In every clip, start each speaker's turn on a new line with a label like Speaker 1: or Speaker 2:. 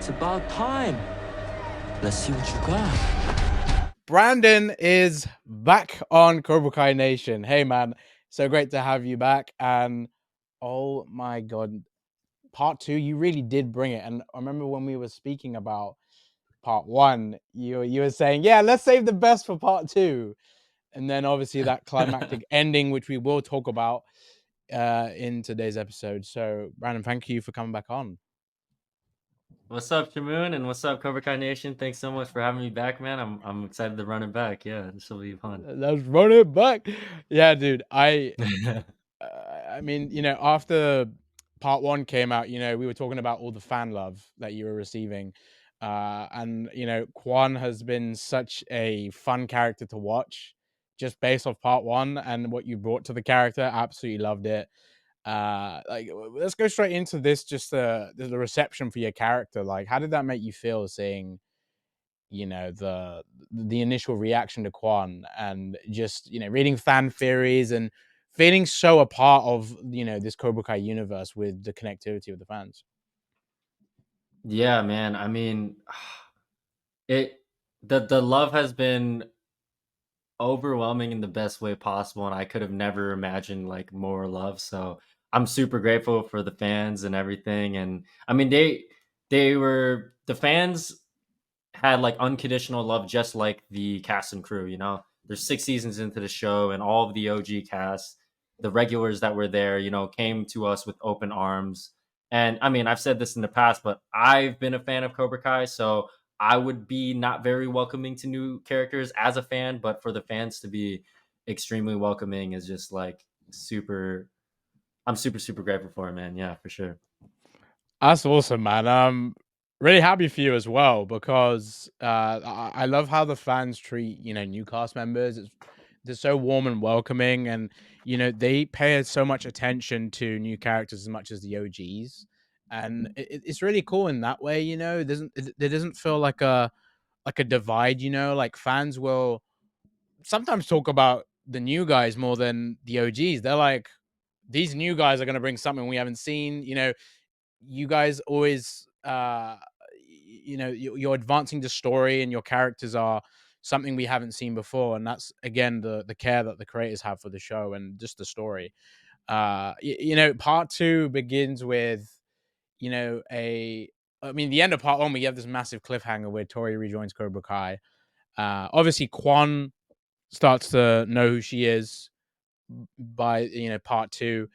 Speaker 1: It's about time. Let's see what you got.
Speaker 2: Brandon is back on Cobra Kai Nation. Hey, man, so great to have you back. And oh my God, part 2, you really did bring it. And I remember when we were speaking about part 1, you were saying, yeah, let's save the best for part 2. And then obviously that climactic ending, which we will talk about in today's episode. So, Brandon, thank you for coming back on.
Speaker 3: What's up, Shamoon, and what's up, Cobra Kai Nation? Thanks so much for having me back, man. I'm excited to run it back. Yeah, this will be fun.
Speaker 2: Let's run it back. Yeah, dude. I mean, after part 1 came out, we were talking about all the fan love that you were receiving. And, Quan has been such a fun character to watch just based off part 1 and what you brought to the character. Absolutely loved it. Let's go straight into this, just the reception for your character. Like, how did that make you feel seeing, the initial reaction to Quan and just, reading fan theories and feeling so a part of, this Cobra Kai universe with the connectivity with the fans?
Speaker 3: Yeah, man. I mean, the love has been overwhelming in the best way possible, and I could have never imagined like more love. So I'm super grateful for the fans and everything. And I mean, the fans had like unconditional love, just like the cast and crew. There's 6 seasons into the show, and all of the OG cast, the regulars that were there, came to us with open arms. And I mean, I've said this in the past, but I've been a fan of Cobra Kai, so I would be not very welcoming to new characters as a fan, but for the fans to be extremely welcoming is just like super. I'm super, super grateful for it, man. Yeah, for sure.
Speaker 2: That's awesome, man. Really happy for you as well, because I love how the fans treat new cast members. They're so warm and welcoming, and they pay so much attention to new characters as much as the OGs, and it's really cool in that way. There doesn't feel like a divide. Like fans will sometimes talk about the new guys more than the OGs. They're like, these new guys are going to bring something we haven't seen. You guys always you're advancing the story, and your characters are something we haven't seen before, and that's again the care that the creators have for the show and just the story. Part 2 begins with the end of part 1, we have this massive cliffhanger where Tori rejoins Cobra Kai. Obviously Quan starts to know who she is by part 2.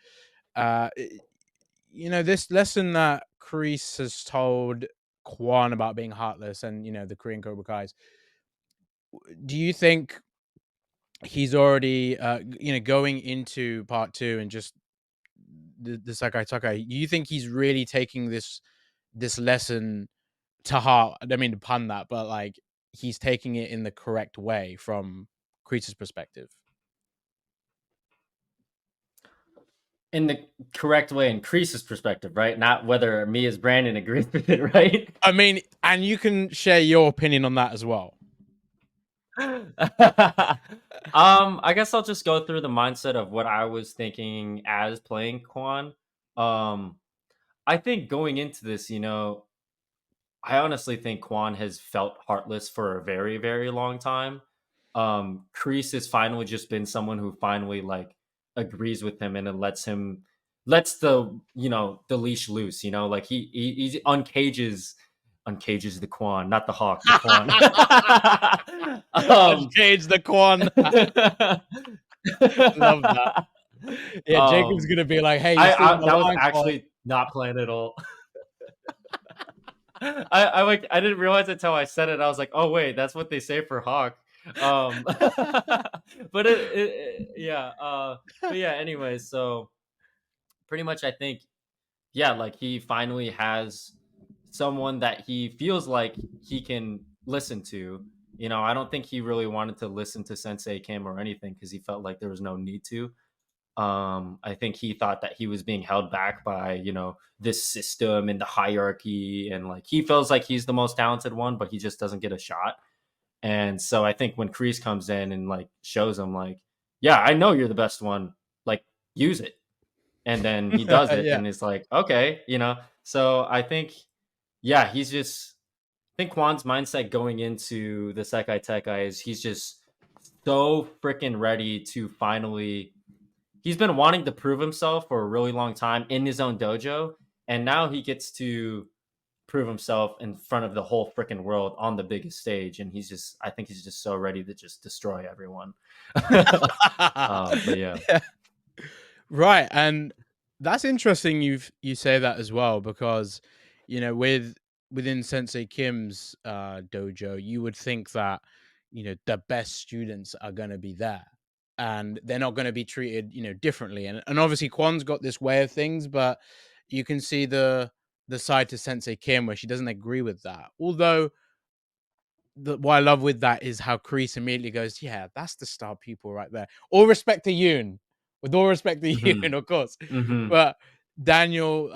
Speaker 2: This lesson that Kreese has told Kwon about being heartless and, the Korean Cobra Kais. Do you think he's already, going into part 2 and just the Sekai Taikai, do you think he's really taking this lesson to heart? I don't mean to pun that, but like he's taking it in the correct way from Kreese's perspective?
Speaker 3: In the correct way, in Kreese's perspective, right? Not whether me as Brandon agrees with it, right?
Speaker 2: I mean, and you can share your opinion on that as well.
Speaker 3: I guess I'll just go through the mindset of what I was thinking as playing Quan. I think going into this, I honestly think Quan has felt heartless for a very, very long time. Kreese has finally just been someone who finally like agrees with him, and it lets the leash loose. Like he uncages the Quan, not the hawk, the Quan.
Speaker 2: Uncage the Quan. Love that. Yeah, Jacob's gonna be like, "Hey,
Speaker 3: that was actually not planned at all." I didn't realize it until I said it. I was like, "Oh wait, that's what they say for hawk." But but yeah. Anyways, so pretty much, I think, yeah, like he finally has someone that he feels like he can listen to. I don't think he really wanted to listen to Sensei Kim or anything because he felt like there was no need to. I think he thought that he was being held back by, this system and the hierarchy, and like he feels like he's the most talented one, but he just doesn't get a shot. And so I think when Kreese comes in and like shows him like, yeah, I know you're the best one, like use it. And then he does it
Speaker 2: Yeah.
Speaker 3: and it's like, okay, So I think yeah, he's just. I think Quan's mindset going into the Sekai Taikai is he's just so freaking ready to finally. He's been wanting to prove himself for a really long time in his own dojo, and now he gets to prove himself in front of the whole freaking world on the biggest stage. And he's just, I think he's just so ready to just destroy everyone. But yeah.
Speaker 2: Yeah. Right, and that's interesting you say that as well because, within Sensei Kim's, dojo, you would think that, the best students are gonna be there, and they're not gonna be treated, differently, and obviously Kwon's got this way of things, but you can see the side to Sensei Kim where she doesn't agree with that. Although what I love with that is how Kreese immediately goes, "Yeah, that's the star people right there." All respect to Yoon, with all respect to
Speaker 3: Hmm.
Speaker 2: Yoon, of course,
Speaker 3: Hmm.
Speaker 2: but Daniel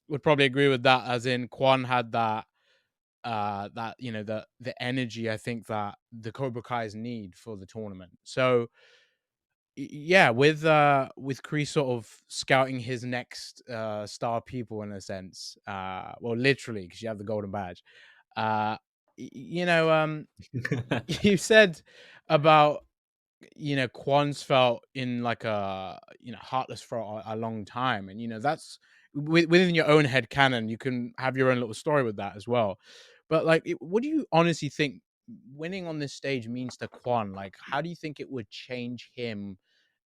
Speaker 2: would probably agree with that. As in, Quan had that the energy I think that the Cobra Kai's need for the tournament. So yeah, with Kreese sort of scouting his next star people in a sense, well, literally because you have the golden badge. Uh, you know, you said about Quan's felt in like a heartless for a long time, and that's within your own head canon. You can have your own little story with that as well. But like, what do you honestly think winning on this stage means to Quan? Like, how do you think it would change him?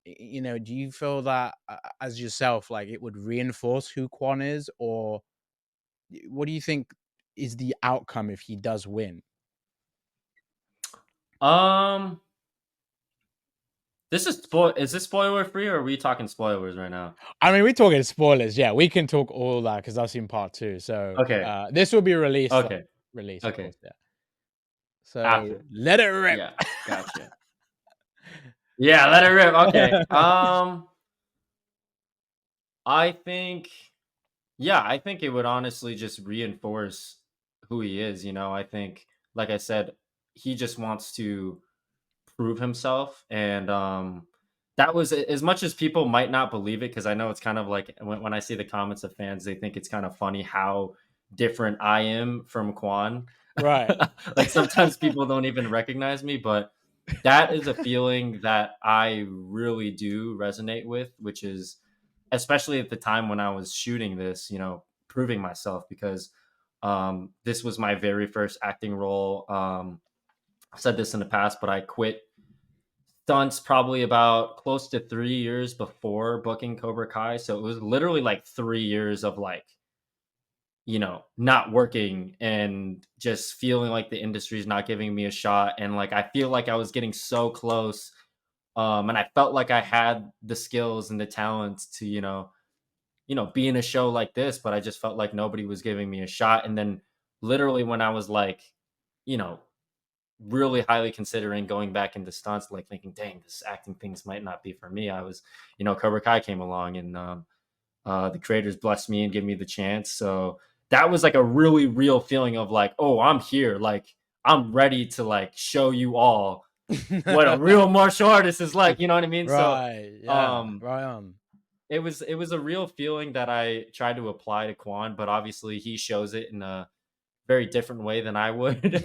Speaker 2: Do you feel that as yourself, like it would reinforce who Quan is, or what do you think is the outcome if he does win?
Speaker 3: Um, is this spoiler free or are we talking spoilers right now?
Speaker 2: I mean, we're talking spoilers. Yeah, we can talk all that because I've seen part two. So
Speaker 3: Okay.
Speaker 2: this will be released,
Speaker 3: Okay.
Speaker 2: of
Speaker 3: Okay.
Speaker 2: course. Yeah. So
Speaker 3: After.
Speaker 2: let it rip.
Speaker 3: Yeah. Gotcha. Yeah, let it rip. Okay. I think, yeah, I think it would honestly just reinforce who he is. I think, like I said, he just wants to prove himself. And that was as much as people might not believe it, because I know it's kind of like when I see the comments of fans, they think it's kind of funny how different I am from Quan.
Speaker 2: Right.
Speaker 3: Like sometimes people don't even recognize me, but that is a feeling that I really do resonate with, which is especially at the time when I was shooting this, proving myself, because this was my very first acting role. I've said this in the past, but I quit stunts probably about close to 3 years before booking Cobra Kai. So it was literally like 3 years of like, not working and just feeling like the industry's not giving me a shot. And like, I feel like I was getting so close. And I felt like I had the skills and the talents to, be in a show like this, but I just felt like nobody was giving me a shot. And then literally when I was like, you know, really highly considering going back into stunts, like thinking, dang, this acting things might not be for me. I was, Cobra Kai came along and the creators blessed me and gave me the chance. So that was like a really real feeling of like, oh, I'm here. Like I'm ready to like show you all what a real martial artist is like. You know what I mean? So
Speaker 2: Right. Yeah.
Speaker 3: um
Speaker 2: Right on.
Speaker 3: it was a real feeling that I tried to apply to Quan, but obviously he shows it in a very different way than I would.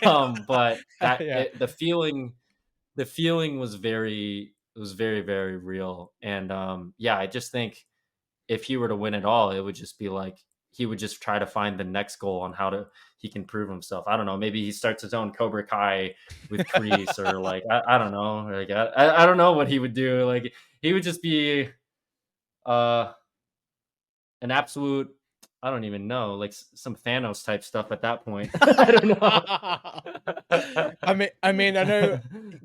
Speaker 3: But that
Speaker 2: Yeah.
Speaker 3: the feeling was very, very real. And yeah, I just think if he were to win it all, it would just be like he would just try to find the next goal on how to he can prove himself. I don't know. Maybe he starts his own Cobra Kai with Kreese, or like I don't know. Like I don't know what he would do. Like he would just be uh an absolute, I don't even know, like some Thanos type stuff at that point. I don't
Speaker 2: I know
Speaker 3: know.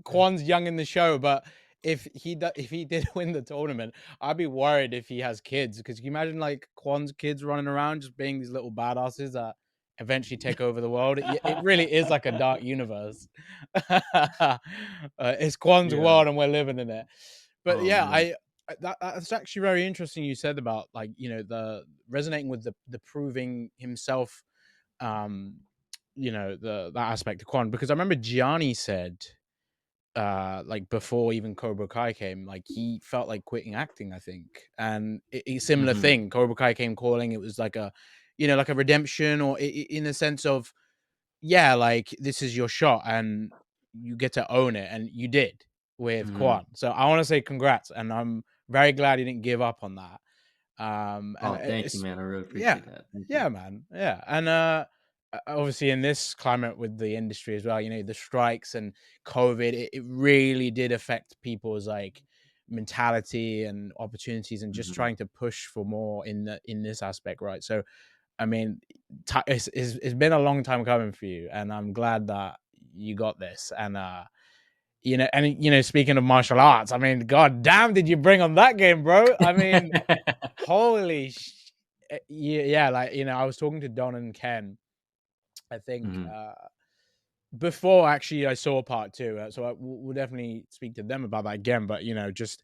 Speaker 2: Quan's young in the show, but if he did win the tournament, I'd be worried if he has kids. Because you imagine like Quan's kids running around just being these little badasses that eventually take over the world. It really is like a dark universe. It's Quan's
Speaker 3: Yeah.
Speaker 2: world, and we're living in it. But
Speaker 3: Oh
Speaker 2: yeah,
Speaker 3: man.
Speaker 2: that's actually very interesting. You said about like the resonating with the proving himself, um that aspect of Quan, because I remember Gianni said like before even Cobra Kai came, like he felt like quitting acting, I think. And similar
Speaker 3: Hmm.
Speaker 2: thing, Cobra Kai came calling. It was like you know, like a redemption, or in the sense of, yeah, like this is your shot and you get to own it, and you did with Quan. So I want to say congrats, and I'm very glad you didn't give up on that. And
Speaker 3: Oh, thank you,
Speaker 2: it's,
Speaker 3: man. I really
Speaker 2: yeah,
Speaker 3: appreciate that. Thank you.
Speaker 2: yeah, man, yeah. And obviously in this climate with the industry as well, you know, the strikes and COVID, it really did affect people's like mentality and opportunities, and just
Speaker 3: Mhm.
Speaker 2: trying to push for more in this aspect, right? So I mean, it's been a long time coming for you, and I'm glad that you got this. And you know, and you know, speaking of martial arts, I mean, god damn, did you bring on that game, bro? I mean, holy yeah, yeah, like, you know, I was talking to Don and Ken, I think,
Speaker 3: Mhm.
Speaker 2: before actually I saw part two. So we'll definitely speak to them about that again. But you know, just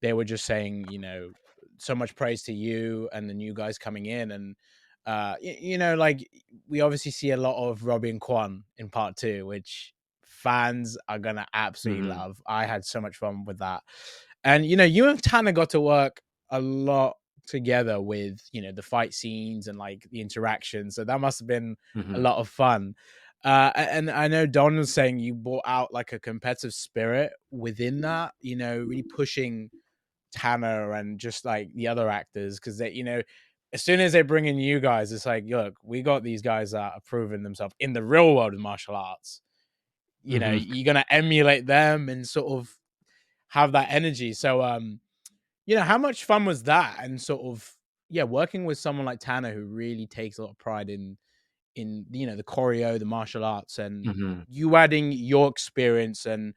Speaker 2: they were just saying, you know, so much praise to you and the new guys coming in, and you know, like we obviously see a lot of Robbie and Kwon in part two, which fans are gonna absolutely
Speaker 3: Mhm.
Speaker 2: love. I had so much fun with that, and you know, you and Tanner got to work a lot together with, you know, the fight scenes and like the interaction. So that must have been a
Speaker 3: Mhm.
Speaker 2: lot of fun. And I know Don was saying you brought out like a competitive spirit within that, you know, really pushing Tanner and just like the other actors, because they, you know, as soon as they bring in you guys, it's like, look, we got these guys that are proving themselves in the real world of martial arts. You know,
Speaker 3: Mhm.
Speaker 2: you're gonna emulate them and sort of have that energy. So, you know, how much fun was that? And sort of, yeah, working with someone like Tanner who really takes a lot of pride in, you know, the choreo, the martial arts, and
Speaker 3: Mhm.
Speaker 2: you adding your experience and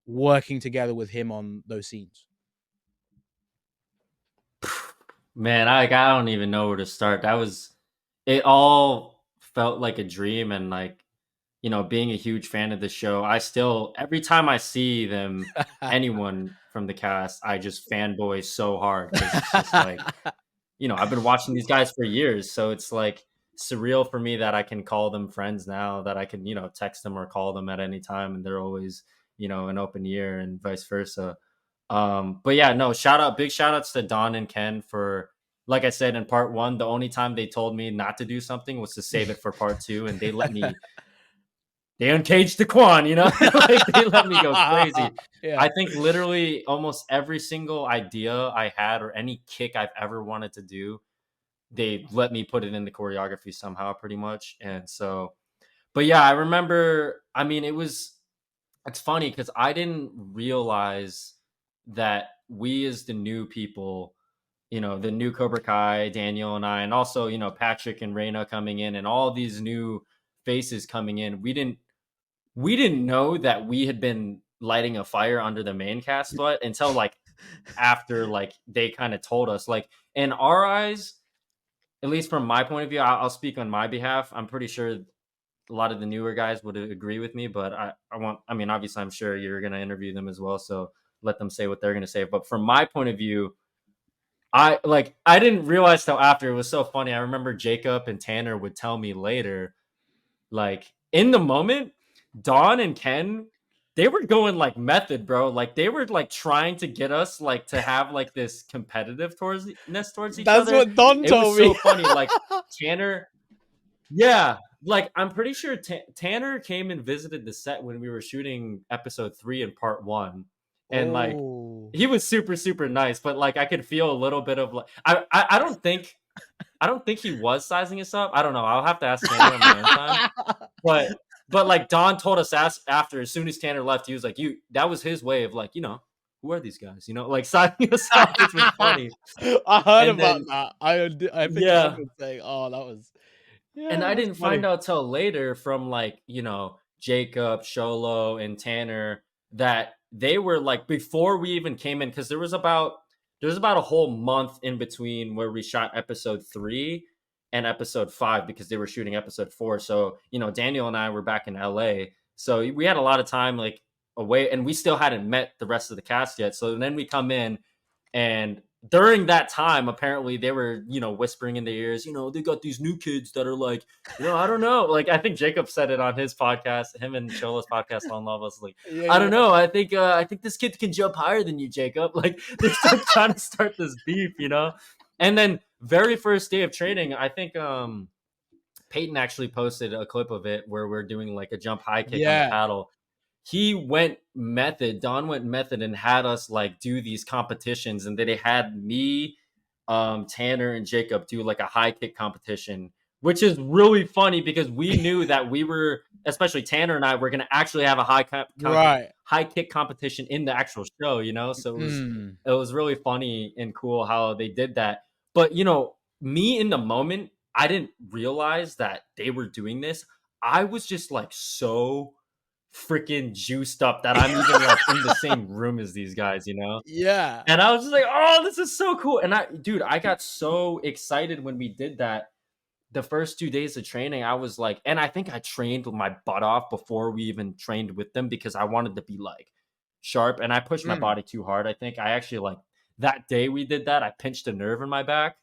Speaker 2: working together with him on those scenes.
Speaker 3: Man, I don't even know where to start. That was it all felt like a dream, and like, you know, being a huge fan of the show, I still every time I see them, anyone from the cast, I just fanboy so hard because it's just like, you know, I've been watching these guys for years, so it's like surreal for me that I can call them friends now, that I can, you know, text them or call them at any time, and they're always, you know, an open ear and vice versa. But yeah, no, big shout outs to Don and Ken for, like I said in part one, the only time they told me not to do something was to save it for part two, and they uncaged the Quan, you know, like they let me go crazy.
Speaker 2: Yeah.
Speaker 3: I think literally almost every single idea I had or any kick I've ever wanted to do, they let me put it in the choreography somehow, pretty much. And so, but yeah, I remember. I mean, it's funny because I didn't realize that we as the new people, you know, the new Cobra Kai, Daniel and I, and also, you know, Patrick and Reina coming in, and all these new faces coming in, we didn't know that we had been lighting a fire under the main cast yet until like after like they kind of told us, like, in our eyes, at least from my point of view, I'll speak on my behalf. I'm pretty sure a lot of the newer guys would agree with me, but I mean, obviously, I'm sure you're going to interview them as well. So let them say what they're going to say. But from my point of view, I didn't realize till after. It was so funny. I remember Jacob and Tanner would tell me later, like in the moment, Dawn and Ken, they were going like method, bro. Like they were like trying to get us like to have like this competitive towards each
Speaker 2: That's
Speaker 3: other.
Speaker 2: what Don
Speaker 3: It was
Speaker 2: told me.
Speaker 3: so funny. Like Tanner, yeah, like I'm pretty sure Tanner came and visited the set when we were shooting episode 3 in part 1, and like
Speaker 2: Oh.
Speaker 3: he was super super nice, but like I could feel a little bit of like I don't think he was sizing us up. I don't know. I'll have to ask Tanner on my own time. But like Don told us after, as soon as Tanner left, he was like, "You." That was his way of like, you know, who are these guys? You know, like signing us up, which was funny.
Speaker 2: I heard
Speaker 3: And
Speaker 2: about
Speaker 3: then
Speaker 2: that. I think Ken
Speaker 3: yeah,
Speaker 2: was saying, "Oh, that was,
Speaker 3: and
Speaker 2: yeah,
Speaker 3: I
Speaker 2: that's
Speaker 3: didn't find
Speaker 2: funny."
Speaker 3: out till later from like, you know, Jacob, Sholo, and Tanner that they were like before we even came in, because there was about a whole month in between where we shot episode 3 and episode 5, because they were shooting episode 4. So, you know, Daniel and I were back in LA. So we had a lot of time like away, and we still hadn't met the rest of the cast yet. So then we come in, and during that time, apparently they were, you know, whispering in their ears, you know, they got these new kids that are like, you know, I don't know. Like I think Jacob said it on his podcast, him and Shola's podcast on Love Us. Like,
Speaker 2: Yeah,
Speaker 3: I don't
Speaker 2: yeah.
Speaker 3: know. I think this kid can jump higher than you, Jacob. Like they start trying to start this beef, you know? And then very first day of training, I think Peyton actually posted a clip of it where we're doing like a jump high kick on the
Speaker 2: Yeah.
Speaker 3: paddle. He went method. Don went method and had us like do these competitions, and then they had me, Tanner, and Jacob do like a high kick competition, which is really funny because we knew that we were, especially Tanner and I, were going to actually have a
Speaker 2: Right.
Speaker 3: high kick competition in the actual show. You know, so
Speaker 2: Mm.
Speaker 3: it was really funny and cool how they did that. But you know, me in the moment, I didn't realize that they were doing this. I was just like so freaking juiced up that I'm even like in the same room as these guys, you know?
Speaker 2: Yeah.
Speaker 3: And I was just like, oh, this is so cool. And I got so excited when we did that. The first 2 days of training, I was like, and I think I trained my butt off before we even trained with them because I wanted to be like sharp and I pushed my
Speaker 2: Mm.
Speaker 3: body too hard. I think I actually like that day we did that, I pinched a nerve in my back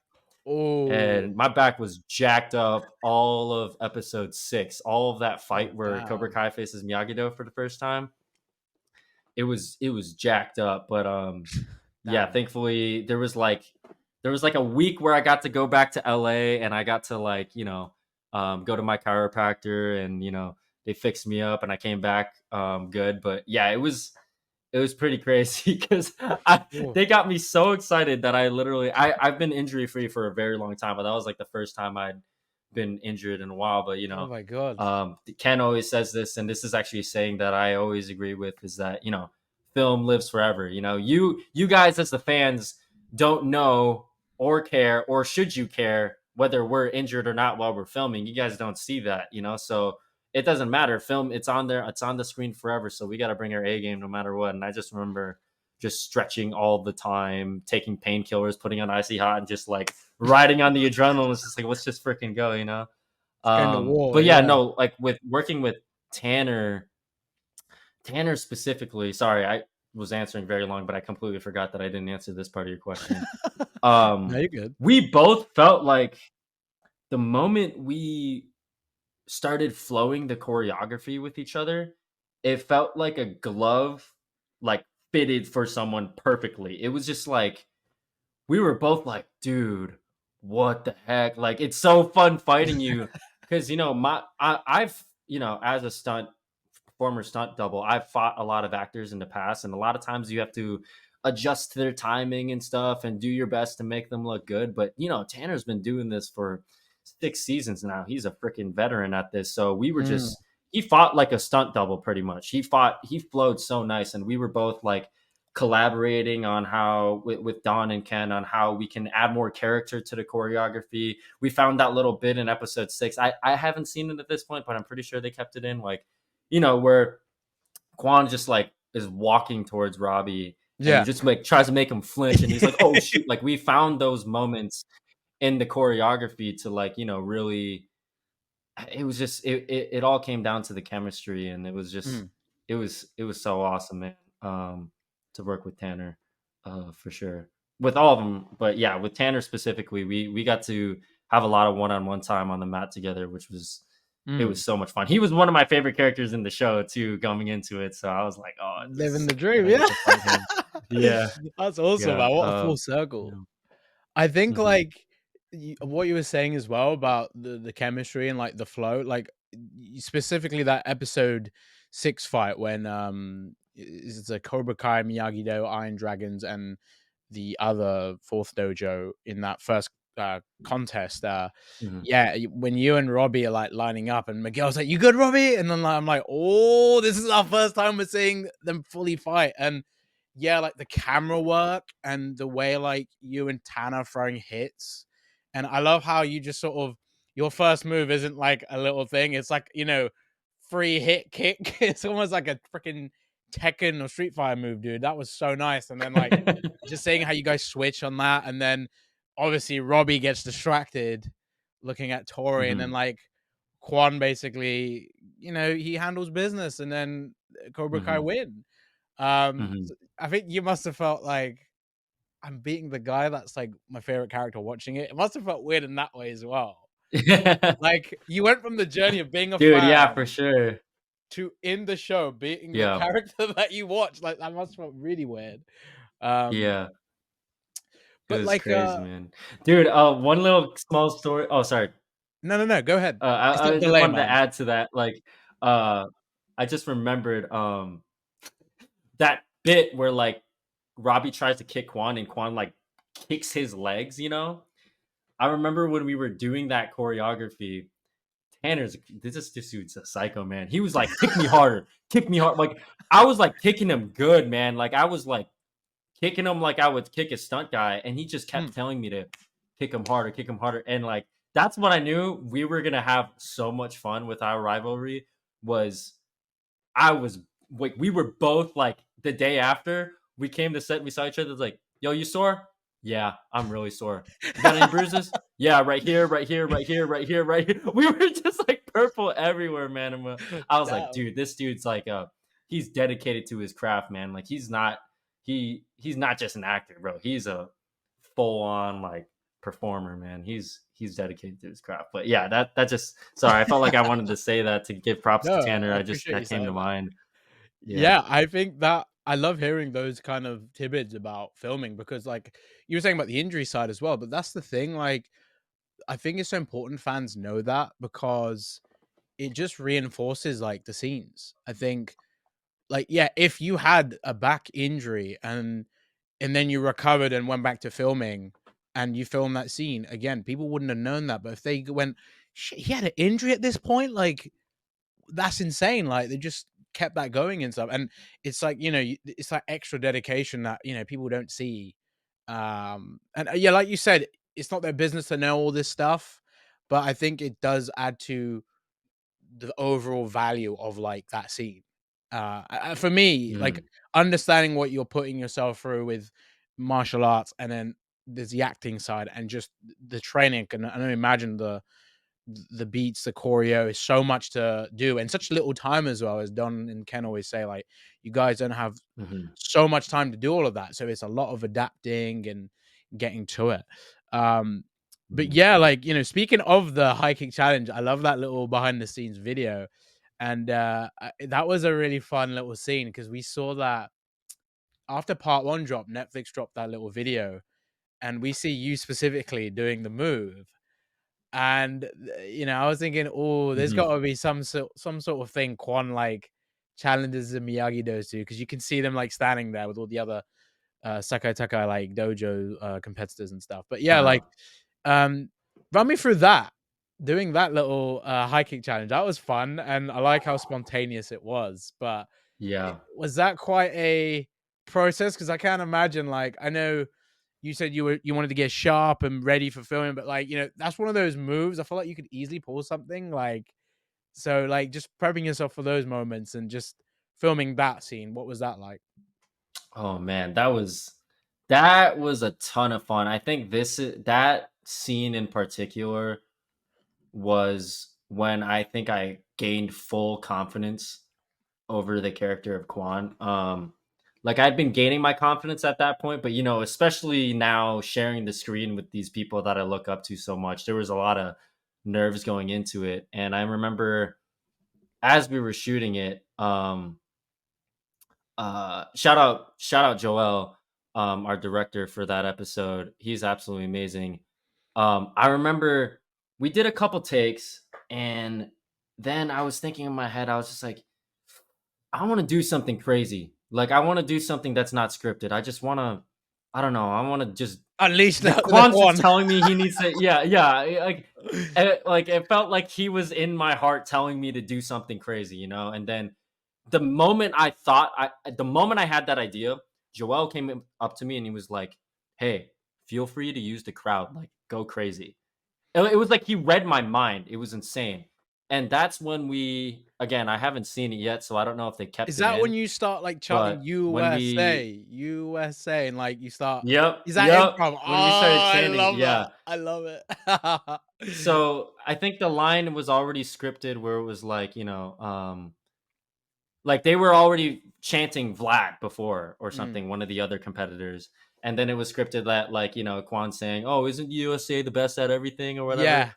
Speaker 2: Oh.
Speaker 3: and my back was jacked up all of episode 6, all of that
Speaker 2: Oh,
Speaker 3: fight where Cobra
Speaker 2: damn.
Speaker 3: Kai faces Miyagi-Do for the first time. It was jacked up, but yeah,
Speaker 2: Damn.
Speaker 3: thankfully there was like a week where I got to go back to LA and I got to like, go to my chiropractor and they fixed me up and I came back good, but yeah, it was pretty crazy because
Speaker 2: Oh.
Speaker 3: they got me so excited that I've been injury free for a very long time, but that was like the first time I'd been injured in a while. But
Speaker 2: Oh my God.
Speaker 3: Ken always says this, and this is actually a saying that I always agree with, is that film lives forever. You guys as the fans don't know or care, or should you care whether we're injured or not while we're filming. You guys don't see that, so it doesn't matter. Film, it's on there, it's on the screen forever. So we got to bring our A game no matter what. And I just remember just stretching all the time, taking painkillers, putting on icy hot, and just like riding on the adrenaline. It's just like, let's just freaking go.
Speaker 2: It's going to war.
Speaker 3: But yeah,
Speaker 2: Yeah.
Speaker 3: no, like with working with Tanner, Tanner specifically. Sorry, I was answering very long, but I completely forgot that I didn't answer this part of your question.
Speaker 2: No, you're good.
Speaker 3: We both felt like the moment we started flowing the choreography with each other, it felt like a glove like fitted for someone perfectly. It was just like we were both like, dude, what the heck? Like it's so fun fighting you because I've as a former stunt double, I've fought a lot of actors in the past, and a lot of times you have to adjust to their timing and stuff and do your best to make them look good. But Tanner's been doing this for 6 seasons now. He's a freaking veteran at this. So we were
Speaker 2: Mm.
Speaker 3: just he fought like a stunt double pretty much. He flowed so nice, and we were both like collaborating on how with Don and Ken on how we can add more character to the choreography. We found that little bit in episode 6. I haven't seen it at this point, but I'm pretty sure they kept it in, like where Quan just like is walking towards Robbie and he
Speaker 2: Yeah.
Speaker 3: just like tries to make him flinch and he's like, oh shoot. Like we found those moments in the choreography to like, really, it was just it all came down to the chemistry, and it was just
Speaker 2: Mm.
Speaker 3: it was so awesome, man. To work with Tanner, for sure. With all of them, but yeah, with Tanner specifically, we got to have a lot of one-on-one time on the mat together, which was it
Speaker 2: Mm.
Speaker 3: was so much fun. He was one of my favorite characters in the show too, coming into it. So I was like, oh,
Speaker 2: Living the
Speaker 3: and
Speaker 2: dream.
Speaker 3: I
Speaker 2: Yeah.
Speaker 3: get to fight him. Yeah,
Speaker 2: That's awesome,
Speaker 3: yeah,
Speaker 2: man. What a full circle.
Speaker 3: yeah.
Speaker 2: I think
Speaker 3: Mhm,
Speaker 2: like what you were saying as well about the chemistry and like the flow, like specifically that episode 6 fight when it's a Cobra Kai, Miyagi-Do, Iron Dragons, and the other fourth dojo in that first contest.
Speaker 3: mhm.
Speaker 2: Yeah, when you and Robbie are like lining up, and Miguel's like, "You good, Robbie?" And then I'm like, "Oh, this is our first time we're seeing them fully fight." And yeah, like the camera work and the way like you and Tanner throwing hits, and I love how you just sort of your first move isn't like a little thing; it's like free hit kick. It's almost like a freaking Tekken or Street Fighter move, dude. That was so nice. And then like just seeing how you guys switch on that, and then obviously Robbie gets distracted looking at Tori, and then
Speaker 3: Mhm,
Speaker 2: like Kwon basically, he handles business, and then Cobra Kai
Speaker 3: mhm,
Speaker 2: win.
Speaker 3: mhm.
Speaker 2: I think you must have felt like I'm beating the guy that's like my favorite character watching it. It must have felt weird in that way as well. Like you went from the journey of being a
Speaker 3: Dude, yeah, for
Speaker 2: fan
Speaker 3: sure.
Speaker 2: to in the show beating the
Speaker 3: Yeah,
Speaker 2: character that you watch. Like that must have felt really weird. Um,
Speaker 3: yeah. It
Speaker 2: But
Speaker 3: was
Speaker 2: like,
Speaker 3: crazy, man. Dude, one little small story. Oh, sorry.
Speaker 2: no, go ahead. It's
Speaker 3: I
Speaker 2: not
Speaker 3: just
Speaker 2: delay
Speaker 3: wanted to
Speaker 2: mine.
Speaker 3: add to that. Like, uh, I just remembered that bit where like Robbie tries to kick Quan and Quan like kicks his legs. I remember when we were doing that choreography. This dude's a psycho, man. He was like, kick me harder, kick me hard. Like I was like kicking him good, man. Like I was like kicking him like I would kick a stunt guy, and he just
Speaker 2: Mm.
Speaker 3: kept telling me to kick him harder, and like that's what I knew we were gonna have so much fun with our rivalry. Was I was like we were both like the day after we came to set, we saw each other like, yo, you sore? Yeah, I'm really sore. You got any bruises? Yeah, right here, right here, right here, right here, right here. We were just like purple everywhere, man. And I was like,
Speaker 2: Damn.
Speaker 3: dude, this dude's like he's dedicated to his craft, man. Like he's not just an actor, bro. He's a full on like performer, man. He's dedicated to his craft. But yeah, that just sorry, I felt like I wanted to say that to give props to
Speaker 2: No,
Speaker 3: Tanner.
Speaker 2: I
Speaker 3: I just
Speaker 2: appreciate you
Speaker 3: that came to
Speaker 2: saying that.
Speaker 3: mind. Yeah.
Speaker 2: Yeah, I think that I love hearing those kind of tidbits about filming because, like, you were saying about the injury side as well, but that's the thing. Like, I think it's so important fans know that because it just reinforces like the scenes. I think, like, yeah, if you had a back injury and then you recovered and went back to filming and you filmed that scene again, people wouldn't have known that. But if they went, shit, he had an injury at this point, like that's insane. Like they just kept that going and stuff. And it's like, it's like extra dedication that, people don't see. And yeah, like you said, it's not their business to know all this stuff, but I think it does add to the overall value of like that scene. For me, like
Speaker 3: Mm,
Speaker 2: understanding what you're putting yourself through with martial arts, and then there's the acting side and just the training. And I don't imagine the beats, the choreo is so much to do and such little time as well, as Don and Ken always say, like you guys don't have
Speaker 3: mhm,
Speaker 2: so much time to do all of that. So it's a lot of adapting and getting to it. Um, but
Speaker 3: mhm.
Speaker 2: yeah, like, speaking of the high kick challenge, I love that little behind the scenes video. And that was a really fun little scene because we saw that after part one dropped, Netflix dropped that little video and we see you specifically doing the move. And I was thinking, oh, there's
Speaker 3: Mhm.
Speaker 2: got to be some sort of thing Kwon like challenges the Miyagi-Do to, because you can see them like standing there with all the other Sekai Taikai like dojo competitors and stuff. But yeah,
Speaker 3: Uh-huh.
Speaker 2: like um run me through that. Doing that little high kick challenge. That was fun and I like how spontaneous it was. But
Speaker 3: Yeah.
Speaker 2: was that quite a process? Because I can't imagine, like, I know you said you wanted to get sharp and ready for filming, but like, that's one of those moves. I feel like you could easily pull something like, so like just prepping yourself for those moments and just filming that scene. What was that like?
Speaker 3: Oh man, that was a ton of fun. I think that scene in particular was when I think I gained full confidence over the character of Quan. Like I'd been gaining my confidence at that point, but especially now sharing the screen with these people that I look up to so much, there was a lot of nerves going into it. And I remember as we were shooting it, shout out Joel, our director for that episode. He's absolutely amazing. I remember we did a couple takes, and then I was thinking in my head, I was just like, I want to do something crazy. Like I want to do something that's not scripted. I just want to, I don't know. I want to just
Speaker 2: Unleash the
Speaker 3: Quan's just
Speaker 2: Quan.
Speaker 3: telling me he needs to. Yeah, yeah. Like it felt like he was in my heart telling me to do something crazy, And then the moment I had that idea, Joel came up to me and he was like, "Hey, feel free to use the crowd. Like, go crazy." It was like he read my mind. It was insane. And that's when again, I haven't seen it yet, so I don't know if they kept
Speaker 2: Is
Speaker 3: it
Speaker 2: that when
Speaker 3: in.
Speaker 2: you start like chanting
Speaker 3: But when
Speaker 2: USA,
Speaker 3: we,
Speaker 2: USA, and like you start?
Speaker 3: yep,
Speaker 2: Is that
Speaker 3: yep,
Speaker 2: improv? Oh,
Speaker 3: when we started
Speaker 2: I
Speaker 3: chanting,
Speaker 2: love
Speaker 3: yeah.
Speaker 2: that. I love it.
Speaker 3: So I think the line was already scripted where it was like, like they were already chanting Vlad before or
Speaker 2: Mm,
Speaker 3: something, one of the other competitors. And then it was scripted that like, Quan saying, "Oh, isn't USA the best at everything or whatever?"
Speaker 2: yeah.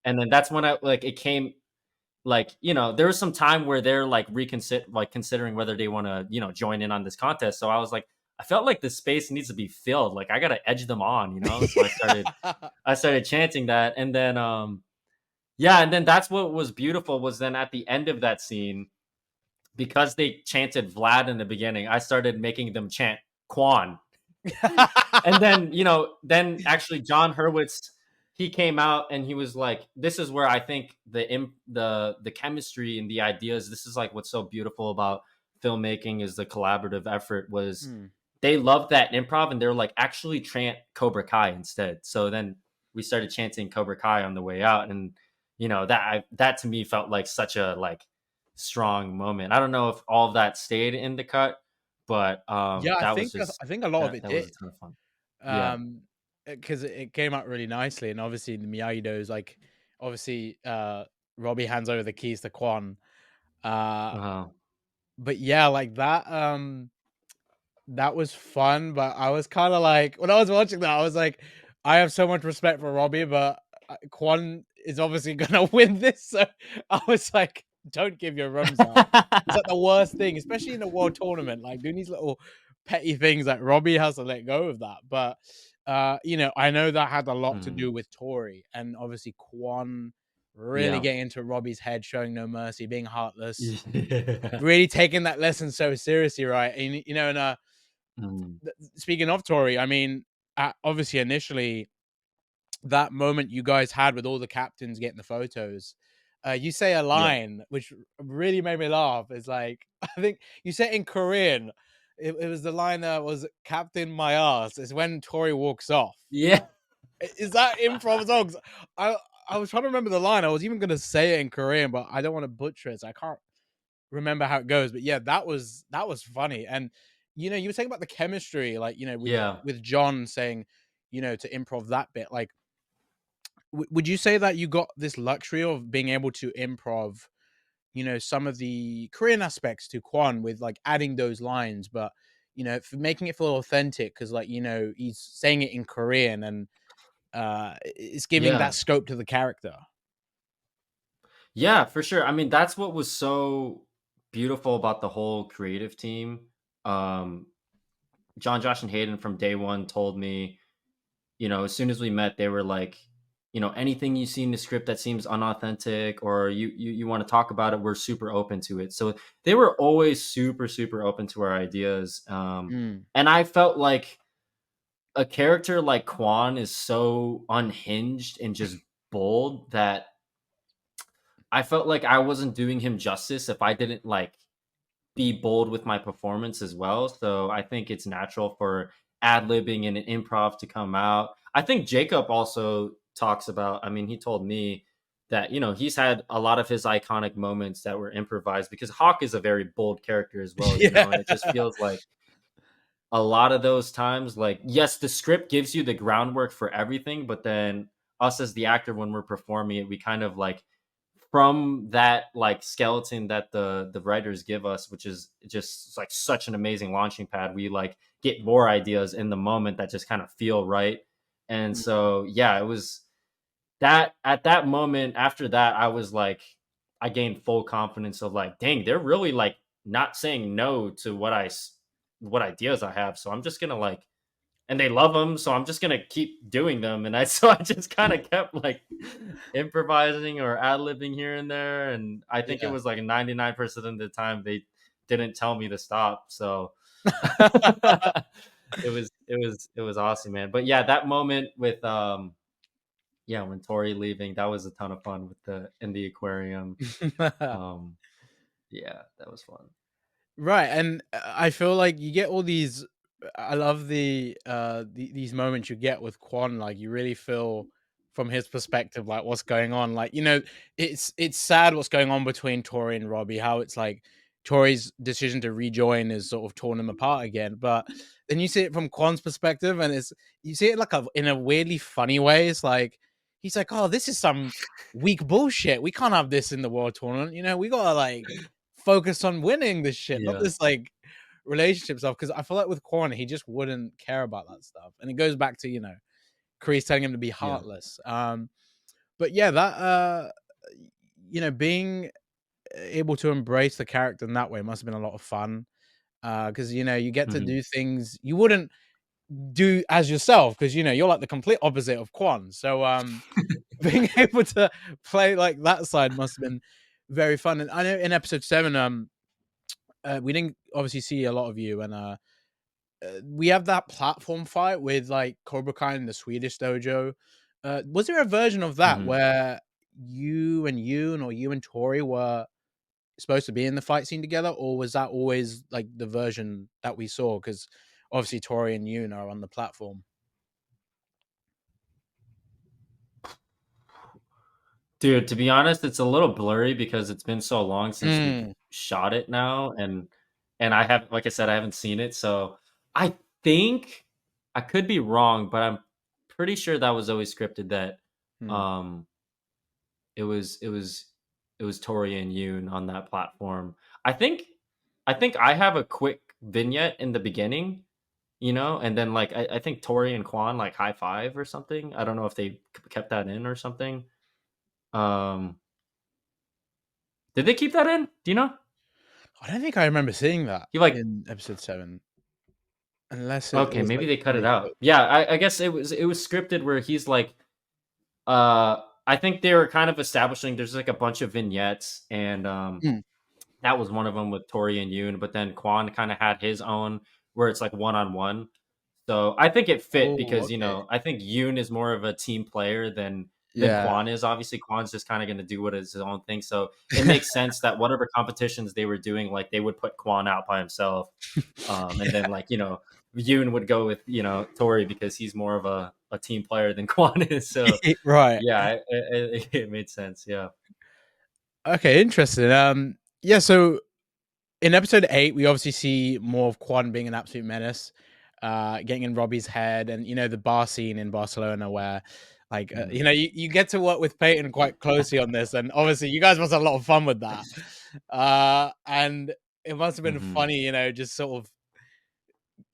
Speaker 3: And then that's when I like it came like, there was some time where they're like considering whether they want to, join in on this contest. So I was like, I felt like the space needs to be filled. Like I gotta edge them on, you know. So I started chanting that, and then yeah, and then that's what was beautiful was then at the end of that scene, because they chanted Vlad in the beginning, I started making them chant Quan. And then, then actually John Hurwitz, he came out and he was like, this is where I think the chemistry and the ideas, this is like what's so beautiful about filmmaking is the collaborative effort was
Speaker 2: Mm.
Speaker 3: they loved that improv and they were like, actually chant Cobra Kai instead. So then we started chanting Cobra Kai on the way out. And that to me felt like such a like strong moment. I don't know if all of that stayed in the cut, but
Speaker 2: Yeah,
Speaker 3: that was just
Speaker 2: I think a lot of it
Speaker 3: that was
Speaker 2: did.
Speaker 3: a ton of fun. Yeah.
Speaker 2: Because it came out really nicely, and obviously the Miyagi-Do is like, obviously, Robbie hands over the keys to Quan. Uh,
Speaker 3: Uh-huh.
Speaker 2: but yeah, like that was fun, but I was kind of like, when I was watching that, I was like, I have so much respect for Robbie, but Quan is obviously gonna win this. So I was like, don't give your rums out. It's like the worst thing, especially in a world tournament, like doing these little petty things. Like Robbie has to let go of that. But I know that had a lot to
Speaker 3: Mhm.
Speaker 2: do with Tori, and obviously Quan really
Speaker 3: Yeah.
Speaker 2: getting into Robbie's head, showing no mercy, being heartless,
Speaker 3: Yeah.
Speaker 2: really taking that lesson so seriously, right? And and
Speaker 3: Mhm.
Speaker 2: speaking of Tori, I mean, obviously initially that moment you guys had with all the captains getting the photos, you say a
Speaker 3: Yeah.
Speaker 2: line which really made me laugh. It's like, I think you say it in Korean. It was the line that was "Captain my ass." Is when Tori walks off.
Speaker 3: Yeah.
Speaker 2: Is that improv songs? I I was trying to remember the line. I was even gonna say it in Korean, but I don't want to butcher it. So I can't remember how it goes. But yeah, that was funny. And you were saying about the chemistry, like with
Speaker 3: Yeah.
Speaker 2: John saying, to improv that bit. Like, would you say that you got this luxury of being able to improv, some of the Korean aspects to Kwon with like adding those lines, but for making it feel authentic because like he's saying it in Korean and it's giving that
Speaker 3: Yeah.
Speaker 2: scope to the character.
Speaker 3: Yeah, for sure. I mean, that's what was so beautiful about the whole creative team. Um, John, Josh, and Hayden from day one told me, as soon as we met, they were like, anything you see in the script that seems unauthentic or you want to talk about it, we're super open to it. So they were always super, super open to our ideas.
Speaker 2: Mm.
Speaker 3: And I felt like a character like Quan is so unhinged and just bold that I felt like I wasn't doing him justice if I didn't like be bold with my performance as well. So I think it's natural for ad libbing and improv to come out. I think Jacob also talks about, I mean, he told me that, he's had a lot of his iconic moments that were improvised because Hawk is a very bold character as well,
Speaker 2: Yeah.
Speaker 3: and it just feels like a lot of those times, like, yes, the script gives you the groundwork for everything, but then us as the actor, when we're performing it, we kind of like from that like skeleton that the writers give us, which is just like such an amazing launching pad, we like get more ideas in the moment that just kind of feel right. And
Speaker 2: Mm.
Speaker 3: so yeah, it was that at that moment after that, I was like, I gained full confidence of like, dang, they're really like not saying no to what ideas I have. So I'm just gonna like, and they love them, so I'm just gonna keep doing them. And I just kind of kept like improvising or ad libbing here and there. And I think it
Speaker 2: Yeah.
Speaker 3: was like 99% of the time they didn't tell me to stop. So it was awesome, man. But yeah, that moment with yeah, when Tori leaving, that was a ton of fun with the in the aquarium. Um, yeah, that was fun.
Speaker 2: Right, and I feel like you get all these. I love these moments you get with Quan. Like you really feel from his perspective, like what's going on. Like it's sad what's going on between Tori and Robbie. How it's like Tori's decision to rejoin is sort of torn them apart again. But then you see it from Quan's perspective, and you see it like in a weirdly funny way. It's like he's like, "Oh, this is some weak bullshit. We can't have this in the world tournament. We gotta like." Focus on winning this shit, not
Speaker 3: Yeah,
Speaker 2: this like relationship stuff. Because I feel like with Quan, he just wouldn't care about that stuff, and it goes back to Kreese telling him to be
Speaker 3: yeah,
Speaker 2: heartless. But yeah, that being able to embrace the character in that way must have been a lot of fun. because you get to
Speaker 3: Mhm.
Speaker 2: do things you wouldn't do as yourself, because you're like the complete opposite of Quan. So being able to play like that side must have been very fun. And I know in episode 7, we didn't obviously see a lot of you, and we have that platform fight with like Cobra Kai in the Swedish dojo. Was there a version of that
Speaker 3: Mhm.
Speaker 2: where you and Yoon, or you and Tori, were supposed to be in the fight scene together, or was that always like the version that we saw? Because obviously Tori and Yoon are on the platform.
Speaker 3: Dude, to be honest, it's a little blurry because it's been so long since we've
Speaker 2: Mm.
Speaker 3: shot it now, and I have, like I said, I haven't seen it, so I think I could be wrong, but I'm pretty sure that was always scripted that
Speaker 2: Mm.
Speaker 3: um it was it was it was Tori and Yoon on that platform. I think I have a quick vignette in the beginning, and then like I think Tori and Quan like high five or something. I don't know if they kept that in or something. Um Did they keep that in? Do you know?
Speaker 2: I don't think I remember seeing that
Speaker 3: He like
Speaker 2: in episode 7, unless it
Speaker 3: okay,
Speaker 2: was
Speaker 3: maybe
Speaker 2: like
Speaker 3: they cut it
Speaker 2: really
Speaker 3: out.
Speaker 2: close.
Speaker 3: Yeah, I guess it was scripted where he's like I think they were kind of establishing there's like a bunch of vignettes and
Speaker 2: Mm.
Speaker 3: that was one of them with Tori and Yoon, but then Quan kind of had his own where it's like one on one. So I think it fit
Speaker 2: Oh,
Speaker 3: because
Speaker 2: okay.
Speaker 3: I think Yoon is more of a team player than
Speaker 2: Yeah.
Speaker 3: Quan is. Obviously, Quan's just kind of going to do what is his own thing. So it makes sense that whatever competitions they were doing, like they would put Quan out by himself, and then like Yoon would go with Tori because he's more of a team player than Quan is. So
Speaker 2: Right.
Speaker 3: yeah, it made sense. Yeah.
Speaker 2: Okay, interesting. Yeah, so in episode 8, we obviously see more of Quan being an absolute menace, getting in Robbie's head, and the bar scene in Barcelona where, like,
Speaker 3: Mhm.
Speaker 2: you get to work with Peyton quite closely on this, and obviously you guys must have a lot of fun with that. And it must have been
Speaker 3: Mhm.
Speaker 2: funny, just sort of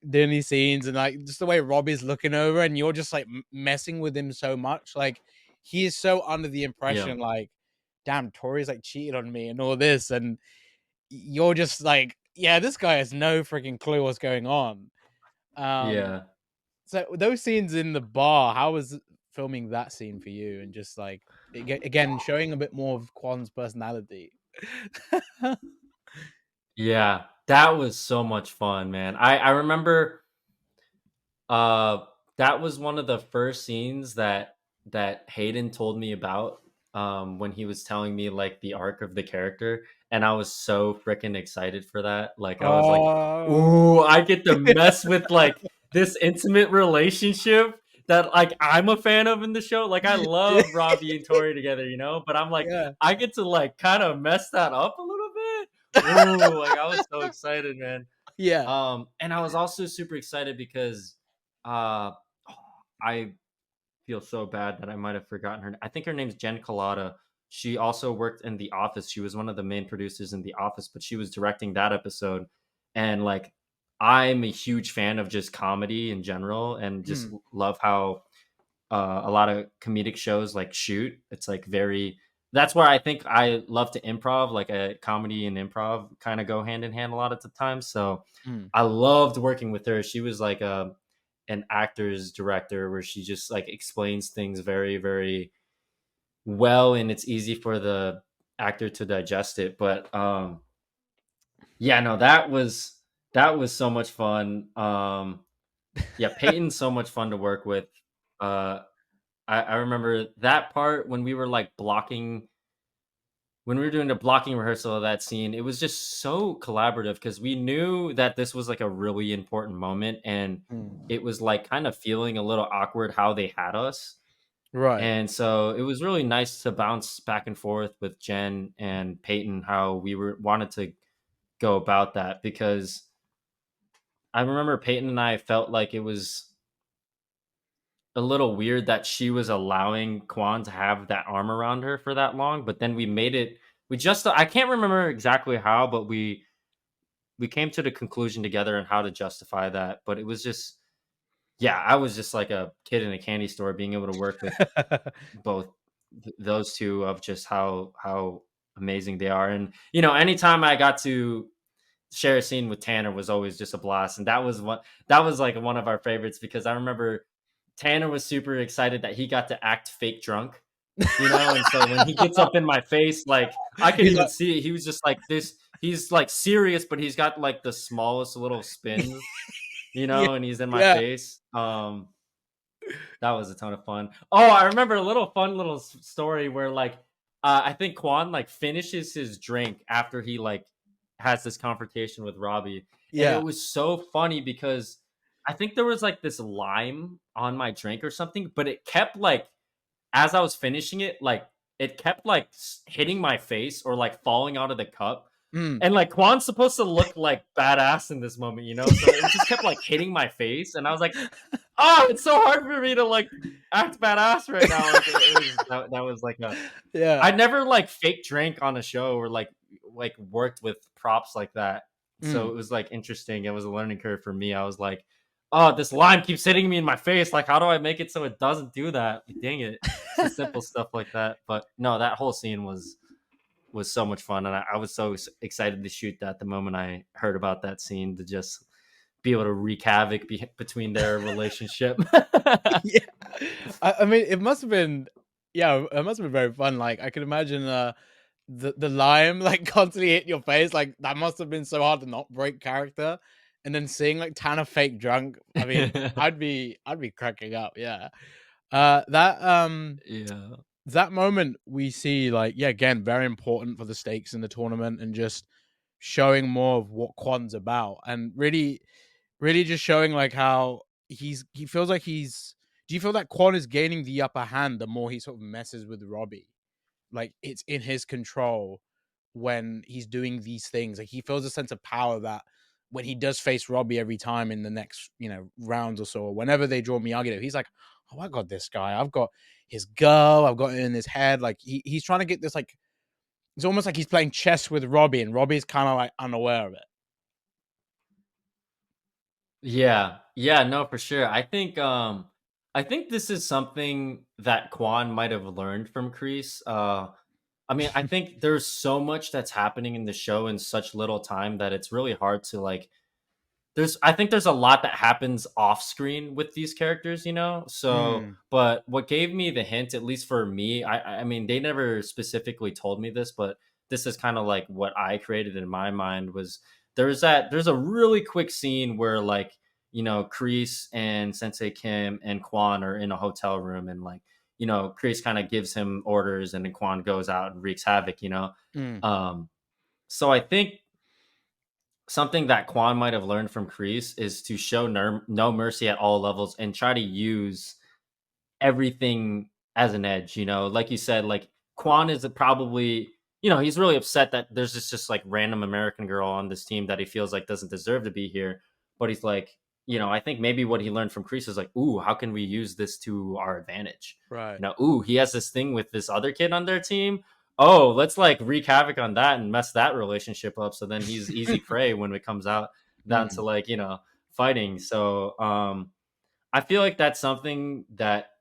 Speaker 2: doing these scenes, and like just the way Robbie's looking over, and you're just like messing with him so much. Like he is so under the
Speaker 3: Yeah.
Speaker 2: impression, like, damn, Tori's like cheated on me and all this, and you're just like, yeah, this guy has no freaking clue what's going on. Um,
Speaker 3: Yeah.
Speaker 2: so those scenes in the bar, how was filming that scene for you? And just like again, showing a bit more of Quan's personality.
Speaker 3: Yeah. That was so much fun, man. I remember Uh, that was one of the first scenes that Hayden told me about, when he was telling me, like, the arc of the character, and I was so freaking excited for that. Like, I was like,
Speaker 2: Oh,
Speaker 3: "Ooh, I get to mess with, like, this intimate relationship that, like, I'm a fan of in the show." Like, I love Robbie and Tori together, but I'm like,
Speaker 2: yeah,
Speaker 3: I get to, like, kinda mess that up a little bit. Ooh, like, I was so excited, man.
Speaker 2: yeah.
Speaker 3: And I was also super excited because uh I feel so bad that I might have forgotten her. I think her name's Jen Colada. She also worked in The Office. She was one of the main producers in The Office, but she was directing that episode. And like I'm a huge fan of just comedy in general and just
Speaker 2: Mm,
Speaker 3: love how a lot of comedic shows like shoot. It's like very that's where I think I love to improv, like a comedy and improv kind of go hand in hand a lot of the time. So
Speaker 2: mm.
Speaker 3: I loved working with her. She was like an actor's director where she just like explains things very, very well and it's easy for the actor to digest it. But yeah, no, that was so much fun. Yeah, Peyton's so much fun to work with. Uh I remember that part when we were like blocking when we were doing the blocking rehearsal of that scene, it was just so collaborative because we knew that this was like a really important moment and
Speaker 2: Mm.
Speaker 3: it was like kind of feeling a little awkward how they had us.
Speaker 2: Right.
Speaker 3: And so it was really nice to bounce back and forth with Jen and Peyton how we were wanted to go about that because I remember Peyton and I felt like it was a little weird that she was allowing Quan to have that arm around her for that long, but then we made it we just I can't remember exactly how, but we came to the conclusion together on how to justify that, but it was just yeah, I was just like a kid in a candy store being able to work with both those two of just how amazing they are and anytime I got to share a scene with Tanner was always just a blast, and that was like one of our favorites because I remember Tanner was super excited that he got to act fake drunk, and so when he gets up in my face, like I could
Speaker 2: He's
Speaker 3: even
Speaker 2: like,
Speaker 3: see it. He was just like this. He's like serious, but he's got like the smallest little spins,
Speaker 2: yeah,
Speaker 3: and he's in my
Speaker 2: yeah,
Speaker 3: face. That was a ton of fun. Oh, I remember a little fun little story where like I think Quan like finishes his drink after he like has this confrontation with Robbie, and it
Speaker 2: yeah.
Speaker 3: was so funny because I think there was like this lime on my drink or something, but it kept like as I was finishing it, like it kept like hitting my face or like falling out of the cup.
Speaker 2: Mm.
Speaker 3: And like Quan's supposed to look like badass in this moment, so it just kept like hitting my face, and I was like, "Oh, it's so hard for me to like act badass right now." Like it was that was like a
Speaker 2: Yeah.
Speaker 3: I never like fake drank on a show or like worked with props like that. So
Speaker 2: Mm.
Speaker 3: it was like interesting. It was a learning curve for me. I was like, "Oh, this lime keeps hitting me in my face. Like, how do I make it so it doesn't do that?" Like, dang it. It's the simple stuff like that. But no, that whole scene was so much fun, and I was so excited to shoot that the moment I heard about that scene to just be able to wreak havoc between their relationship.
Speaker 2: Yeah. I mean, it must have been, yeah, it must have been very fun. Like, I can imagine the lime like constantly hit your face. Like, that must have been so hard to not break character. And then seeing like Tanner fake drunk. I mean, I'd be cracking up. Yeah. That
Speaker 3: Yeah.
Speaker 2: that moment we see, like, yeah, again, very important for the stakes in the tournament and just showing more of what Quan's about, and really just showing like how he feels like he's do you feel that Quan is gaining the upper hand the more he sort of messes with Robbie? Like, it's in his control when he's doing these things. Like, he feels a sense of power that when he does face Robbie every time in the next, rounds or so, or whenever they draw Miyagi-Do, he's like, "Oh, I got this guy. I've got his girl. I've got it in his head." Like, he's trying to get this, like, it's almost like he's playing chess with Robbie, and Robbie's kind of like unaware of it.
Speaker 3: Yeah. Yeah, no, for sure. I think this is something that Quan might have learned from Kreese. I mean, I think there's so much that's happening in the show in such little time that it's really hard to like I think there's a lot that happens off screen with these characters. So,
Speaker 2: Mm,
Speaker 3: but what gave me the hint, at least for me, I mean, they never specifically told me this, but this is kind of like what I created in my mind was there's a really quick scene where like, Kreese and Sensei Kim and Quan are in a hotel room and like, Kreese kind of gives him orders and then Quan goes out and wreaks havoc.
Speaker 2: mm.
Speaker 3: Um, so I think something that Quan might have learned from Kreese is to show no mercy at all levels and try to use everything as an edge. Like you said, like Quan is probably, he's really upset that there's this just like random American girl on this team that he feels like doesn't deserve to be here. But he's like, I think maybe what he learned from Kreese is like, ooh, how can we use this to our advantage?
Speaker 2: Right.
Speaker 3: Ooh, he has this thing with this other kid on their team. Oh, let's like wreak havoc on that and mess that relationship up. So then he's easy prey when it comes out down to
Speaker 2: Mm.
Speaker 3: like, fighting. So I feel like that's something that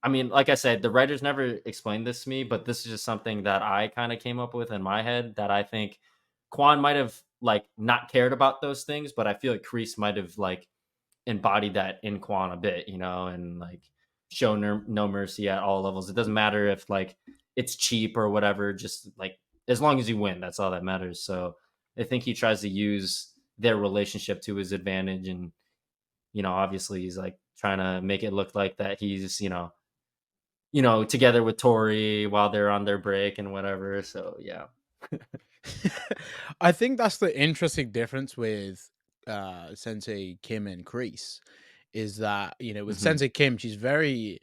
Speaker 3: I mean, like I said, the writers never explained this to me, but this is just something that I kind of came up with in my head that I think Quan might have like not cared about those things, but I feel like Kreese might have like embodied that in Quan a bit, and like show no mercy at all levels. It doesn't matter if like it's cheap or whatever, just like as long as you win, that's all that matters. So I think he tries to use their relationship to his advantage and obviously he's like trying to make it look like that he's together with Tori while they're on their break and whatever. So yeah.
Speaker 2: I think that's the interesting difference with Sensei Kim and Kreese is that, with
Speaker 3: Mhm.
Speaker 2: Sensei Kim, she's very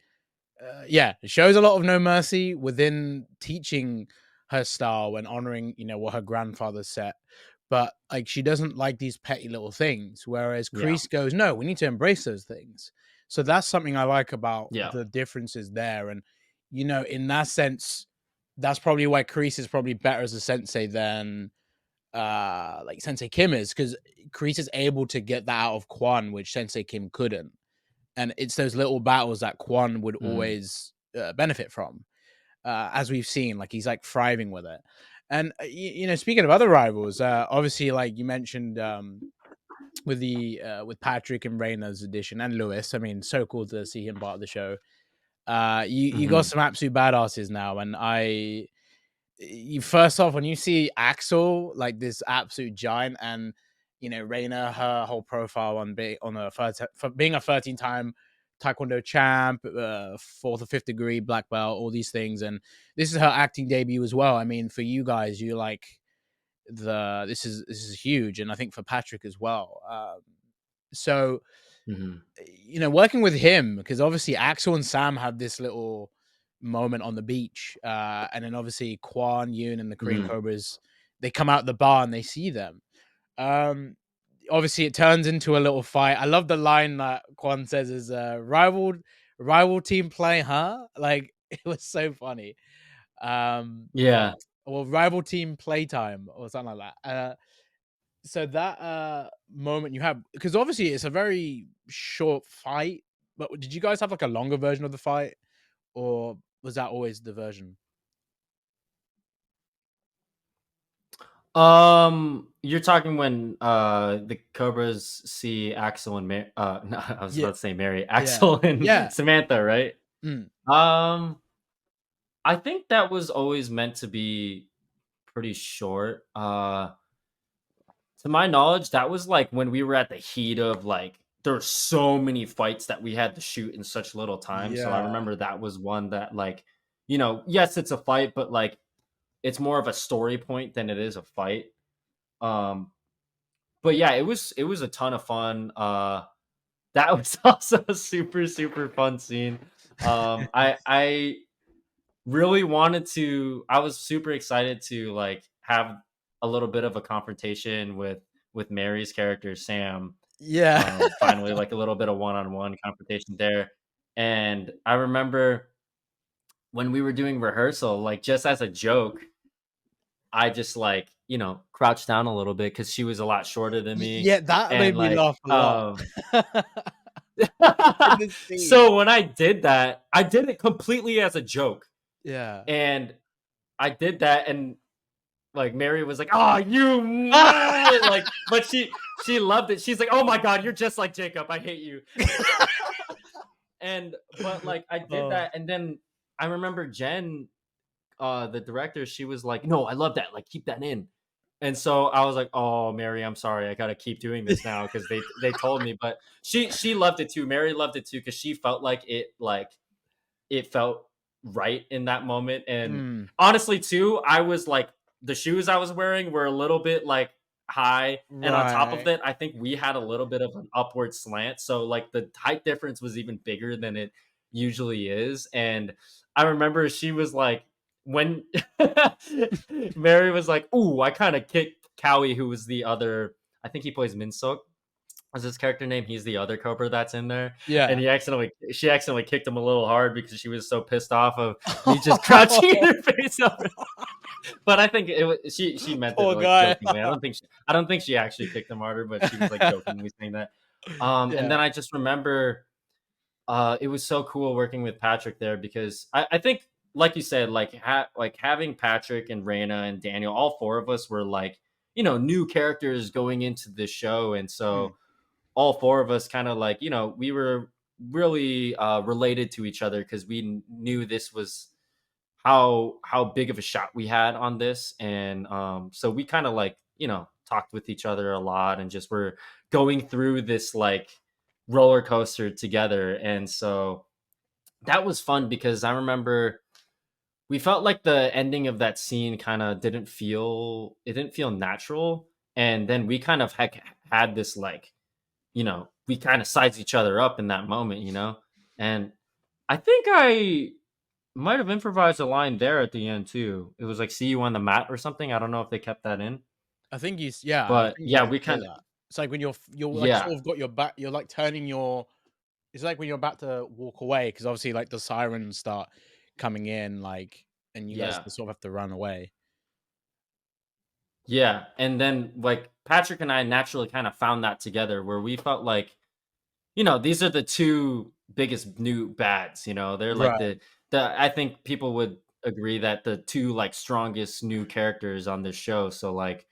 Speaker 2: yeah, shows a lot of no mercy within teaching her style and honoring, what her grandfather set. But like, she doesn't like these petty little things. Whereas
Speaker 3: Yeah.
Speaker 2: Kreese goes, no, we need to embrace those things. So that's something I like about
Speaker 3: Yeah.
Speaker 2: the differences there. And, in that sense, that's probably why Kreese is probably better as a sensei than like Sensei Kim is, because Kreese is able to get that out of Quan, which Sensei Kim couldn't. And it's those little battles that Quan would
Speaker 3: Mm.
Speaker 2: always benefit from, as we've seen. Like, he's like thriving with it. And speaking of other rivals, obviously, like you mentioned, with with Patrick and Reina's edition and Lewis. I mean, so cool to see him part of the show. You got
Speaker 3: Mhm.
Speaker 2: some absolute badasses now, and you first off, when you see Axel, like this absolute giant, and Reina, her whole profile on for being a 13-time Taekwondo champ, fourth or fifth degree black belt, all these things, and this is her acting debut as well. I mean, for you guys, you like this is huge, and I think for Patrick as well. So
Speaker 3: Mhm.
Speaker 2: working with him, because obviously Axel and Sam had this little moment on the beach, and then obviously Quan, Yoon, and the Korean
Speaker 3: Mhm.
Speaker 2: Cobras, they come out the bar and they see them. Obviously, it turns into a little fight. I love the line that Quan says is rival team play, huh? Like it was so funny.
Speaker 3: Yeah.
Speaker 2: Or rival team playtime or something like that. So that moment you have, because obviously it's a very short fight, but did you guys have like a longer version of the fight, or was that always the version?
Speaker 3: You're talking when the Cobras see Axel and no, I was
Speaker 2: Yeah,
Speaker 3: about to say Mary,
Speaker 2: yeah,
Speaker 3: Axel and
Speaker 2: yeah.
Speaker 3: Samantha, right?
Speaker 2: Mm.
Speaker 3: Um, I think that was always meant to be pretty short. To my knowledge, that was like when we were at the heat of like there were so many fights that we had to shoot in such little time. So I
Speaker 2: Yeah.
Speaker 3: remember that was one that like, yes, it's a fight, but like it's more of a story point than it is a fight. Um, but yeah, it was a ton of fun. That was also a super super fun scene. I really wanted to. I was super excited to like have a little bit of a confrontation with Mary's character Sam.
Speaker 2: Yeah.
Speaker 3: Finally, like a little bit of one-on-one confrontation there. And I remember when we were doing rehearsal, like just as a joke, I just like, crouched down a little bit because she was a lot shorter than me.
Speaker 2: Yeah, that made
Speaker 3: And
Speaker 2: me
Speaker 3: like,
Speaker 2: laugh a lot. In this scene.
Speaker 3: so when I did that, I did it completely as a joke.
Speaker 2: Yeah.
Speaker 3: And I did that, and like Mary was like, "Oh, you," like, but she loved it. She's like, "Oh my god, you're just like Jacob. I hate you." And but like I did
Speaker 2: Oh.
Speaker 3: that, and then I remember Jen, the director, she was like, "No, I love that. Like, keep that in." And so I was like, "Oh, Mary, I'm sorry. I gotta keep doing this now because they told me." But she loved it too. Mary loved it too because she felt like it felt right in that moment. And
Speaker 2: Mm,
Speaker 3: honestly, too, I was like the shoes I was wearing were a little bit like high, and on top of
Speaker 2: right.
Speaker 3: that, I think we had a little bit of an upward slant, so like the height difference was even bigger than it usually is. And I remember she was like, when Mary was like, "Ooh, I kind of kicked Cowie, who was the other, I think he plays Minsuk, was his character name. He's the other Cobra that's in there." And
Speaker 2: Yeah.
Speaker 3: she accidentally kicked him a little hard because she was so pissed off of me just crouching in her face over. But I think it was, she meant it
Speaker 2: Poor
Speaker 3: like
Speaker 2: guy.
Speaker 3: jokingly. I don't think she actually kicked him harder, but she was like jokingly saying that. And
Speaker 2: Yeah.
Speaker 3: then I just remember it was so cool working with Patrick there because I think, like you said, like like having Patrick and Reina and Daniel, all four of us were like, new characters going into this show. And
Speaker 2: Mm,
Speaker 3: so all four of us kind of like, we were really related to each other because we knew this was how big of a shot we had on this. And so we kind of like, talked with each other a lot and just were going through this like roller coaster together. And so that was fun because I remember we felt like the ending of that scene kind of didn't feel natural. And then we kind of had this like, we kind of sized each other up in that moment. And I think I might have improvised a line there at the end too. It was like, "See you on the mat" or something. I don't know if they kept that in,
Speaker 2: I
Speaker 3: but
Speaker 2: think you
Speaker 3: yeah,
Speaker 2: did
Speaker 3: we
Speaker 2: say
Speaker 3: kind of,
Speaker 2: that. It's like when you're like
Speaker 3: yeah,
Speaker 2: sort of got your back, you're like turning your. It's like when you're about to walk away, because obviously like the sirens start coming in, like, and you guys
Speaker 3: yeah,
Speaker 2: sort of have to run away.
Speaker 3: yeah. And then like Patrick and I naturally kind of found that together where we felt like, these are the two biggest new bads. They're like
Speaker 2: Right.
Speaker 3: the I think people would agree that the two like strongest new characters on this show. So like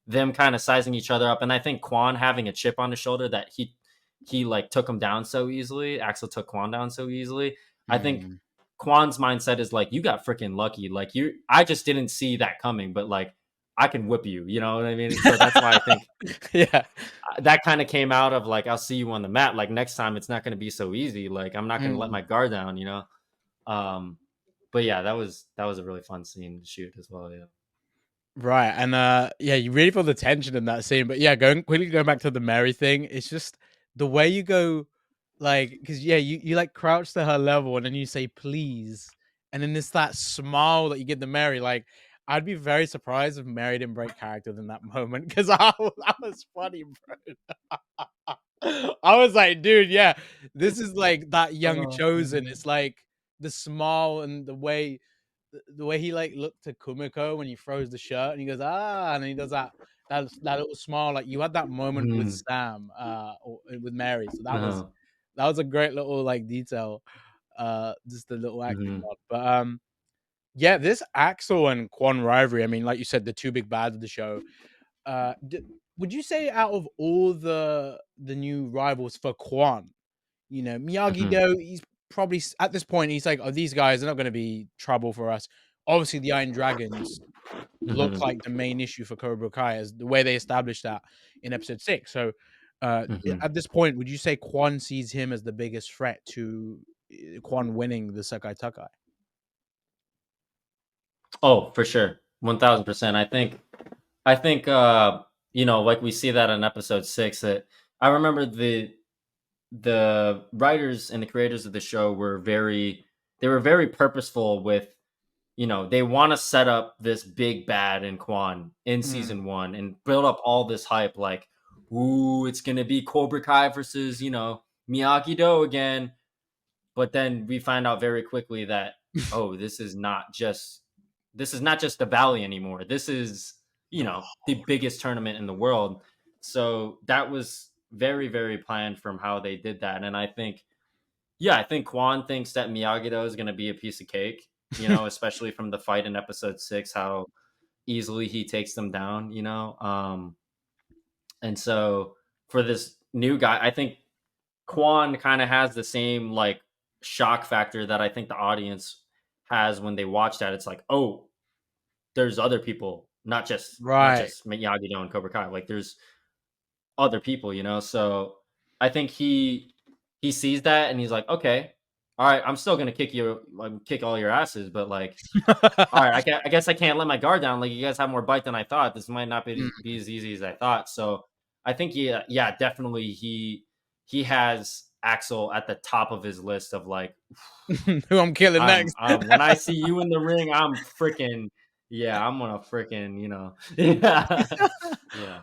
Speaker 3: them kind of sizing each other up, and I think Quan having a chip on his shoulder that he like took him down so easily. Axel took Quan down so easily. I think
Speaker 2: Mm.
Speaker 3: Quan's mindset is like, you got freaking lucky. Like I just didn't see that coming, but like I can whip you. You know what I mean? So that's why I think
Speaker 2: Yeah.
Speaker 3: that kind of came out of like, I'll see you on the mat. Like next time, it's not going to be so easy. Like I'm not going to let
Speaker 2: Mm.
Speaker 3: my guard down. Um, but yeah, that was a really fun scene to shoot as well. Yeah.
Speaker 2: Right, and yeah, you really feel the tension in that scene. But yeah, going back to the Mary thing, it's just the way you go, like, because yeah, you like crouch to her level, and then you say please, and then it's that smile that you give to Mary. Like, I'd be very surprised if Mary didn't break character in that moment because that was funny, bro. I was like, dude, yeah, this is like that young chosen.
Speaker 3: Mhm.
Speaker 2: It's like the smile and the way he like looked to Kumiko when he throws the shirt and he goes and he does that little smile. Like you had that moment with
Speaker 3: Mhm.
Speaker 2: Sam or with Mary, so
Speaker 3: Uh-huh.
Speaker 2: that was a great little like detail, just a little acting
Speaker 3: Mhm.
Speaker 2: nod. But yeah, this Axel and Kwon rivalry, I mean, like you said, the two big bads of the show. Would you say out of all the new rivals for Quan,
Speaker 3: Mhm.
Speaker 2: Miyagi-Do, he's probably at this point he's like, oh, these guys are not going to be trouble for us. Obviously, the Iron Dragons look
Speaker 3: Mhm.
Speaker 2: like the main issue for Cobra Kai, as the way they established that in episode 6. So,
Speaker 3: Mhm.
Speaker 2: at this point, would you say Quan sees him as the biggest threat to Quan winning the Sekai Taikai?
Speaker 3: Oh, for sure. 1000%. I think like we see that in episode 6 that I remember the writers and the creators of the show they were very purposeful with, they want to set up this big bad in Quan in
Speaker 2: Mm.
Speaker 3: season 1 and build up all this hype like, ooh, it's going to be Cobra Kai versus, Miyagi-Do again. But then we find out very quickly that, oh, this is not just the valley anymore. This is, the biggest tournament in the world. So that was very, very planned from how they did that. And I think Quan thinks that Miyagi-Do is going to be a piece of cake, especially from the fight in episode 6, how easily he takes them down, and so for this new guy, I think Quan kind of has the same like shock factor that I think the audience has when they watch that. It's like, oh, there's other people, not
Speaker 2: Right.
Speaker 3: just Miyagi-Do and Cobra Kai. Like there's other people, So I think he sees that and he's like, okay, all right, I'm still gonna kick all your asses, but like, all right, I guess I can't let my guard down. Like you guys have more bite than I thought. This might not be as easy as I thought. So I think yeah, definitely he has Axel at the top of his list of like,
Speaker 2: Who I'm killing next.
Speaker 3: when I see you in the ring, I'm gonna freaking yeah yeah.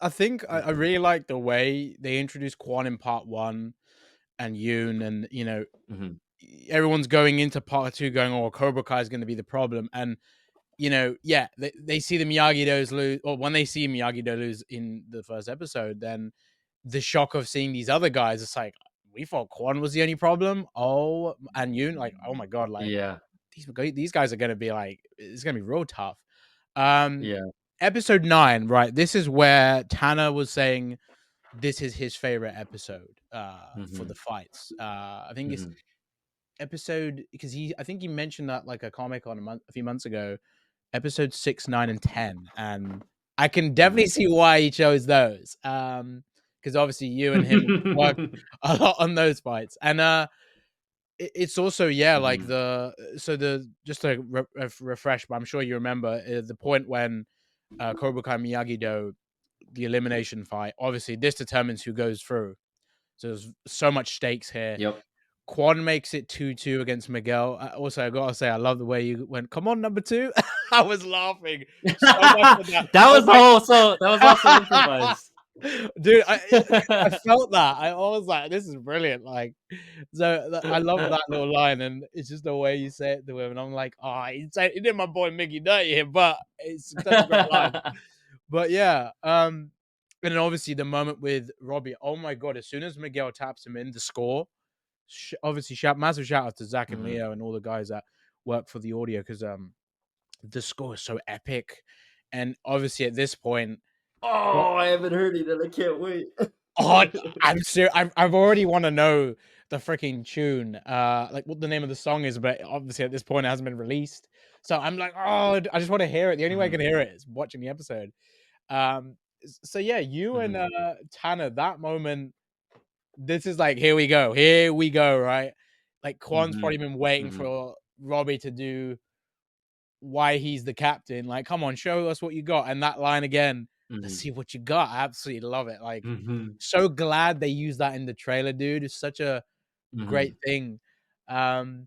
Speaker 2: I think I really like the way they introduced Quan in part 1 and Yoon, and
Speaker 3: Mhm.
Speaker 2: everyone's going into part 2 going, oh, Cobra Kai is going to be the problem. And yeah, they see the Miyagi-Dos lose, or when they see Miyagi-Do lose in the first episode, then the shock of seeing these other guys, it's like, we thought Quan was the only problem. Oh, and Yoon, like, oh my god, like
Speaker 3: Yeah,
Speaker 2: these guys are going to be like, it's going to be real tough. Um,
Speaker 3: yeah.
Speaker 2: Episode 9, right? This is where Tanner was saying this is his favorite episode for the
Speaker 3: Mhm,
Speaker 2: fights. I think it's
Speaker 3: mhm,
Speaker 2: episode, because I think he mentioned that like a comic on a few months ago, episode 6, 9, and 10, and I can definitely
Speaker 3: mhm.
Speaker 2: see why he chose those. Because obviously you and him worked a lot on those fights, and it's also, yeah, like
Speaker 3: Mhm.
Speaker 2: the just to refresh, but I'm sure you remember the point when Cobra Kai Miyagi-Do, the elimination fight. Obviously, this determines who goes through. So there's so much stakes here.
Speaker 3: Yep.
Speaker 2: Quan makes it 2-2 against Miguel. Also, I gotta say, I love the way you went, come on, number 2. I was laughing so much at that.
Speaker 3: That
Speaker 2: I
Speaker 3: was
Speaker 2: was like,
Speaker 3: also improvised.
Speaker 2: dude, I felt that. I was like, this is brilliant. Like, so I love that little line, and it's just the way you say it to him. And I'm like, oh, he did my boy Mickey dirty here, but it's such a great line. But yeah, and then obviously the moment with Robbie. Oh my god! As soon as Miguel taps him in the score, obviously massive shout out to Zach and
Speaker 3: Mhm,
Speaker 2: Leo and all the guys that work for the audio because the score is so epic, and obviously at this point,
Speaker 3: Oh, I haven't heard it, and I can't wait.
Speaker 2: oh, I've already want to know the freaking tune, like what the name of the song is, but obviously at this point it hasn't been released. So I'm like, oh, I just want to hear it. The only way I can hear it is watching the episode. So yeah, you and Tanner, that moment, this is like, here we go, right? Like Quan's probably been waiting for Robbie to do why he's the captain. Like, come on, show us what you got. And that line again, let's see what you got. I absolutely love it. Like, so glad they used that in the trailer, dude. It's such a great thing. And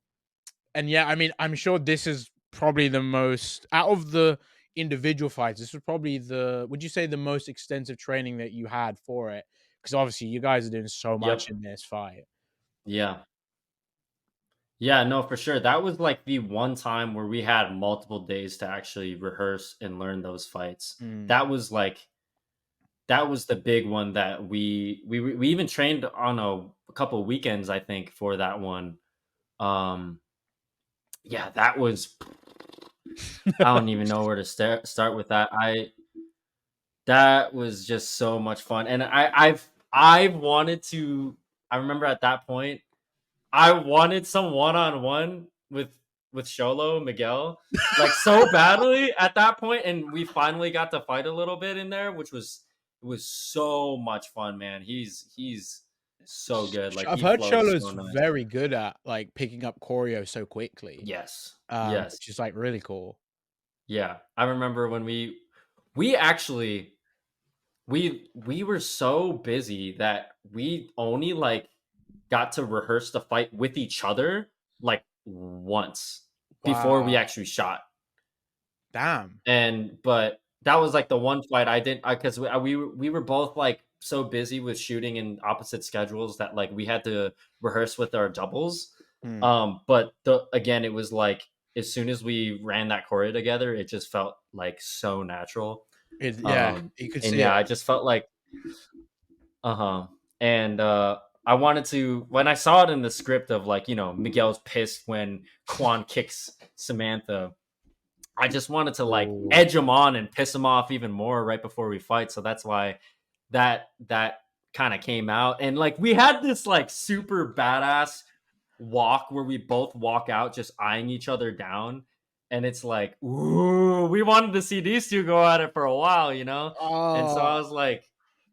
Speaker 2: yeah, I mean, I'm sure this is probably the most out of the individual fights. This was probably would you say the most extensive training that you had for it? Because obviously you guys are doing so much in this fight.
Speaker 3: Yeah. Yeah, no, for sure. That was like the one time where we had multiple days to actually rehearse and learn those fights. That was the big one that we even trained on a couple weekends, I think, for that one. Yeah, that was I don't even know where to start with that. That was just so much fun. And I've wanted to I remember at that point I wanted some one-on-one with Sholo Miguel like so badly at that point, and we finally got to fight a little bit in there, which was it was so much fun, man. He's so good. Like
Speaker 2: I've
Speaker 3: he
Speaker 2: heard
Speaker 3: flows
Speaker 2: Sholo's
Speaker 3: so nice.
Speaker 2: very good at like picking up choreo so quickly.
Speaker 3: Yes.
Speaker 2: Which is like really cool.
Speaker 3: Yeah. I remember when we actually we were so busy that we only like got to rehearse the fight with each other like once before we
Speaker 2: Wow.
Speaker 3: actually shot.
Speaker 2: Damn.
Speaker 3: But that was like the one fight I didn't because we were both like so busy with shooting in opposite schedules that like we had to rehearse with our doubles. But again, it was like as soon as we ran that choreo together, it just felt like so natural.
Speaker 2: Yeah, you could
Speaker 3: And
Speaker 2: see
Speaker 3: yeah,
Speaker 2: it.
Speaker 3: I just felt like and I wanted to when I saw it in the script of like, Miguel's pissed when Quan kicks Samantha. I just wanted to like edge him on and piss him off even more right before we fight. So that's why that kind of came out. And like we had this like super badass walk where we both walk out just eyeing each other down. And it's like, ooh, we wanted to see these two go at it for a while, And so I was like,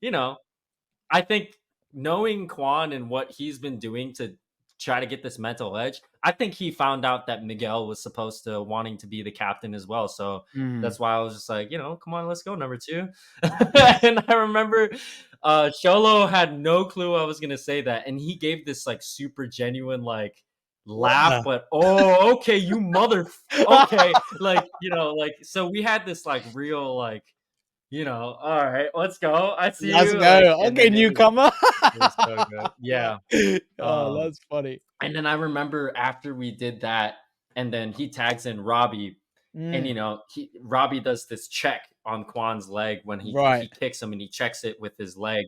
Speaker 3: I think knowing Quan and what he's been doing to try to get this mental edge, I think he found out that Miguel was supposed to wanting to be the captain as well. So that's why I was just like, come on, let's go number 2. And I remember Sholo had no clue I was gonna say that, and he gave this like super genuine like laugh, but okay, you mother, okay, like like so we had this like real like. All right, let's go. I see
Speaker 2: Let's
Speaker 3: you.
Speaker 2: go.
Speaker 3: Like,
Speaker 2: Okay, newcomer.
Speaker 3: it was so good. Yeah.
Speaker 2: Oh, that's funny.
Speaker 3: And then I remember after we did that, and then he tags in Robbie, and Robbie does this check on Quan's leg when he kicks him, and he checks it with his leg.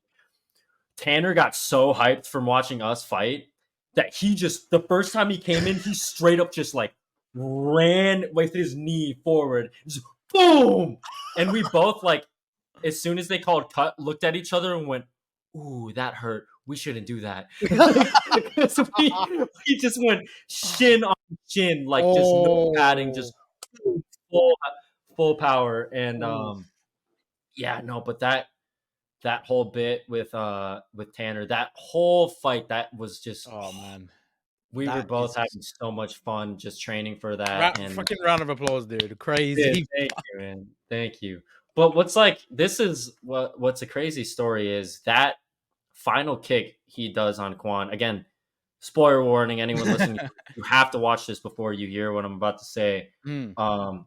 Speaker 3: Tanner got so hyped from watching us fight that he just the first time he came in, he straight up just like ran with his knee forward, just boom, and we both like. As soon as they called cut, looked at each other and went, "Ooh, that hurt. We shouldn't do that." So we just went shin on shin, like just no padding, just full power. And yeah, no, but that whole bit with Tanner, that whole fight, that was just
Speaker 2: man.
Speaker 3: We were both having so much fun just training for that. And
Speaker 2: fucking round of applause, dude. Crazy.
Speaker 3: Thank you, man. Thank you. But what's a crazy story is that final kick he does on Quan. Again, spoiler warning, anyone listening, you have to watch this before you hear what I'm about to say. Final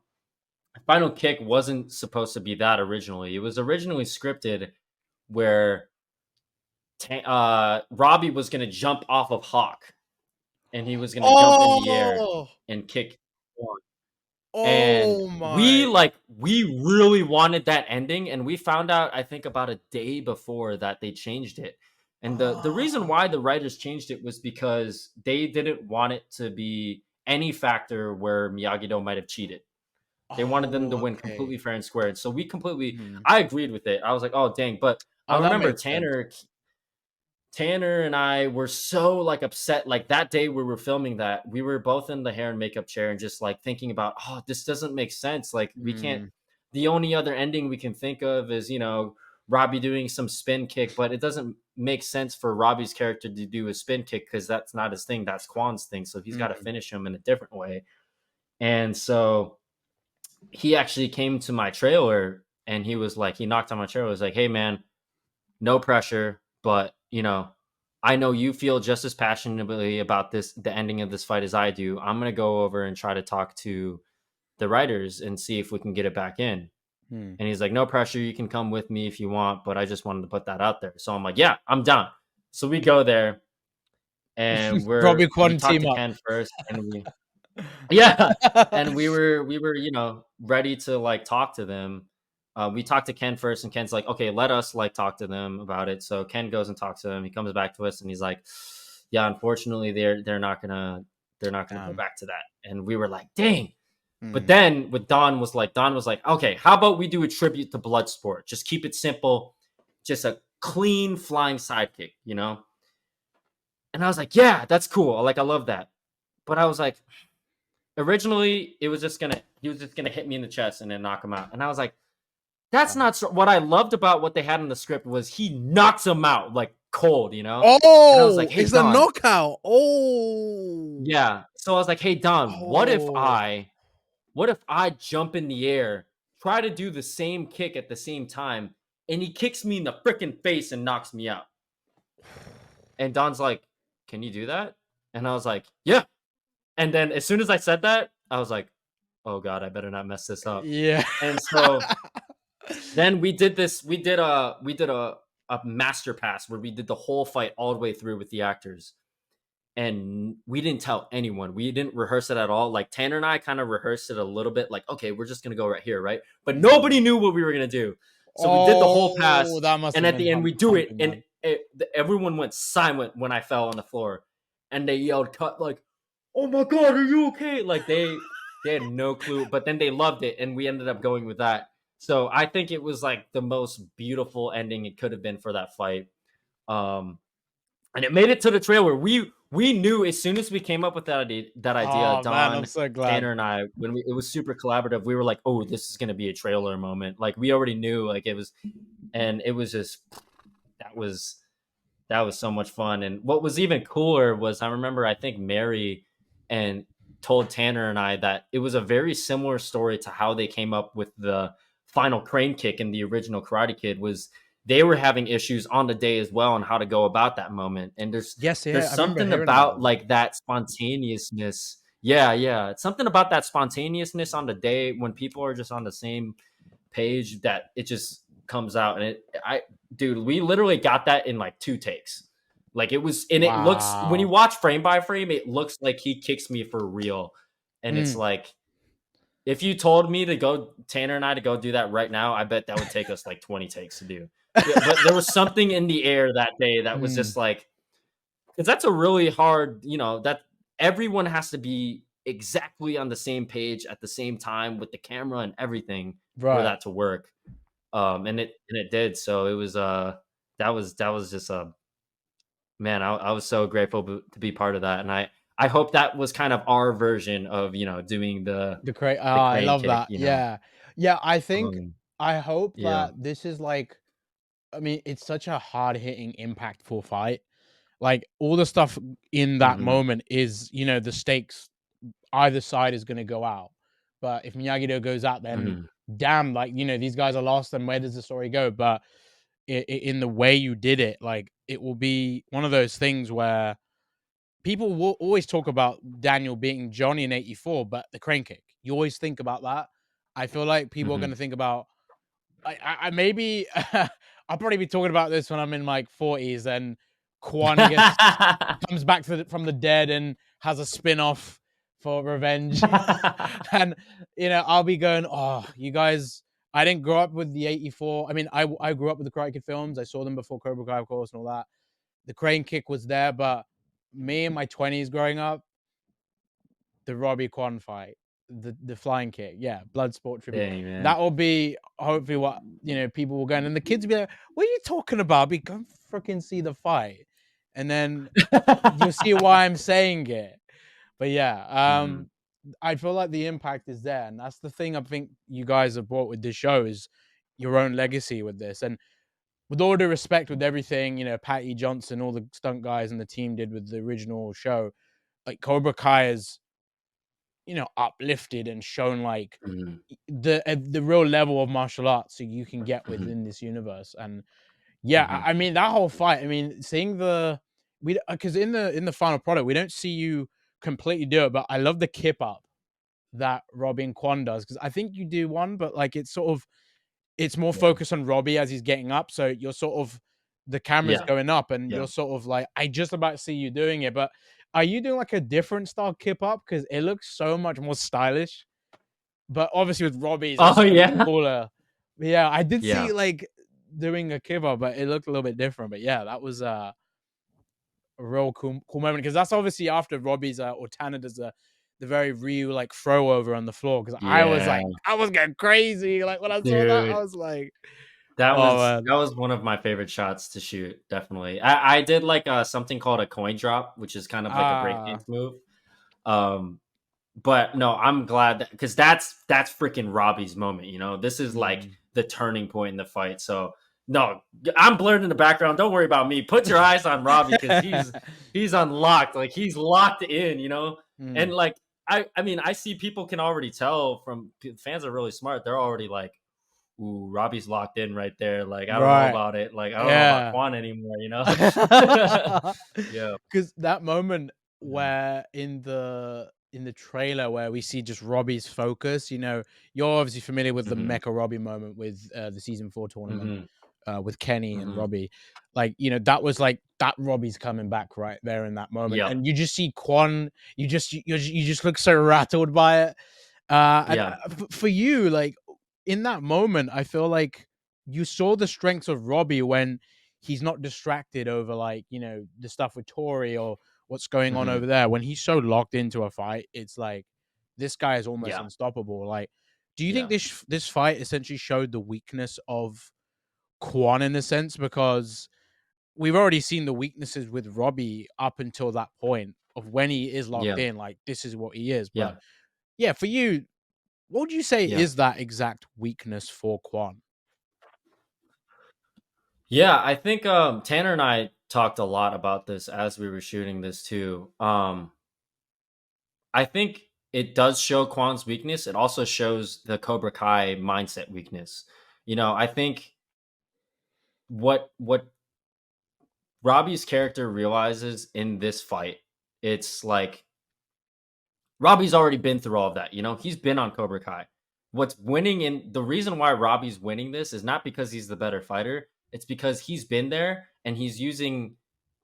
Speaker 3: kick wasn't supposed to be that originally. It was originally scripted where Robbie was going to jump off of Hawk, and he was going to jump in the air and kick Quan. And we really wanted that ending, and we found out I think about a day before that they changed it. And the reason why the writers changed it was because they didn't want it to be any factor where Miyagi-Do might have cheated. They wanted them to win
Speaker 2: okay.
Speaker 3: completely fair and square. So we completely,
Speaker 2: Mhm.
Speaker 3: I agreed with it. I was like, oh dang. But I
Speaker 2: Oh, that
Speaker 3: remember
Speaker 2: makes sense.
Speaker 3: Tanner and I were so like upset. Like that day we were filming that, we were both in the hair and makeup chair and just like thinking about, oh, this doesn't make sense. Like we can't.
Speaker 2: Mm,
Speaker 3: The only other ending we can think of is Robbie doing some spin kick, but it doesn't make sense for Robbie's character to do a spin kick because that's not his thing. That's Quan's thing. So he's got to
Speaker 2: mm.
Speaker 3: finish him in a different way. And so he actually came to my trailer and he was like, he knocked on my trailer. He was like, hey man, no pressure, but I know you feel just as passionately about the ending of this fight as I do. I'm gonna go over and try to talk to the writers and see if we can get it back in.
Speaker 2: Hmm.
Speaker 3: And he's like, no pressure, you can come with me if you want, but I just wanted to put that out there. So I'm like, yeah, I'm down. So we go there and
Speaker 2: Robbie
Speaker 3: we
Speaker 2: Quan
Speaker 3: talked
Speaker 2: team
Speaker 3: to
Speaker 2: up.
Speaker 3: Ken first, and yeah, and we were ready to like talk to them. We talked to Ken first, and Ken's like, okay, let us like talk to them about it. So Ken goes and talks to them. He comes back to us and he's like, yeah, unfortunately they're not gonna go back to that. And we were like, dang. But
Speaker 2: Mm.
Speaker 3: then with Don was like, okay, how about we do a tribute to Bloodsport? Just keep it simple, just a clean flying sidekick, And I was like, yeah, that's cool. Like, I love that. But I was like, originally, he was just gonna hit me in the chest and then knock him out. And I was like, that's not what I loved about what they had in the script was he knocks him out like cold, And I was like,
Speaker 4: Oh,
Speaker 3: hey,
Speaker 4: it's a
Speaker 3: Don.
Speaker 4: knockout. Oh,
Speaker 3: Yeah. So I was like, hey, Don, what if
Speaker 2: Oh.
Speaker 3: I jump in the air, try to do the same kick at the same time, and he kicks me in the freaking face and knocks me out? And Don's like, can you do that? And I was like, yeah. And then as soon as I said that, I was like, oh God, I better not mess this up.
Speaker 2: Yeah.
Speaker 3: And so then we did a master pass where we did the whole fight all the way through with the actors. And we didn't tell anyone. We didn't rehearse it at all. Like Tanner and I kind of rehearsed it a little bit, like, okay, we're just gonna go right here, right? But nobody knew what we were gonna do. So we did the whole pass,
Speaker 2: That must
Speaker 3: and
Speaker 2: have
Speaker 3: at
Speaker 2: been
Speaker 3: the end we do it,
Speaker 2: humping,
Speaker 3: and
Speaker 2: man.
Speaker 3: everyone went silent when I fell on the floor, and they yelled, "Cut!" Like, "Oh my God, are you okay?" Like they had no clue, but then they loved it, and we ended up going with that. So I think it was like the most beautiful ending it could have been for that fight. And it made it to the trailer. We knew as soon as we came up with that idea,
Speaker 2: Oh man, I'm
Speaker 3: Don,
Speaker 2: so glad.
Speaker 3: Tanner, and I, it was super collaborative. We were like, "Oh, this is gonna be a trailer moment." Like we already knew, like it was, and it was just that was so much fun. And what was even cooler was I remember I think Mary and told Tanner and I that it was a very similar story to how they came up with the final crane kick in the original Karate Kid. Was they were having issues on the day as well on how to go about that moment. And there's
Speaker 2: Yes, yeah, I remember
Speaker 3: something
Speaker 2: hearing about
Speaker 3: about
Speaker 2: that.
Speaker 3: like that spontaneousness. Yeah. It's something about that spontaneousness on the day when people are just on the same page that it just comes out. And dude, we literally got that in like 2 takes. Like it was, and it looks, when you
Speaker 2: Wow.
Speaker 3: watch frame by frame, it looks like he kicks me for real. And it's like, if you told me to go, Tanner and I, to go do that right now, I bet that would take us like 20 takes to do. But there was something in the air that day that was just like, because that's a really hard, that everyone has to be exactly on the same page at the same time with the camera and everything for
Speaker 2: Right.
Speaker 3: that to work. And it did. So it was that was just a man. I was so grateful to be part of that, and I hope that was kind of our version of doing the
Speaker 2: The crane.
Speaker 3: the
Speaker 2: I
Speaker 3: crane
Speaker 2: love
Speaker 3: kick.
Speaker 2: that. Yeah. Yeah,
Speaker 3: Um,
Speaker 2: I hope
Speaker 3: yeah.
Speaker 2: that this is like, I mean, it's such a hard-hitting, impactful fight. Like all the stuff in that
Speaker 3: hmm
Speaker 2: moment is, the stakes either side is gonna go out. But if Miyagi-Do goes out, then
Speaker 3: hmm
Speaker 2: damn, like, these guys are lost, and where does the story go? But in the way you did it, like it will be one of those things where people will always talk about Daniel beating Johnny in '84, but the crane kick, you always think about that. I feel like people are
Speaker 3: hmm
Speaker 2: going to think about, I maybe I'll probably be talking about this when I'm in my 40s and Quan comes back from the dead and has a spin-off for revenge. And I'll be going, oh, you guys, I didn't grow up with the '84. I mean, I grew up with the Karate Kid films. I saw them before Cobra Kai, of course, and all that. The crane kick was there, but me in my 20s growing up, the Robbie Quan fight, the flying kick, yeah, Bloodsport tribute.
Speaker 3: Dang, man.
Speaker 2: That will be hopefully what people will go, and the kids will be like, "What are you talking about? Be go freaking see the fight," and then you'll see why I'm saying it. But yeah, I feel like the impact is there, and that's the thing I think you guys have brought with this show is your own legacy with this. And with all due respect, with everything Patty Johnson, all the stunt guys and the team did with the original show, like Cobra Kai is uplifted and shown like the real level of martial arts so you can get within this universe. And yeah, I mean that whole fight. I mean, seeing because in the final product we don't see you completely do it, but I love the kip up that Robbie and Quan does, because I think you do one, but like it's more focused on Robbie as he's getting up, so you're sort of the camera's going up and you're sort of like, I just about to see you doing it. But are you doing like a different style kip up, because it looks so much more stylish? But obviously with Robbie's cooler. Yeah, I did see like doing a kip up, but it looked a little bit different. But yeah, that was a real cool moment, because that's obviously after Robbie's or Tanner does the very Ryu like throw over on the floor, because I was getting crazy like when I saw that. I was like,
Speaker 3: that was one of my favorite shots to shoot. Definitely, I did like something called a coin drop, which is kind of like a breakdance move. But no, I'm glad because that's freaking Robbie's moment. This is like the turning point in the fight. So no, I'm blurred in the background. Don't worry about me. Put your eyes on Robbie, because he's unlocked. Like he's locked in. And like I mean, I see people can already tell from fans are really smart. They're already like, ooh, Robbie's locked in right there. Like, I don't know about it. Like, I don't know about Quan anymore, Yeah.
Speaker 2: Because that moment where in the trailer where we see just Robbie's focus, you're obviously familiar with the Mecha Robbie moment with the season 4 tournament with Kenny and Robbie. Like, that was like that Robbie's coming back right there in that moment. And you just see Quan, you just look so rattled by it. And for you, like in that moment, I feel like you saw the strengths of Robbie when he's not distracted over like, the stuff with Tori or what's going on over there. When he's so locked into a fight, it's like this guy is almost unstoppable. Like, do you think this fight essentially showed the weakness of Quan in a sense? Because we've already seen the weaknesses with Robbie up until that point of when he is locked in, like this is what he is. But yeah, for you, what would you say is that exact weakness for Quan?
Speaker 3: Yeah, I think Tanner and I talked a lot about this as we were shooting this too. I think it does show Quan's weakness. It also shows the Cobra Kai mindset weakness. I think what Robbie's character realizes in this fight, it's like Robbie's already been through all of that. He's been on Cobra Kai. What's winning in the reason why Robbie's winning this is not because he's the better fighter. It's because he's been there and he's using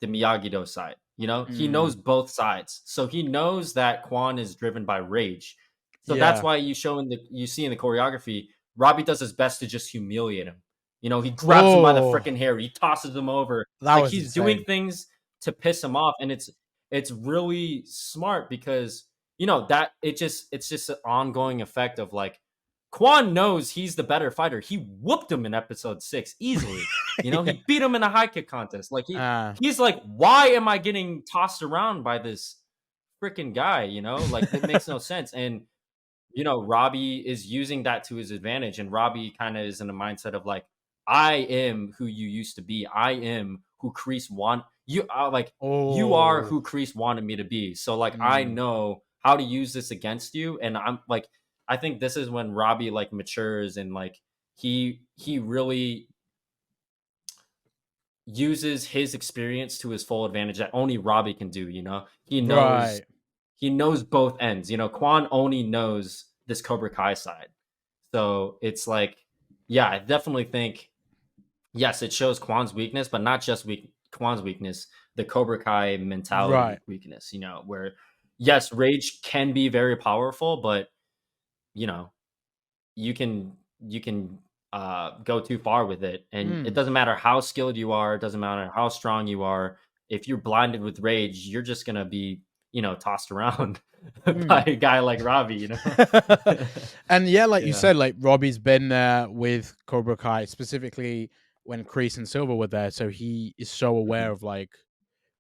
Speaker 3: the Miyagi-Do side. He knows both sides. So he knows that Quan is driven by rage. So that's why you see in the choreography, Robbie does his best to just humiliate him. He grabs him by the freaking hair. He tosses him over. Like he's doing things to piss him off. And it's really smart because that it's just an ongoing effect of like Quan knows he's the better fighter. He whooped him in episode 6 easily. He beat him in a high kick contest. Like he's like, why am I getting tossed around by this freaking guy? Like it makes no sense. And Robbie is using that to his advantage. And Robbie kind of is in a mindset of like, I am who you used to be. I am who Kreese want you. You are who Kreese wanted me to be. So like I know how to use this against you. And I'm like, I think this is when Robbie like matures and like he really uses his experience to his full advantage that only Robbie can do. He knows both ends. Quan only knows this Cobra Kai side. So it's like, yeah, I definitely think yes, it shows Quan's weakness, but not just Quan's weakness, the Cobra Kai mentality weakness, where yes, rage can be very powerful, but you can go too far with it. And it doesn't matter how skilled you are, it doesn't matter how strong you are. If you're blinded with rage, you're just going to be, tossed around by a guy like Robbie,
Speaker 2: And yeah, like you
Speaker 3: Yeah.
Speaker 2: said, like Robbie's been there with Cobra Kai, specifically when Kreese and Silver were there, so he is so aware of like,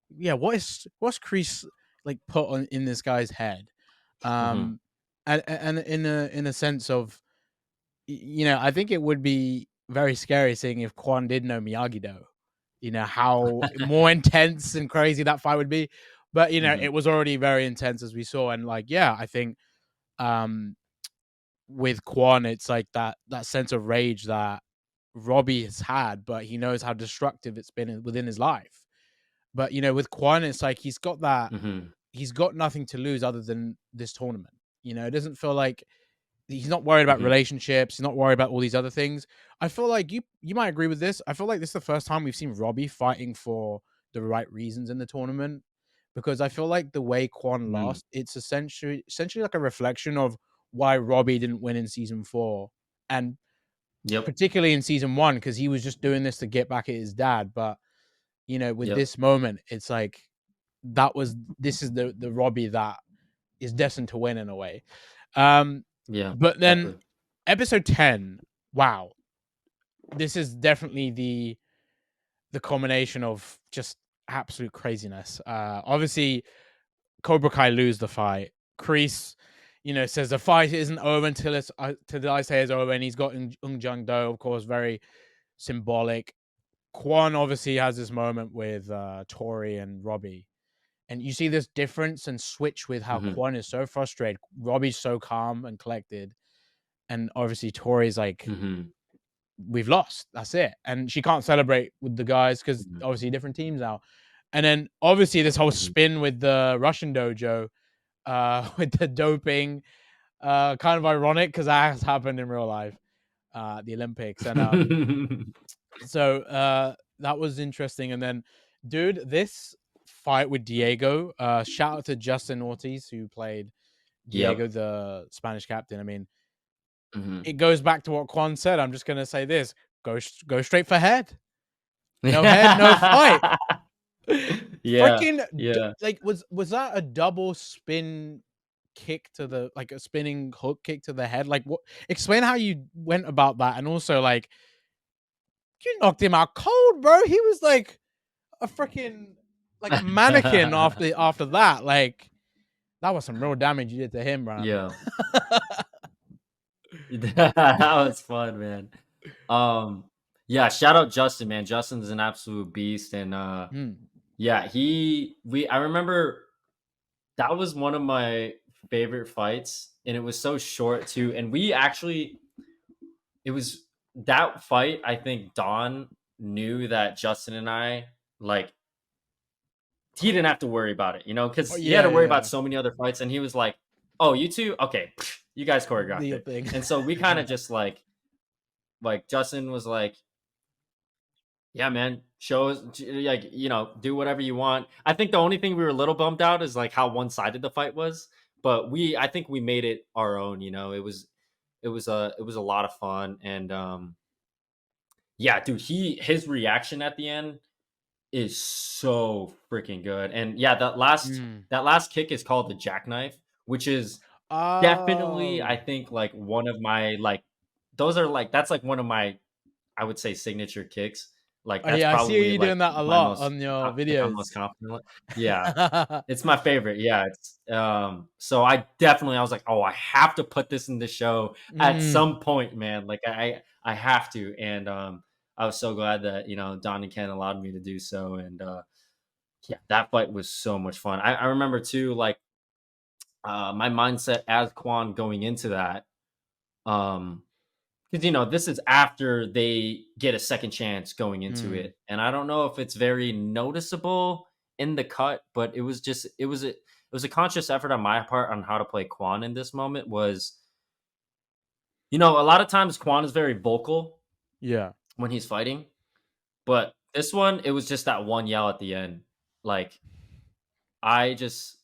Speaker 2: yeah, what's Kreese like put on in this guy's head,
Speaker 3: Mhm.
Speaker 2: and in a sense of, I think it would be very scary seeing if Quan did know Miyagi-Do, how more intense and crazy that fight would be. But
Speaker 3: Mhm.
Speaker 2: it was already very intense as we saw, and like, yeah, I think um with Quan, it's like that sense of rage that Robbie has had, but he knows how destructive it's been within his life. But with Quan, it's like he's got
Speaker 3: Mhm.
Speaker 2: nothing to lose other than this tournament. It doesn't feel like he's not worried about
Speaker 3: Mhm.
Speaker 2: relationships. He's not worried about all these other things. I feel like you might agree with this. I feel like this is the first time we've seen Robbie fighting for the right reasons in the tournament, because I feel like the way Quan
Speaker 3: Mhm.
Speaker 2: lost, it's essentially like a reflection of why Robbie didn't win in season 4, and
Speaker 3: Yep.
Speaker 2: particularly in season 1, because he was just doing this to get back at his dad. But with
Speaker 3: Yep.
Speaker 2: this moment, it's like this is the Robbie that is destined to win in a way.
Speaker 3: Yeah.
Speaker 2: But then
Speaker 3: Definitely.
Speaker 2: episode 10, wow, this is definitely the culmination of just absolute craziness. Obviously, Cobra Kai lose the fight. Kreese, says the fight isn't over until I say it's over, and he's got Ung Jung Do, of course, very symbolic. Kwon obviously has this moment with Tori and Robbie, and you see this difference and switch with how
Speaker 3: Mhm.
Speaker 2: Kwon is so frustrated. Robbie's so calm and collected, and obviously Tori's like,
Speaker 3: Mhm.
Speaker 2: we've lost. That's it. And she can't celebrate with the guys because
Speaker 3: Mhm.
Speaker 2: obviously different teams now. And then obviously this whole
Speaker 3: Mhm.
Speaker 2: spin with the Russian dojo, with the doping, kind of ironic because that has happened in real life, the Olympics. And so that was interesting. And then, dude, this fight with Diego, shout out to Justin Ortiz who played Diego,
Speaker 3: Yep.
Speaker 2: the Spanish captain. I mean,
Speaker 3: Mhm.
Speaker 2: it goes back to what Quan said. I'm just gonna say this: go straight for head. No head, no fight.
Speaker 3: Yeah.
Speaker 2: Freaking
Speaker 3: Yeah.
Speaker 2: like, was that a double spin kick to the, like a spinning hook kick to the head? Like, what? Explain how you went about that, and also like, you knocked him out cold, bro. He was like a freaking like mannequin after that. Like, that was some real damage you did to him, bro.
Speaker 3: Yeah. That was fun, man. Yeah, shout out Justin, man. Justin's an absolute beast. And
Speaker 2: Hmm.
Speaker 3: yeah, I remember that was one of my favorite fights, and it was so short too. And it was that fight, I think Don knew that Justin and I, like, he didn't have to worry about it,
Speaker 2: Oh
Speaker 3: because he had
Speaker 2: yeah,
Speaker 3: to worry about
Speaker 2: yeah.
Speaker 3: so many other fights, and he was like, "Oh, you two, okay, you guys
Speaker 2: Do
Speaker 3: choreographed
Speaker 2: your
Speaker 3: it."
Speaker 2: thing.
Speaker 3: And so we kind of just like Justin was like, "Yeah, man, show us, like, do whatever you want." I think the only thing we were a little bummed out is like how one sided the fight was, but I think we made it our own. It was a lot of fun. And yeah, dude, his reaction at the end is so freaking good. And yeah,
Speaker 2: Mm.
Speaker 3: that last kick is called the jackknife, which is definitely, I
Speaker 2: Oh.
Speaker 3: think, like one of my, like, those are like that's like one of my, I would say, signature kicks. Like
Speaker 2: Oh,
Speaker 3: that's
Speaker 2: yeah, I see
Speaker 3: probably
Speaker 2: you
Speaker 3: like
Speaker 2: doing that a
Speaker 3: my
Speaker 2: lot
Speaker 3: most
Speaker 2: on your
Speaker 3: thing I'm most
Speaker 2: videos.
Speaker 3: confident with. Yeah. It's my favorite. Yeah, it's so I was like, "Oh, I have to put this in the show at
Speaker 2: Mm.
Speaker 3: some point, man. Like I have to." And I was so glad that, Don and Ken allowed me to do so. And yeah, that fight was so much fun. I remember too, like, my mindset as Quan going into that, because this is after they get a second chance going into
Speaker 2: Mm.
Speaker 3: it, and I don't know if it's very noticeable in the cut, but it was a conscious effort on my part on how to play Quan in this moment. Was, a lot of times Quan is very vocal
Speaker 2: Yeah.
Speaker 3: when he's fighting, but this one, it was just that one yell at the end. Like, I just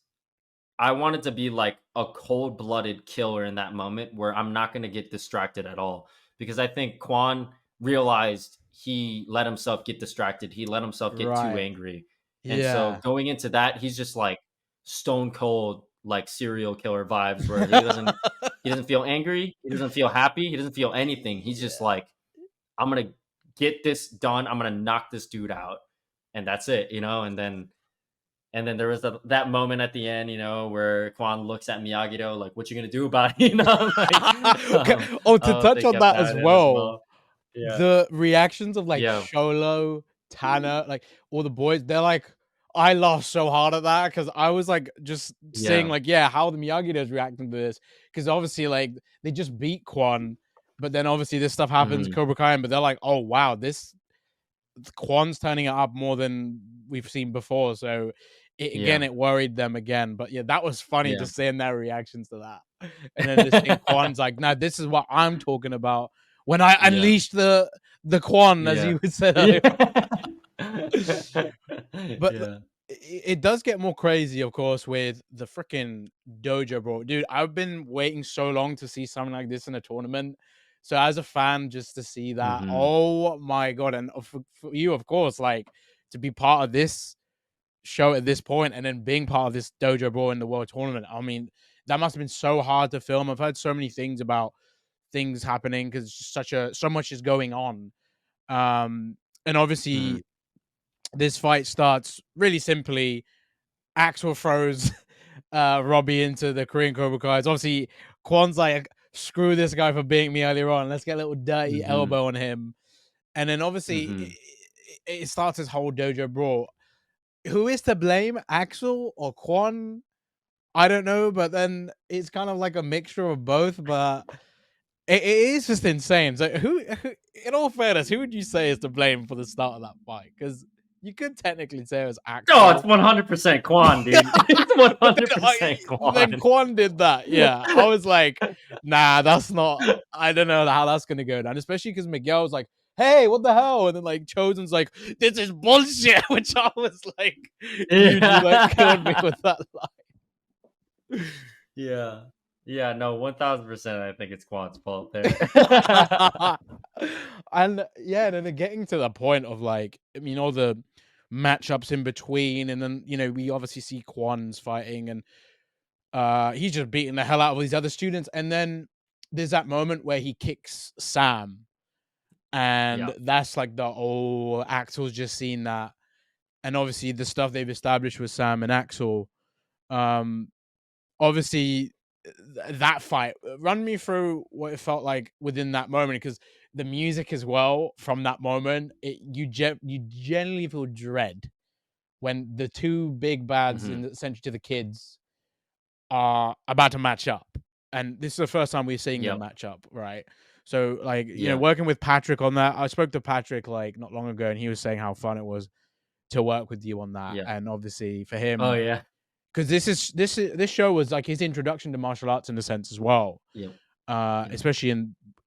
Speaker 3: I wanted to be like a cold-blooded killer in that moment where I'm not going to get distracted at all, because I think Quan realized he let himself get distracted. He let himself get too
Speaker 2: Right.
Speaker 3: angry. And so
Speaker 2: Yeah.
Speaker 3: going into that, he's just like, stone cold like serial killer vibes where he doesn't feel angry, he doesn't feel happy, he doesn't feel anything. He's just like, I'm gonna get this done, I'm gonna knock this dude out, and that's it, and then there was that moment at the end, where Quan looks at Miyagi-Do like, "What you gonna do about it?"
Speaker 2: Oh, to touch
Speaker 3: They
Speaker 2: on
Speaker 3: kept
Speaker 2: that
Speaker 3: that
Speaker 2: as
Speaker 3: in as
Speaker 2: well,
Speaker 3: well. Yeah,
Speaker 2: the reactions of like
Speaker 3: yeah,
Speaker 2: Sholo, Tanner, like all the boys, they're like, I laughed so hard at that because I was like just seeing
Speaker 3: yeah.
Speaker 2: like, how the Miyagi-Do's reacting to this because obviously like they just beat Quan, but then obviously this stuff happens,
Speaker 3: Mhm.
Speaker 2: Cobra Kai, but they're like, oh wow, this Quan's turning it up more than we've seen before. So again,
Speaker 3: Yeah,
Speaker 2: it worried them again. But yeah, that was funny
Speaker 3: yeah,
Speaker 2: just seeing their reactions to that. And then just seeing Quan's like, no, this is what I'm talking about. When I
Speaker 3: yeah,
Speaker 2: unleashed the Quan, as
Speaker 3: yeah,
Speaker 2: you would say earlier.
Speaker 3: yeah.
Speaker 2: But
Speaker 3: Yeah.
Speaker 2: it does get more crazy, of course, with the freaking dojo, bro. Dude, I've been waiting so long to see something like this in a tournament. So as a fan, just to see that,
Speaker 3: Mhm.
Speaker 2: oh my god! And for you, of course, like to be part of this show at this point, and then being part of this dojo brawl in the world tournament. I mean, that must have been so hard to film. I've heard so many things about things happening because so much is going on. And
Speaker 3: Mhm.
Speaker 2: obviously, this fight starts really simply. Axel throws Robbie into the Korean Cobra Kai's. Obviously, Kwon's like, screw this guy for beating me earlier on. Let's get a little dirty
Speaker 3: Mhm.
Speaker 2: elbow on him. And then obviously,
Speaker 3: Mhm.
Speaker 2: it starts this whole dojo brawl. Who is to blame, Axel or Kwon? I don't know, but then it's kind of like a mixture of both. But it is just insane. So, in all fairness, who would you say is to blame for the start of that fight? Because you could technically say it was
Speaker 3: Oh, it's
Speaker 2: Axel.
Speaker 3: 100% Quan, dude. It's
Speaker 2: But then,
Speaker 3: 100%
Speaker 2: then
Speaker 3: Quan.
Speaker 2: Kwon did that. Yeah, I was like, nah, that's not. I don't know how that's gonna go down, especially because Miguel was like, "Hey, what the hell?" And then like Chosen's like, "This is bullshit," which I was like, "Dude, you like killed me
Speaker 3: Yeah.
Speaker 2: with that
Speaker 3: Yeah. Yeah, no, 1000%, I think it's Quan's fault there.
Speaker 2: line." And yeah, then they're getting to the point of like, I mean, all the matchups in between, and then we obviously see Kwon's fighting, and he's just beating the hell out of these other students. And then there's that moment where he kicks Sam, and
Speaker 3: Yeah.
Speaker 2: that's like the old Axel's just seen that, and obviously the stuff they've established with Sam and Axel. Um, obviously that fight. Run me through what it felt like within that moment, because the music as well from that moment, you generally feel dread when the two big bads in
Speaker 3: Mhm.
Speaker 2: essentially to the kids are about to match up. And this is the first time we're seeing them
Speaker 3: Yep.
Speaker 2: match up, right? So, like,
Speaker 3: Yeah.
Speaker 2: working with Patrick on that, I spoke to Patrick like not long ago, and he was saying how fun it was to work with you on that.
Speaker 3: Yeah.
Speaker 2: And obviously for
Speaker 3: Oh,
Speaker 2: him,
Speaker 3: yeah.
Speaker 2: because this show was like his introduction to martial arts in a sense as well,
Speaker 3: Yep. Yep.
Speaker 2: especially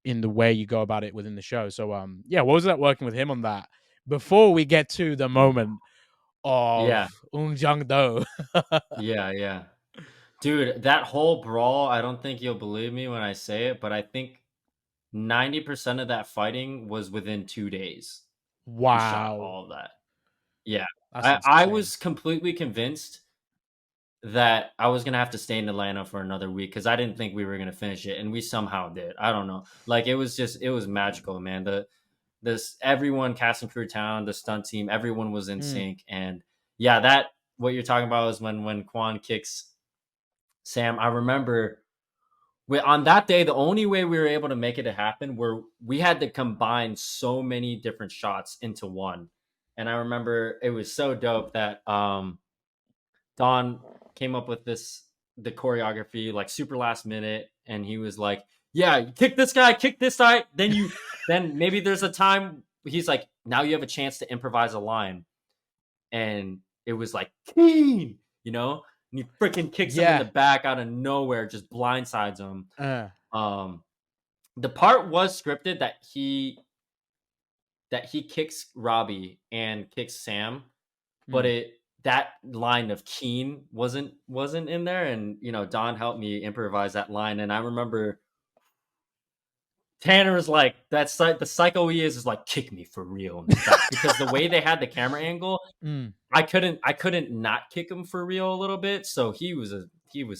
Speaker 2: in the way you go about it within the show. So, yeah, what was that working with him on that? Before we get to the moment
Speaker 3: Yeah.
Speaker 2: of Ung Jang Do.
Speaker 3: Yeah, yeah. Dude, that whole brawl, I don't think you'll believe me when I say it, but I think 90% of that fighting was within 2 days. We shot
Speaker 2: Wow,
Speaker 3: all of that. Yeah.
Speaker 2: that's
Speaker 3: I
Speaker 2: insane.
Speaker 3: was completely convinced that I was gonna have to stay in Atlanta for another week because I didn't think we were gonna finish it, and we somehow did. I don't know. Like it was magical, man. This everyone, cast and crew, town, the stunt team, everyone was in
Speaker 2: Mm.
Speaker 3: sync, and yeah, that what you're talking about is when Quan kicks Sam. I remember on that day, the only way we were able to make it happen were we had to combine so many different shots into one. And I remember it was so dope that Don came up with the choreography like super last minute, and he was like, "Yeah, kick this guy, kick this guy." Then maybe there's a time he's like, "Now you have a chance to improvise a line," and it was like, "Keen," and he freaking kicks him in the
Speaker 2: Yeah.
Speaker 3: back out of nowhere, just blindsides him.
Speaker 2: Uh,
Speaker 3: Um, the part was scripted that he kicks Robbie and kicks Sam, but
Speaker 2: mm.
Speaker 3: that line of Keen wasn't in there, and Don helped me improvise that line, and I remember Tanner is like, that's like the psycho he is like, kick me for real in the back. Because the way they had the camera angle, I couldn't not kick him for real a little bit. So he was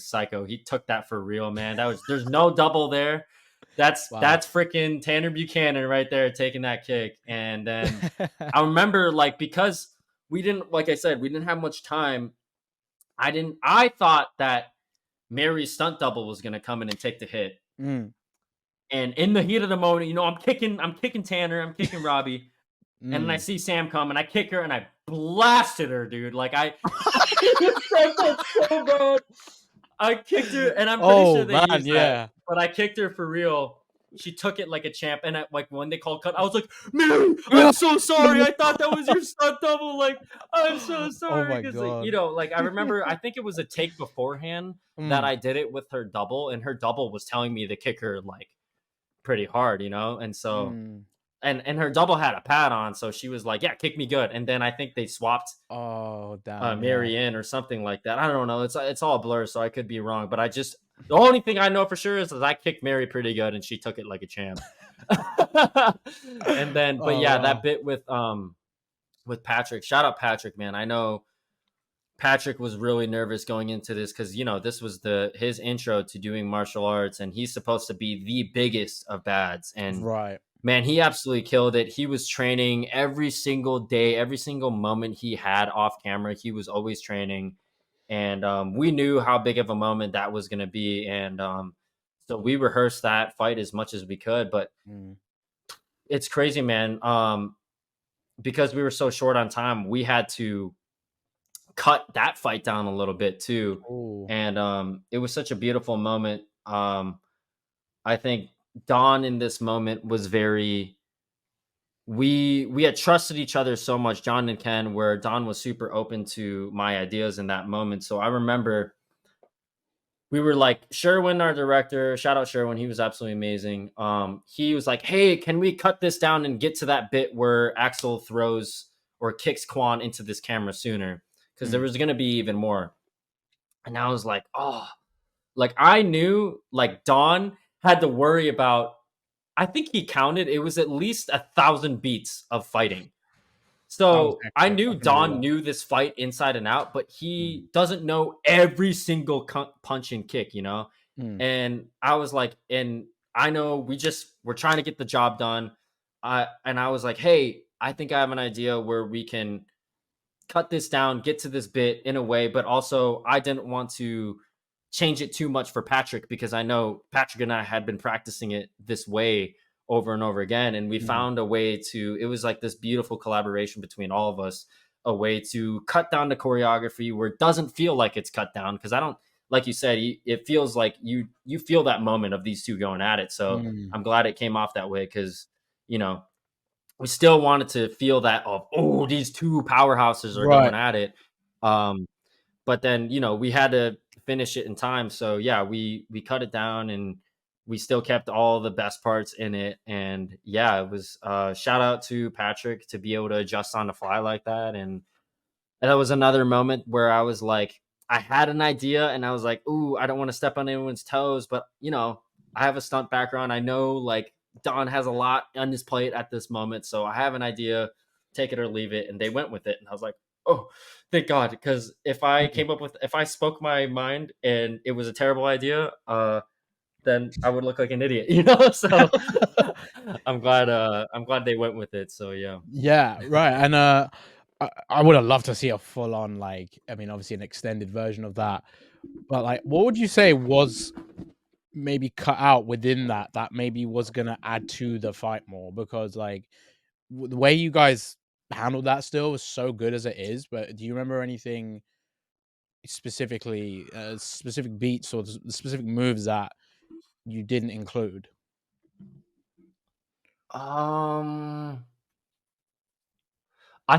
Speaker 3: psycho. He took that for real, man. There's no double there. That's freaking Tanner Buchanan right there taking that kick. And then I remember, like, because we didn't, like I said, we didn't have much time. I thought that Mary's stunt double was gonna come in and take the hit. And in the heat of the moment, you know, I'm kicking Tanner, I'm kicking Robbie. And then I see Sam come and I kick her and I blasted her, dude. Like I so bad. I kicked her and I'm pretty sure they used that. But I kicked her for real. She took it like a champ. And like when they called cut, I was like, Mary, I'm so sorry. I thought that was your stunt double. Like, I'm so sorry. Because like, you know, like I remember, I think it was a take beforehand that I did it with her double, and her double was telling me to kick her like pretty hard, you know? And so and her double had a pad on, so she was like, yeah, kick me good. And then I think they swapped Mary in or something like that. I don't know. It's all blur, so I could be wrong. But the only thing I know for sure is that I kicked Mary pretty good and she took it like a champ. And then but that bit with Patrick. Shout out Patrick, man. I know Patrick was really nervous going into this because, you know, this was his intro to doing martial arts, and he's supposed to be the biggest of bads. And man, he absolutely killed it. He was training every single day, every single moment he had off camera. He was always training, and we knew how big of a moment that was going to be. And so we rehearsed that fight as much as we could. But it's crazy, man. Because we were so short on time, we had to cut that fight down a little bit too. And it was such a beautiful moment. I think Don in this moment was we had trusted each other so much, John and Ken, where Don was super open to my ideas in that moment. So I remember we were like, Sherwin, our director, shout out Sherwin, he was absolutely amazing. He was like, hey, can we cut this down and get to that bit where Axel throws or kicks Quan into this camera sooner? Because there was going to be even more. And I was like, oh, like I knew like Don had to worry about, I think he counted, it was at least 1,000 beats of fighting. So I knew Don knew this fight inside and out, but he doesn't know every single punch and kick, you know? And I was like, and I know we're trying to get the job done. And I was like, hey, I think I have an idea where we can cut this down, get to this bit in a way, but also I didn't want to change it too much for Patrick because I know Patrick and I had been practicing it this way over and over again. And we found a way it was like this beautiful collaboration between all of us, a way to cut down the choreography where it doesn't feel like it's cut down. Cause I don't, like you said, it feels like you feel that moment of these two going at it. So I'm glad it came off that way. Cause you know, we still wanted to feel that of, these two powerhouses are going at it. But then, you know, we had to finish it in time. So yeah, we cut it down and we still kept all the best parts in it. And yeah, it was shout out to Patrick to be able to adjust on the fly like that. And that was another moment where I was like, I had an idea and I was like, ooh, I don't want to step on anyone's toes, but you know, I have a stunt background. I know like Don has a lot on his plate at this moment. So I have an idea, take it or leave it. And they went with it. And I was like, oh, thank God. Because if I spoke my mind and it was a terrible idea, then I would look like an idiot, you know? So I'm glad they went with it. So yeah.
Speaker 2: Yeah, right. And I would have loved to see a full on, like, I mean, obviously an extended version of that. But like, what would you say was maybe cut out within that maybe was gonna add to the fight more? Because like the way you guys handled that still was so good as it is. But do you remember anything specifically, specific beats or specific moves that you didn't include?
Speaker 3: I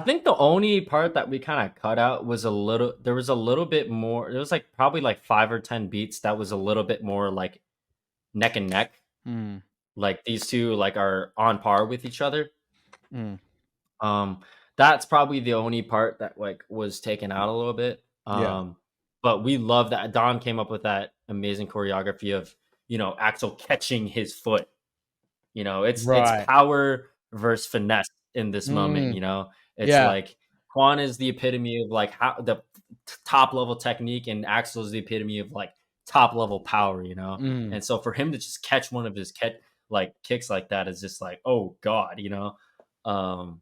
Speaker 3: think the only part that we kind of cut out was there was a little bit more. There was like probably like 5 or 10 beats that was a little bit more like neck and neck. Like these two like are on par with each other. That's probably the only part that like was taken out a little bit. But we love that Don came up with that amazing choreography of, you know, Axel catching his foot, You know, it's
Speaker 2: Right.
Speaker 3: power versus finesse in this moment. You
Speaker 2: Mm,
Speaker 3: know, it's
Speaker 2: yeah.
Speaker 3: like Quan is the epitome of like how the top level technique, and Axel is the epitome of like top level power. You know,
Speaker 2: Mm,
Speaker 3: and so for him to just catch one of his kicks like that is just like, oh god, you know. Um,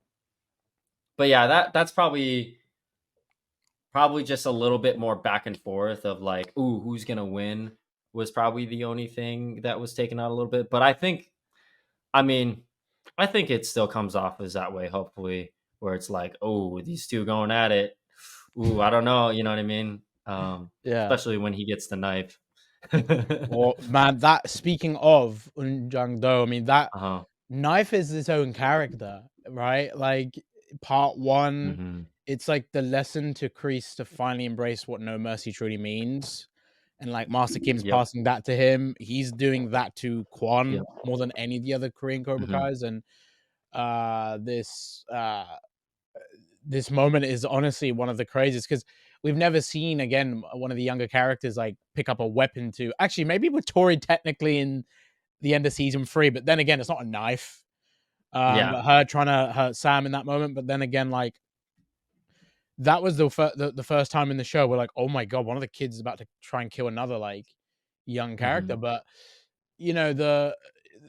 Speaker 3: but yeah, that's probably just a little bit more back and forth of like, ooh, who's gonna win was probably the only thing that was taken out a little bit. But I mean, I think it still comes off as that way, hopefully, where it's like, oh, these two going at it. Ooh, I don't know, you know what I mean?
Speaker 2: yeah.
Speaker 3: Especially when he gets the knife.
Speaker 2: Well, man, that speaking of Unjang Do, I mean that
Speaker 3: Uh-huh.
Speaker 2: knife is its own character, right? Like part one,
Speaker 3: Hmm.
Speaker 2: it's like the lesson to Kreese to finally embrace what no mercy truly means. And like Master Kim's
Speaker 3: Yep.
Speaker 2: passing that to him. He's doing that to Kwon
Speaker 3: Yep.
Speaker 2: more than any of the other Korean Cobra
Speaker 3: Hmm.
Speaker 2: Kais. And this moment is honestly one of the craziest because we've never seen again one of the younger characters like pick up a weapon to actually maybe with Tori technically in the end of season 3, but then again it's not a knife.
Speaker 3: Yeah.
Speaker 2: But her trying to hurt Sam in that moment, but then again like that was the first time in the show we're like, oh my god, one of the kids is about to try and kill another like young character.
Speaker 3: Hmm.
Speaker 2: But you know that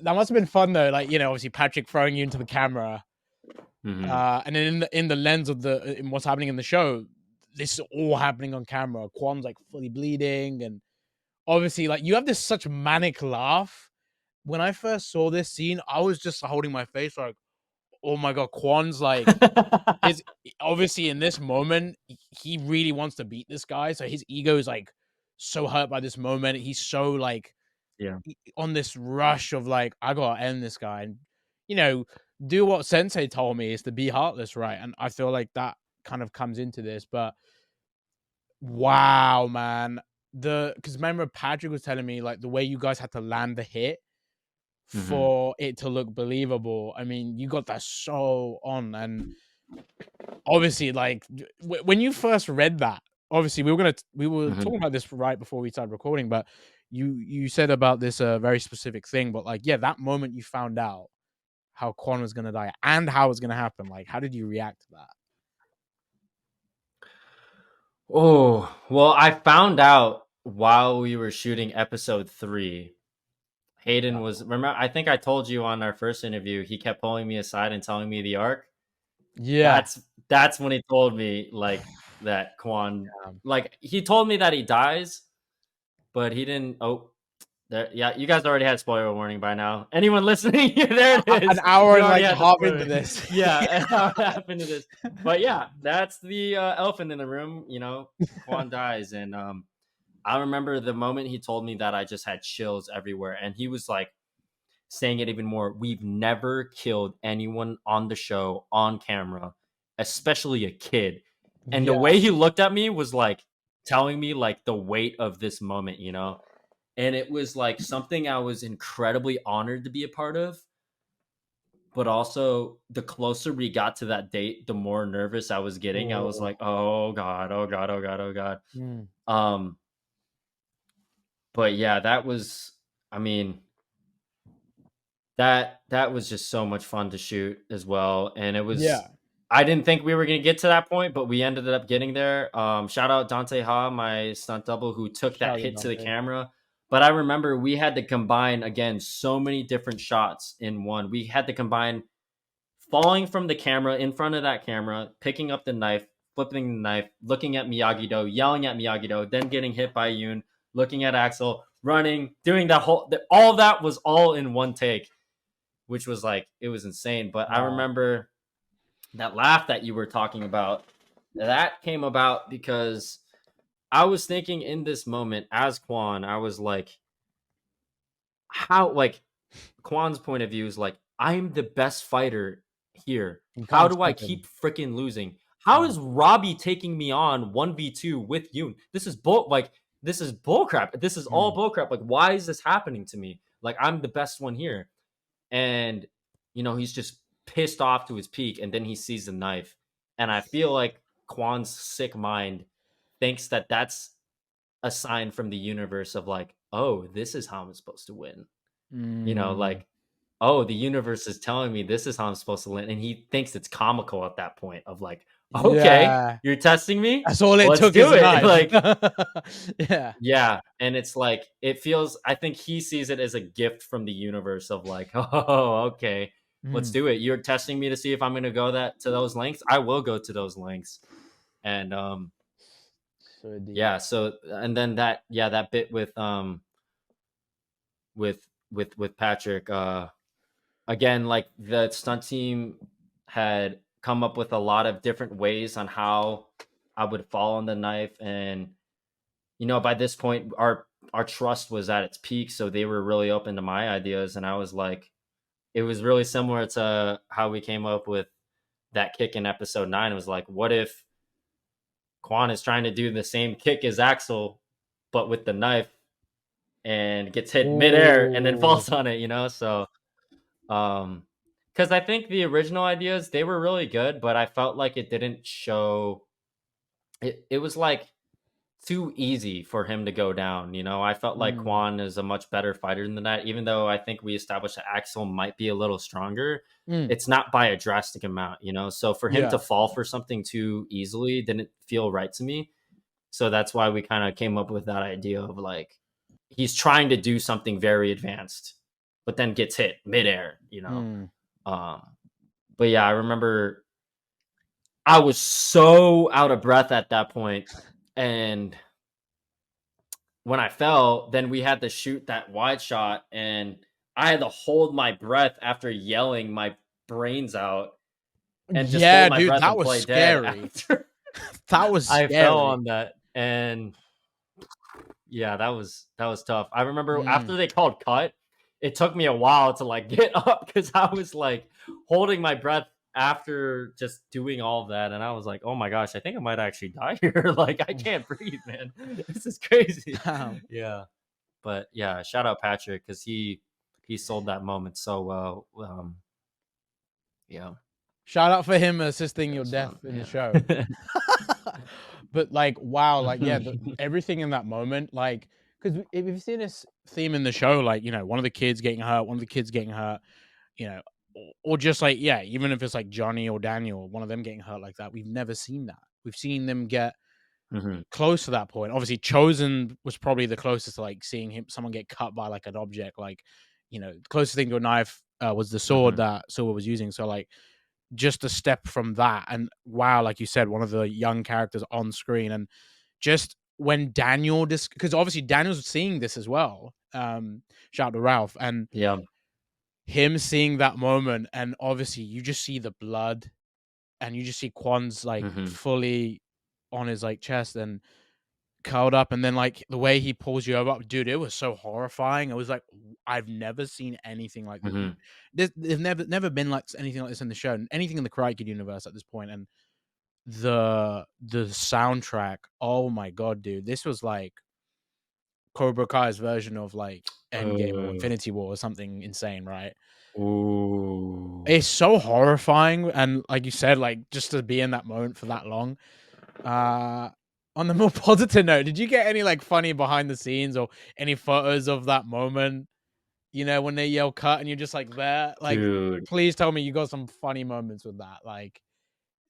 Speaker 2: must have been fun though, like you know obviously Patrick throwing you into the camera.
Speaker 3: Hmm.
Speaker 2: And then in the lens of in what's happening in the show, this is all happening on camera. Quan's like fully bleeding, and obviously, like you have this such manic laugh. When I first saw this scene, I was just holding my face like, "Oh my god!" Quan's like his obviously in this moment, he really wants to beat this guy, so his ego is like so hurt by this moment. He's so like
Speaker 3: Yeah.
Speaker 2: on this rush of like, I gotta end this guy, and you know, do what Sensei told me is to be heartless, right? And I feel like that kind of comes into this. But wow, man, because remember Patrick was telling me like the way you guys had to land the hit
Speaker 3: Hmm.
Speaker 2: for it to look believable. I mean, you got that so on, and obviously, like when you first read that, obviously we were
Speaker 3: Hmm.
Speaker 2: talking about this right before we started recording, but you said about this very specific thing, but like yeah, that moment you found out how Quan was gonna die and how it's gonna happen, like how did you react to that?
Speaker 3: Oh, well, I found out while we were shooting episode 3. Hayden was, remember, I think I told you on our first interview, he kept pulling me aside and telling me the arc.
Speaker 2: Yeah.
Speaker 3: That's when he told me like that Quan, like he told me that he dies, but he didn't. Oh, there, yeah, you guys already had spoiler warning by now. Anyone listening, there it
Speaker 2: An
Speaker 3: is.
Speaker 2: hour
Speaker 3: We
Speaker 2: and
Speaker 3: already
Speaker 2: like
Speaker 3: had the
Speaker 2: half into
Speaker 3: spoiler.
Speaker 2: this.
Speaker 3: Yeah, what happened to this? But yeah, that's the elephant in the room. You know, Quan dies, and I remember the moment he told me that I just had chills everywhere, and he was like saying it even more. We've never killed anyone on the show on camera, especially a kid. And the
Speaker 2: Yeah.
Speaker 3: way he looked at me was like telling me like the weight of this moment, you know? And it was like something I was incredibly honored to be a part of. But also, the closer we got to that date, the more nervous I was getting. I was
Speaker 2: Oh.
Speaker 3: like, oh God, oh God, oh God, oh God.
Speaker 2: Mm.
Speaker 3: Um, but yeah, that was, I mean, that was just so much fun to shoot as well, and it was,
Speaker 2: Yeah.
Speaker 3: I didn't think we were gonna get to that point, but we ended up getting there. Shout out Dante Ha, my stunt double, who took that
Speaker 2: Shout out
Speaker 3: hit to the
Speaker 2: Dante.
Speaker 3: camera. But I remember we had to combine again so many different shots in one. We had to combine falling from the camera in front of that camera, picking up the knife, flipping the knife, looking at Miyagi-Do, yelling at Miyagi-Do, then getting hit by Yoon, looking at Axel, running, doing that whole, all of that was all in one take, which was like, it was insane. But I
Speaker 2: Wow.
Speaker 3: remember that laugh that you were talking about, that came about because I was thinking in this moment as Quan, I was like, how, like, Quan's point of view is like, I'm the best fighter here.
Speaker 2: You
Speaker 3: How
Speaker 2: can't
Speaker 3: do I
Speaker 2: stop him.
Speaker 3: keep freaking losing? How
Speaker 2: Mm.
Speaker 3: is Robbie taking me on 1v2 with Yoon? This is bull, like, this is bull crap. This is all
Speaker 2: Mm.
Speaker 3: bull crap. Like, why is this happening to me? Like, I'm the best one here. And, you know, he's just pissed off to his peak, and then he sees the knife. And I feel like Quan's sick mind thinks that that's a sign from the universe of like, oh, this is how I'm supposed to win. You know,
Speaker 2: Mm.
Speaker 3: like, oh, the universe is telling me this is how I'm supposed to land, and he thinks it's comical at that point of like, okay,
Speaker 2: Yeah.
Speaker 3: you're testing me,
Speaker 2: That's all it
Speaker 3: let's
Speaker 2: took is
Speaker 3: do
Speaker 2: a
Speaker 3: it.
Speaker 2: knife.
Speaker 3: Like,
Speaker 2: Yeah.
Speaker 3: yeah, and it's like it feels. I think he sees it as a gift from the universe of like, oh, okay, let's
Speaker 2: Mm.
Speaker 3: do it. You're testing me to see if I'm going to go to those lengths. I will go to those lengths, and
Speaker 2: So deep.
Speaker 3: yeah. So and then that bit with Patrick, again, like the stunt team had come up with a lot of different ways on how I would fall on the knife, and by this point our trust was at its peak, so they were really open to my ideas, and I was like, it was really similar to how we came up with that kick in episode 9. It was like, what if Quan is trying to do the same kick as Axel but with the knife and gets hit midair and then
Speaker 2: Ooh.
Speaker 3: falls on it, so because I think the original ideas, they were really good, but I felt like it didn't show it was like too easy for him to go down. I felt like
Speaker 2: Mm.
Speaker 3: Quan is a much better fighter than that, even though I think we established that Axel might be a little stronger.
Speaker 2: Mm.
Speaker 3: It's not by a drastic amount, so for him
Speaker 2: Yeah.
Speaker 3: to fall for something too easily didn't feel right to me. So that's why we kind of came up with that idea of like, he's trying to do something very advanced but then gets hit midair.
Speaker 2: Mm.
Speaker 3: But yeah, I remember I was so out of breath at that point, and when I fell, then we had to shoot that wide shot, and I had to hold my breath after yelling my brains out, and just
Speaker 2: Yeah,
Speaker 3: hold my
Speaker 2: dude,
Speaker 3: breath
Speaker 2: that
Speaker 3: and
Speaker 2: was
Speaker 3: play dead
Speaker 2: scary.
Speaker 3: after
Speaker 2: That was
Speaker 3: I fell
Speaker 2: scary.
Speaker 3: on that. And yeah, that was tough. I remember
Speaker 2: Mm.
Speaker 3: after they called cut, it took me a while to like get up because I was like holding my breath after just doing all of that, and I was like, oh my gosh, I think I might actually die here. Like, I can't breathe, man. This is crazy.
Speaker 2: Damn.
Speaker 3: Yeah. But yeah, shout out Patrick because he sold that moment so well. Yeah,
Speaker 2: Shout out for him assisting your
Speaker 3: was
Speaker 2: death
Speaker 3: fun.
Speaker 2: in the
Speaker 3: Yeah.
Speaker 2: show. But like, wow, like, yeah, everything in that moment, like, because if you've seen this theme in the show, like, one of the kids getting hurt, or just like, yeah, even if it's like Johnny or Daniel, one of them getting hurt like that, we've never seen that. We've seen them get
Speaker 3: Mhm.
Speaker 2: close to that point. Obviously, Chosen was probably the closest to like seeing someone get cut by like an object, like, the closest thing to a knife was the sword
Speaker 3: Mhm.
Speaker 2: that Silver was using. So like, just a step from that, and wow, like you said, one of the young characters on screen, and just when Daniel because obviously Daniel's seeing this as well. Shout out to Ralph, and
Speaker 3: Yeah.
Speaker 2: him seeing that moment, and obviously you just see the blood, and you just see Quan's like
Speaker 3: Mhm.
Speaker 2: fully on his like chest and curled up, and then like the way he pulls you over, dude, it was so horrifying. It was like, I've never seen anything like this.
Speaker 3: Mhm.
Speaker 2: There's never been like anything like this in the show, anything in the Karate Kid universe at this point. And the soundtrack, oh my god, dude, this was like Cobra Kai's version of like Endgame or Infinity War or something insane, right?
Speaker 3: Ooh.
Speaker 2: It's so horrifying, and like you said, like just to be in that moment for that long. On the more positive note, did you get any like funny behind the scenes or any photos of that moment? When they yell cut and you're just like there, like,
Speaker 3: Dude,
Speaker 2: please tell me you got some funny moments with that, like,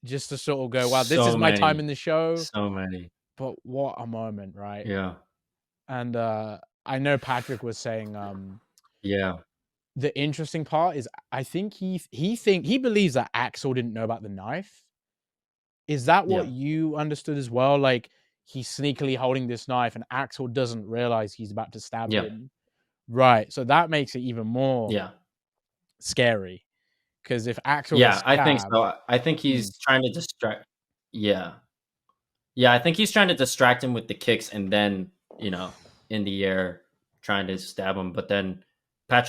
Speaker 2: just to sort of go, wow, this is
Speaker 3: so
Speaker 2: my time
Speaker 3: many.
Speaker 2: in the show,
Speaker 3: So many.
Speaker 2: but what a moment, right?
Speaker 3: Yeah.
Speaker 2: And I know Patrick was saying,
Speaker 3: Yeah.
Speaker 2: the interesting part is I think he believes that Axel didn't know about the knife. Is that what
Speaker 3: Yeah.
Speaker 2: you understood as well? Like, he's sneakily holding this knife and Axel doesn't realize he's about to stab
Speaker 3: Yeah.
Speaker 2: him. Right. So that makes it even more
Speaker 3: Yeah.
Speaker 2: scary. Because if Axel gets
Speaker 3: Yeah, I think
Speaker 2: stabbed,
Speaker 3: so. I think
Speaker 2: mm,
Speaker 3: he's trying to distract. Yeah. Yeah, I think he's trying to distract him with the kicks and then, in the air trying to stab him, but then not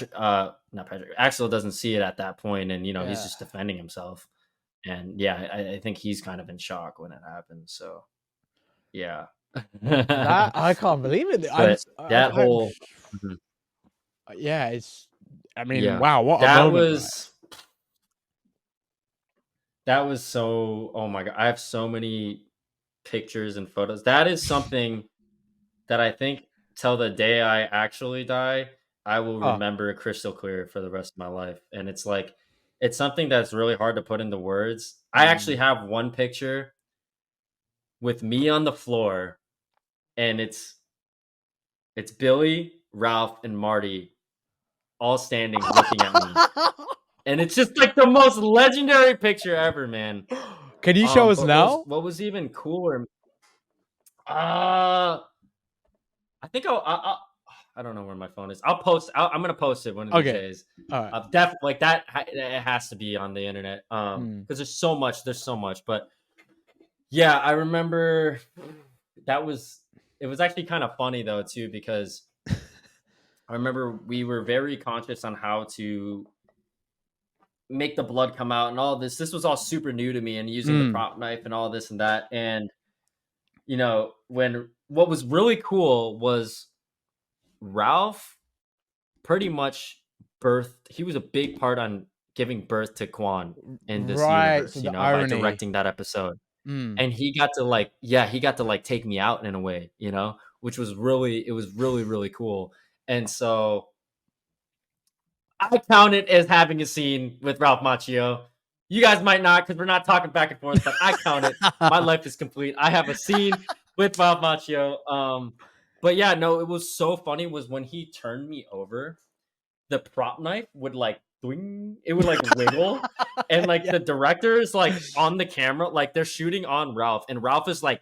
Speaker 3: Patrick, Axel doesn't see it at that point, and he's
Speaker 2: yeah,
Speaker 3: just defending himself. And yeah, I think he's kind of in shock when it happens. So yeah.
Speaker 2: that I can't believe it.
Speaker 3: But that whole Mhm.
Speaker 2: Yeah, it's. I mean,
Speaker 3: Yeah.
Speaker 2: wow, what a
Speaker 3: That
Speaker 2: moment, right?
Speaker 3: was that was so, oh my god. I have so many pictures and photos. That is something that I think till the day I actually die, I will
Speaker 2: Oh.
Speaker 3: remember crystal clear for the rest of my life. And it's like, it's something that's really hard to put into words. I actually have one picture with me on the floor, and it's Billy, Ralph, and Marty all standing looking at me. And it's just like the most legendary picture ever, man.
Speaker 2: Can you show us
Speaker 3: But
Speaker 2: now?
Speaker 3: what was even cooler? I think I don't know where my phone is. I'll post. I'm gonna post it one of these
Speaker 2: Okay.
Speaker 3: days.
Speaker 2: All right.
Speaker 3: Definitely like that. It has to be on the internet. Because there's so much. There's so much. But yeah, I remember that was. It was actually kind of funny though too, because I remember we were very conscious on how to make the blood come out and all this. This was all super new to me, and using the prop knife and all this and that. And you know, what was really cool was Ralph pretty much he was a big part on giving birth to Quan in this universe,
Speaker 2: So
Speaker 3: you
Speaker 2: the
Speaker 3: know, by
Speaker 2: irony.
Speaker 3: directing that episode. And he got to like take me out in a way, you know, which was really really cool. And so I count it as having a scene with Ralph Macchio. You guys might not, because we're not talking back and forth, but I count it. My life is complete. I have a scene with Ralph Macchio. But yeah, no, it was so funny was when he turned me over, the prop knife would like it would like wiggle, and like the director is like on the camera, like they're shooting on Ralph, and Ralph is like,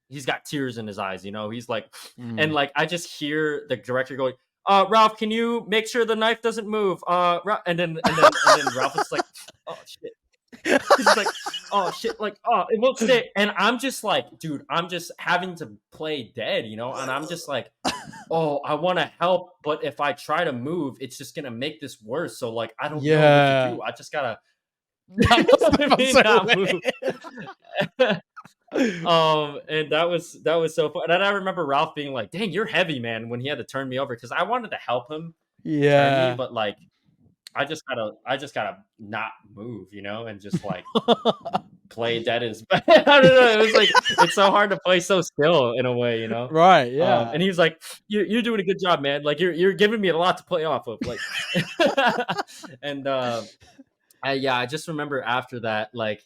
Speaker 3: he's got tears in his eyes, you know, he's like, and like I just hear the director going, Ralph, can you make sure the knife doesn't move? And then Ralph is like, oh shit. He's like, oh shit, like, oh, it won't stay. And I'm just like, dude, I'm just having to play dead, you know? And I'm just like, oh, I want to help, but if I try to move, it's just gonna make this worse. So like, I don't know what to do. I just gotta not move. And that was so fun. And I remember Ralph being like, dang, you're heavy, man, when he had to turn me over, because I wanted to help him turn me, but like I just gotta not move, you know, and just like play dead as I don't know. It was like, it's so hard to play so still in a way, you know?
Speaker 2: Right. Yeah.
Speaker 3: And he was like, you're doing a good job, man. Like you're giving me a lot to play off of. Like, and I just remember after that, like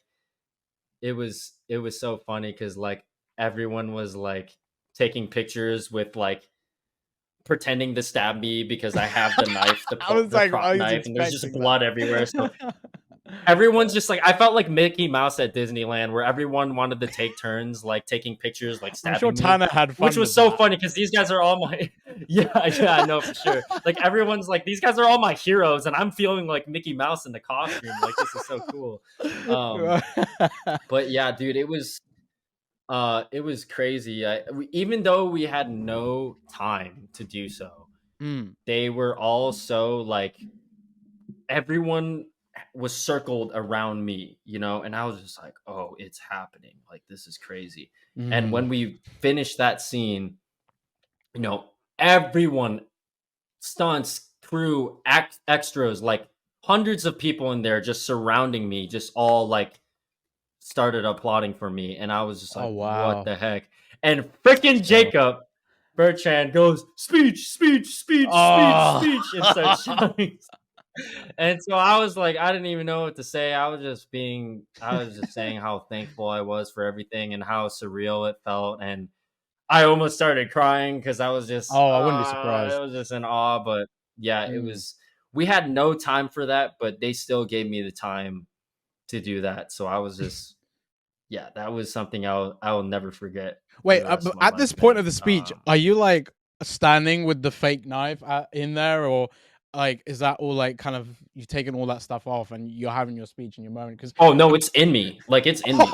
Speaker 3: it was so funny because like everyone was like taking pictures with like pretending to stab me because I have the knife, the prop knife, and there's just blood everywhere. So everyone's just like, I felt like Mickey Mouse at Disneyland, where everyone wanted to take turns, like taking pictures, like stabbing
Speaker 2: I'm sure Tana had fun,
Speaker 3: which was so funny because these guys are all my I know for sure. Like everyone's like, these guys are all my heroes, and I'm feeling like Mickey Mouse in the costume. Like this is so cool. But yeah, dude, it was crazy. Even though we had no time to do so, they were all so like, everyone was circled around me, you know, and I was just like, oh, it's happening. Like, this is crazy. And when we finished that scene, you know, everyone, stunts, crew, extras, like hundreds of people in there just surrounding me, just all like started applauding for me. And I was just like, what the heck? And freaking Jacob Bertrand goes, speech, and starts shouting. And so I was like, I didn't even know what to say. I was just saying how thankful I was for everything and how surreal it felt. And I almost started crying because I was just,
Speaker 2: I wouldn't be surprised.
Speaker 3: I was just in awe. But yeah, it was, we had no time for that, but they still gave me the time to do that. So I was just, yeah, that was something I'll never forget.
Speaker 2: Wait, at this point of the speech, are you like standing with the fake knife in there, or like is that all like kind of you've taken all that stuff off and you're having your speech in your moment? Because
Speaker 3: no, it's in me. Like it's in me.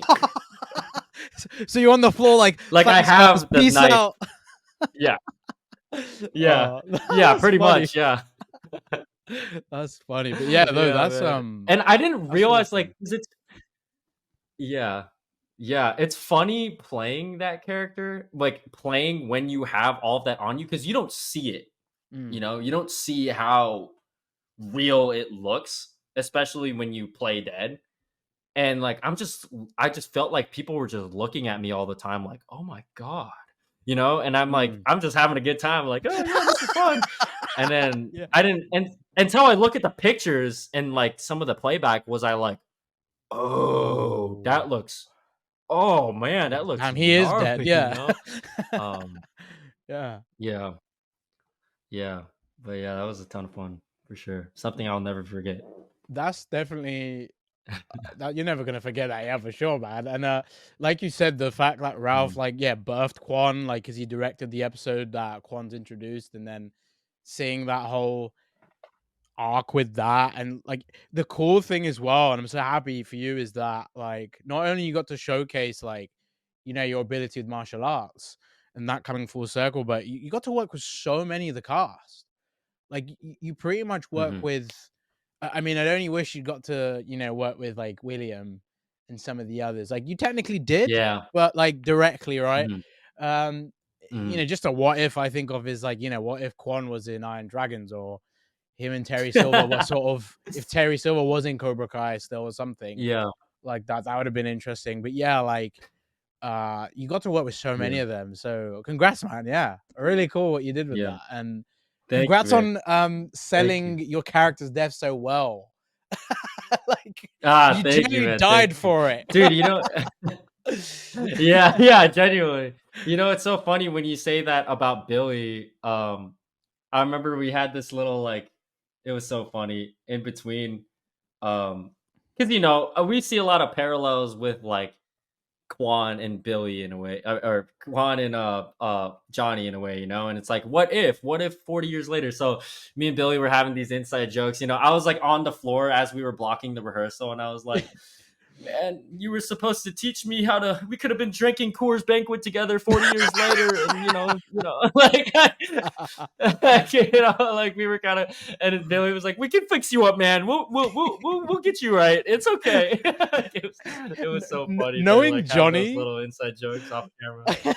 Speaker 2: So you're on the floor like
Speaker 3: I have the knife.
Speaker 2: Out.
Speaker 3: Yeah. Pretty much. Yeah.
Speaker 2: That's funny, but yeah, though that's
Speaker 3: man. And I didn't realize like it's it's funny playing that character, like playing when you have all of that on you, because you don't see it. You know, you don't see how real it looks, especially when you play dead. And like I just felt like people were just looking at me all the time, like, oh my god, you know, and I'm like, I'm just having a good time, like, oh yeah, this is fun. And then
Speaker 2: Yeah.
Speaker 3: I didn't, and until I look at the pictures and like some of the playback, was I like, oh, that looks, oh man, that looks
Speaker 2: Damn, he is dead.
Speaker 3: gnarly, you
Speaker 2: Yeah.
Speaker 3: know? Um,
Speaker 2: Yeah.
Speaker 3: yeah, yeah, but yeah, that was a ton of fun for sure. Something I'll never forget.
Speaker 2: That's definitely that you're never gonna forget that, yeah, for sure, man. And like you said, the fact that Ralph, like, yeah, birthed Quan, like, because he directed the episode that Quan's introduced, and then seeing that whole arc with that, and like the cool thing as well, and I'm so happy for you, is that like not only you got to showcase like, you know, your ability with martial arts and that coming full circle, but you got to work with so many of the cast. Like you pretty much work
Speaker 3: Mhm.
Speaker 2: with. I mean, I'd only wish you got to, you know, work with like William and some of the others. Like you technically did,
Speaker 3: Yeah.
Speaker 2: but like directly, right?
Speaker 3: Mhm.
Speaker 2: Um, you know,
Speaker 3: Mhm.
Speaker 2: just a what if I think of is like, you know, what if Quan was in Iron Dragons, or him and Terry Silver were sort of, if Terry Silver was in Cobra Kai still or something
Speaker 3: Yeah.
Speaker 2: like that, that would have been interesting. But yeah, like you got to work with so
Speaker 3: Yeah.
Speaker 2: many of them. So congrats, man. Yeah. Really cool what you did with
Speaker 3: Yeah.
Speaker 2: that. And
Speaker 3: Thank you,
Speaker 2: congrats
Speaker 3: man.
Speaker 2: on
Speaker 3: Thank you.
Speaker 2: selling your character's death so well. Like
Speaker 3: Ah,
Speaker 2: you
Speaker 3: thank you,
Speaker 2: genuinely
Speaker 3: man. Thank
Speaker 2: died
Speaker 3: you.
Speaker 2: for it.
Speaker 3: Dude, you know, yeah, yeah, genuinely. You know, it's so funny when you say that about Billy. I remember we had this little like, it was so funny in between, because you know, we see a lot of parallels with like Quan and Billy in a way, or Quan and Johnny in a way, you know. And it's like, what if 40 years later? So me and Billy were having these inside jokes, you know. I was like on the floor as we were blocking the rehearsal, and I was like, man, you were supposed to teach me how to. We could have been drinking Coors Banquet together 40 years later, and like, you know, like we were kind of. And then Billy was like, "We can fix you up, man. We'll get you right. It's okay." Like, it was so funny to
Speaker 2: Knowing
Speaker 3: like have those
Speaker 2: Johnny,
Speaker 3: little inside jokes off camera.
Speaker 2: I,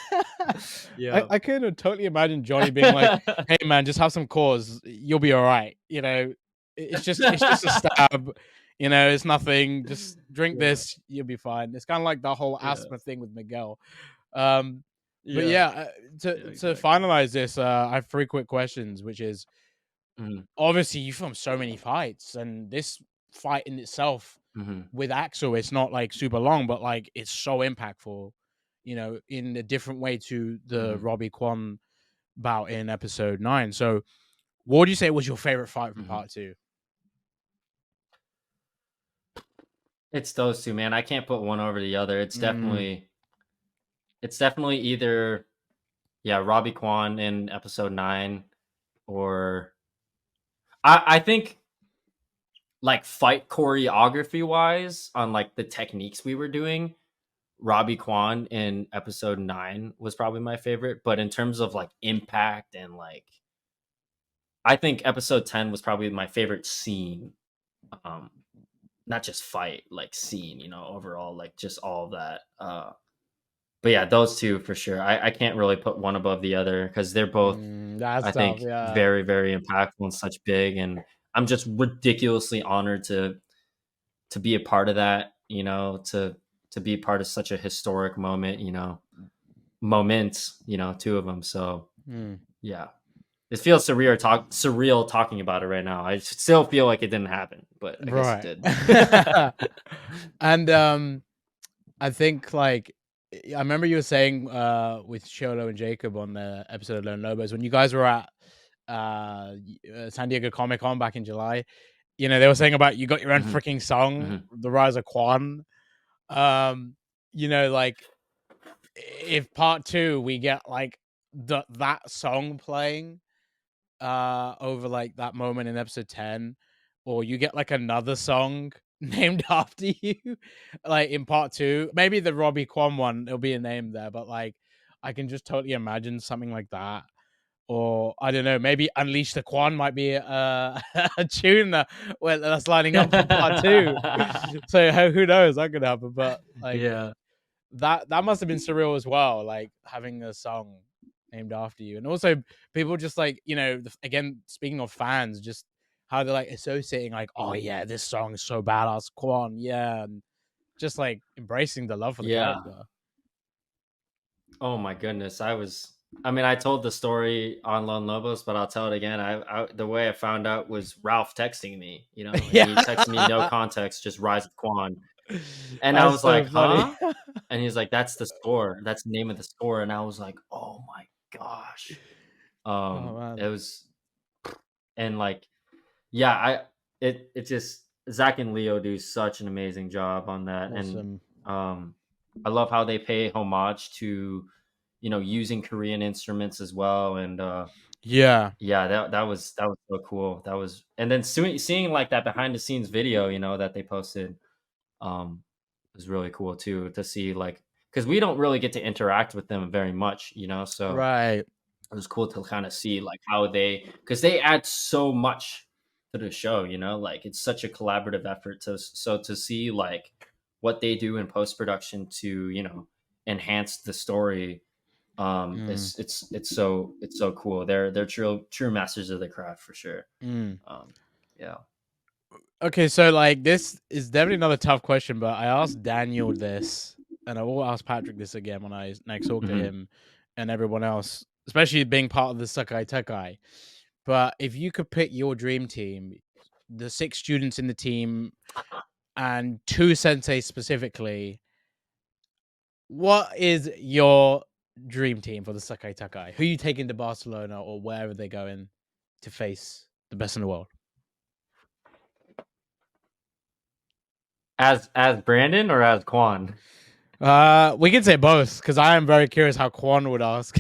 Speaker 3: Yeah.
Speaker 2: I can totally imagine Johnny being like, "Hey man, just have some cause. You'll be all right." You know, it's just a stab. You know, it's nothing. Just drink
Speaker 3: Yeah.
Speaker 2: this, you'll be fine. It's kind of like the whole
Speaker 3: Yeah.
Speaker 2: asthma thing with Miguel. Um, but
Speaker 3: Yeah.
Speaker 2: yeah,
Speaker 3: Yeah.
Speaker 2: to
Speaker 3: Exactly.
Speaker 2: finalize this, I have three quick questions, which is
Speaker 3: Mhm.
Speaker 2: obviously you filmed so many fights, and this fight in itself
Speaker 3: Mhm.
Speaker 2: with Axel, it's not like super long, but like it's so impactful, you know, in a different way to the
Speaker 3: Mhm.
Speaker 2: Robbie Quan bout in episode 9. So, what would you say was your favorite fight from
Speaker 3: Mhm.
Speaker 2: part 2?
Speaker 3: It's those two, man. I can't put one over the other.
Speaker 2: Mm,
Speaker 3: It's definitely either, yeah, Robbie Quan in episode 9, or I think like fight choreography wise on like the techniques we were doing, Robbie Quan in episode 9 was probably my favorite. But in terms of like impact and like, I think episode 10 was probably my favorite scene. Um, Not just fight, like scene, you know, overall, like just all of that. But yeah, those two for sure. I can't really put one above the other because they're both,
Speaker 2: that's
Speaker 3: I
Speaker 2: tough.
Speaker 3: think,
Speaker 2: Yeah.
Speaker 3: very, very impactful and such big. And I'm just ridiculously honored to be a part of that, you know, to be part of such a historic moment, you know, moments, you know, two of them. So
Speaker 2: Mm.
Speaker 3: yeah, it feels surreal talking about it right now. I still feel like it didn't happen, but I guess it
Speaker 2: Right.
Speaker 3: did.
Speaker 2: And I think like I remember you were saying with Sholo and Jacob on the episode of Lone Lobos, when you guys were at San Diego Comic Con back in July, you know, they were saying about you got your own
Speaker 3: Mhm,
Speaker 2: freaking song,
Speaker 3: mhm.
Speaker 2: The Rise of Quan. You know, like if part 2 we get like that song playing over like that moment in episode 10, or you get like another song named after you like in part 2, maybe the Robbie Quan one, there'll be a name there, but like I can just totally imagine something like that. Or I don't know, maybe Unleash the Quan might be a tune that's lining up for part 2. So who knows, that could happen. But like
Speaker 3: Yeah.
Speaker 2: that must have been surreal as well, like having a song named after you. And also people just like, you know, again, speaking of fans, just how they're like associating like, oh yeah, this song is so badass, Quan, yeah, and just like embracing the love for the
Speaker 3: Yeah.
Speaker 2: character.
Speaker 3: Oh my goodness. I mean, I told the story on Lone Lobos, but I'll tell it again. The way I found out was Ralph texting me, and he texted me no context, just Rise of Quan. And I
Speaker 2: That's
Speaker 3: was
Speaker 2: so
Speaker 3: like,
Speaker 2: funny.
Speaker 3: huh? And he's like, that's the score. That's the name of the score. And I was like, oh my gosh.
Speaker 2: Oh
Speaker 3: It
Speaker 2: man.
Speaker 3: was, and like, yeah, it just, Zach and Leo do such an amazing job on that.
Speaker 2: Awesome.
Speaker 3: And I love how they pay homage to, using Korean instruments as well. And
Speaker 2: Yeah.
Speaker 3: yeah, that was so cool. That was, and then seeing like that behind the scenes video, that they posted, was really cool too, to see, like, because we don't really get to interact with them very much, so
Speaker 2: Right.
Speaker 3: it was cool to kind of see like how because they add so much to the show, like it's such a collaborative effort to see like what they do in post production to enhance the story. It's so cool. They're true masters of the craft for sure. Yeah.
Speaker 2: Okay, so like this is definitely another tough question, but I asked Daniel this, and I will ask Patrick this again when I next talk to
Speaker 3: Mhm.
Speaker 2: him and everyone else, especially being part of the Sekai Taikai. But if you could pick your dream team, the 6 students in the team and 2 senseis specifically, what is your dream team for the Sekai Taikai? Who you taking to Barcelona or wherever they're going to face the best in the world?
Speaker 3: As Brandon or as Quan?
Speaker 2: We can say both because I am very curious how Kwon would ask.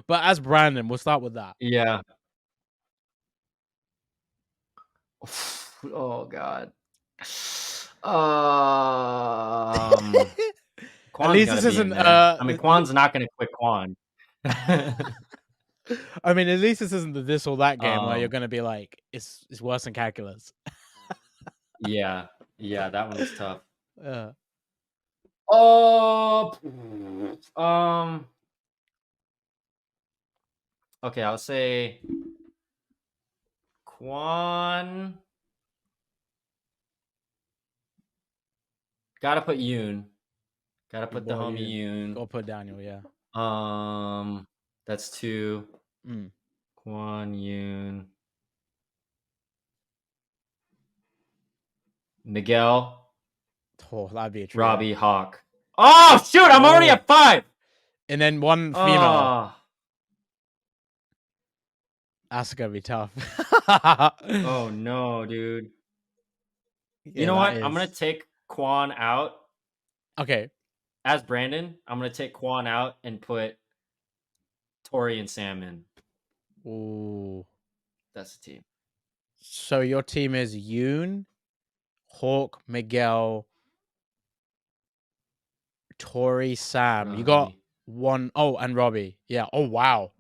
Speaker 2: But as Brandon, we'll start with that.
Speaker 3: Yeah. Oh God.
Speaker 2: At
Speaker 3: Quan's
Speaker 2: least
Speaker 3: gotta
Speaker 2: this
Speaker 3: be in
Speaker 2: isn't.
Speaker 3: there. I mean, Quan's not gonna quit Quan.
Speaker 2: I mean, at least this isn't the this or that game where you're
Speaker 3: Um,
Speaker 2: gonna be like, it's worse than calculus.
Speaker 3: yeah, that one was tough.
Speaker 2: Yeah.
Speaker 3: Oh, okay, I'll say Quan. Gotta put Yoon. Gotta put the
Speaker 2: Boy,
Speaker 3: homie
Speaker 2: you
Speaker 3: Yoon.
Speaker 2: go put Daniel. Yeah.
Speaker 3: That's 2.
Speaker 2: Mm.
Speaker 3: Quan, Yoon, Miguel,
Speaker 2: Oh, that'd be a trio.
Speaker 3: Robbie, Hawk. Oh shoot! I'm already
Speaker 2: Oh.
Speaker 3: at 5.
Speaker 2: And then one female.
Speaker 3: Oh,
Speaker 2: That's gonna be tough.
Speaker 3: oh no, dude.
Speaker 2: Yeah,
Speaker 3: You know
Speaker 2: that
Speaker 3: what? I'm gonna
Speaker 2: is.
Speaker 3: take Quan out
Speaker 2: Okay.
Speaker 3: as Brandon. I'm gonna take Quan out and put Tori and Sam in.
Speaker 2: Ooh.
Speaker 3: That's the team.
Speaker 2: So your team is Yoon, Hawk, Miguel, Tori, Sam. You got
Speaker 3: Robbie.
Speaker 2: one. Oh, and Robbie. Yeah. Oh, wow.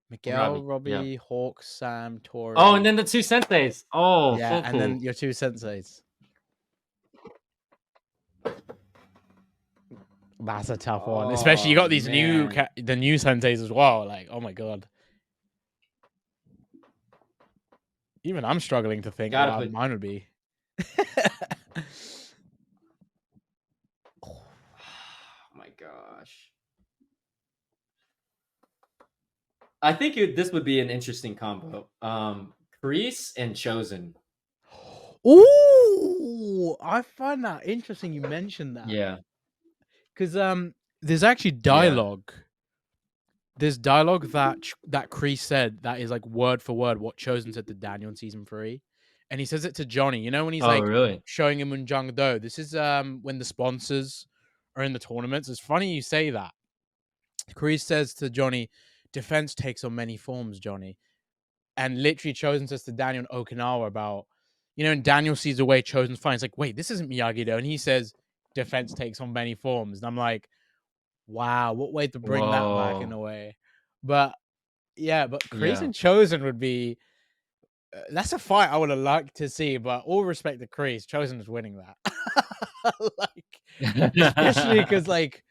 Speaker 2: Miguel,
Speaker 3: Robbie. Yeah.
Speaker 2: Robbie, Hawk, Sam, Tori.
Speaker 3: Oh, and then the 2 senseis. Oh,
Speaker 2: yeah,
Speaker 3: so
Speaker 2: and
Speaker 3: cool.
Speaker 2: then your 2 senseis. That's a tough one, especially you got these new senseis as well. Like, oh my god. Even I'm struggling to think what mine would be.
Speaker 3: Oh my gosh. I think this would be an interesting combo. Kreese and Chosen.
Speaker 2: Ooh, I find that interesting you mentioned that.
Speaker 3: Yeah.
Speaker 2: Because there's actually dialogue. Yeah. There's dialogue that Cree said that is like word for word what Chosen said to Daniel in season 3. And he says it to Johnny. You know when he's
Speaker 3: really?
Speaker 2: showing him Miyagi-Do. This is when the sponsors are in the tournaments. It's funny you say that. Cree says to Johnny, defense takes on many forms, Johnny. And literally Chosen says to Daniel in Okinawa about, and Daniel sees the way Chosen's fighting. It's like, wait, this isn't Miyagi-Do. And he says, defense takes on many forms. And I'm like, wow, what way to bring that back in a way. But yeah, but Kreese and Chosen would be, that's a fight I would have liked to see, but all respect to Kreese, Chosen is winning that. Like, especially because like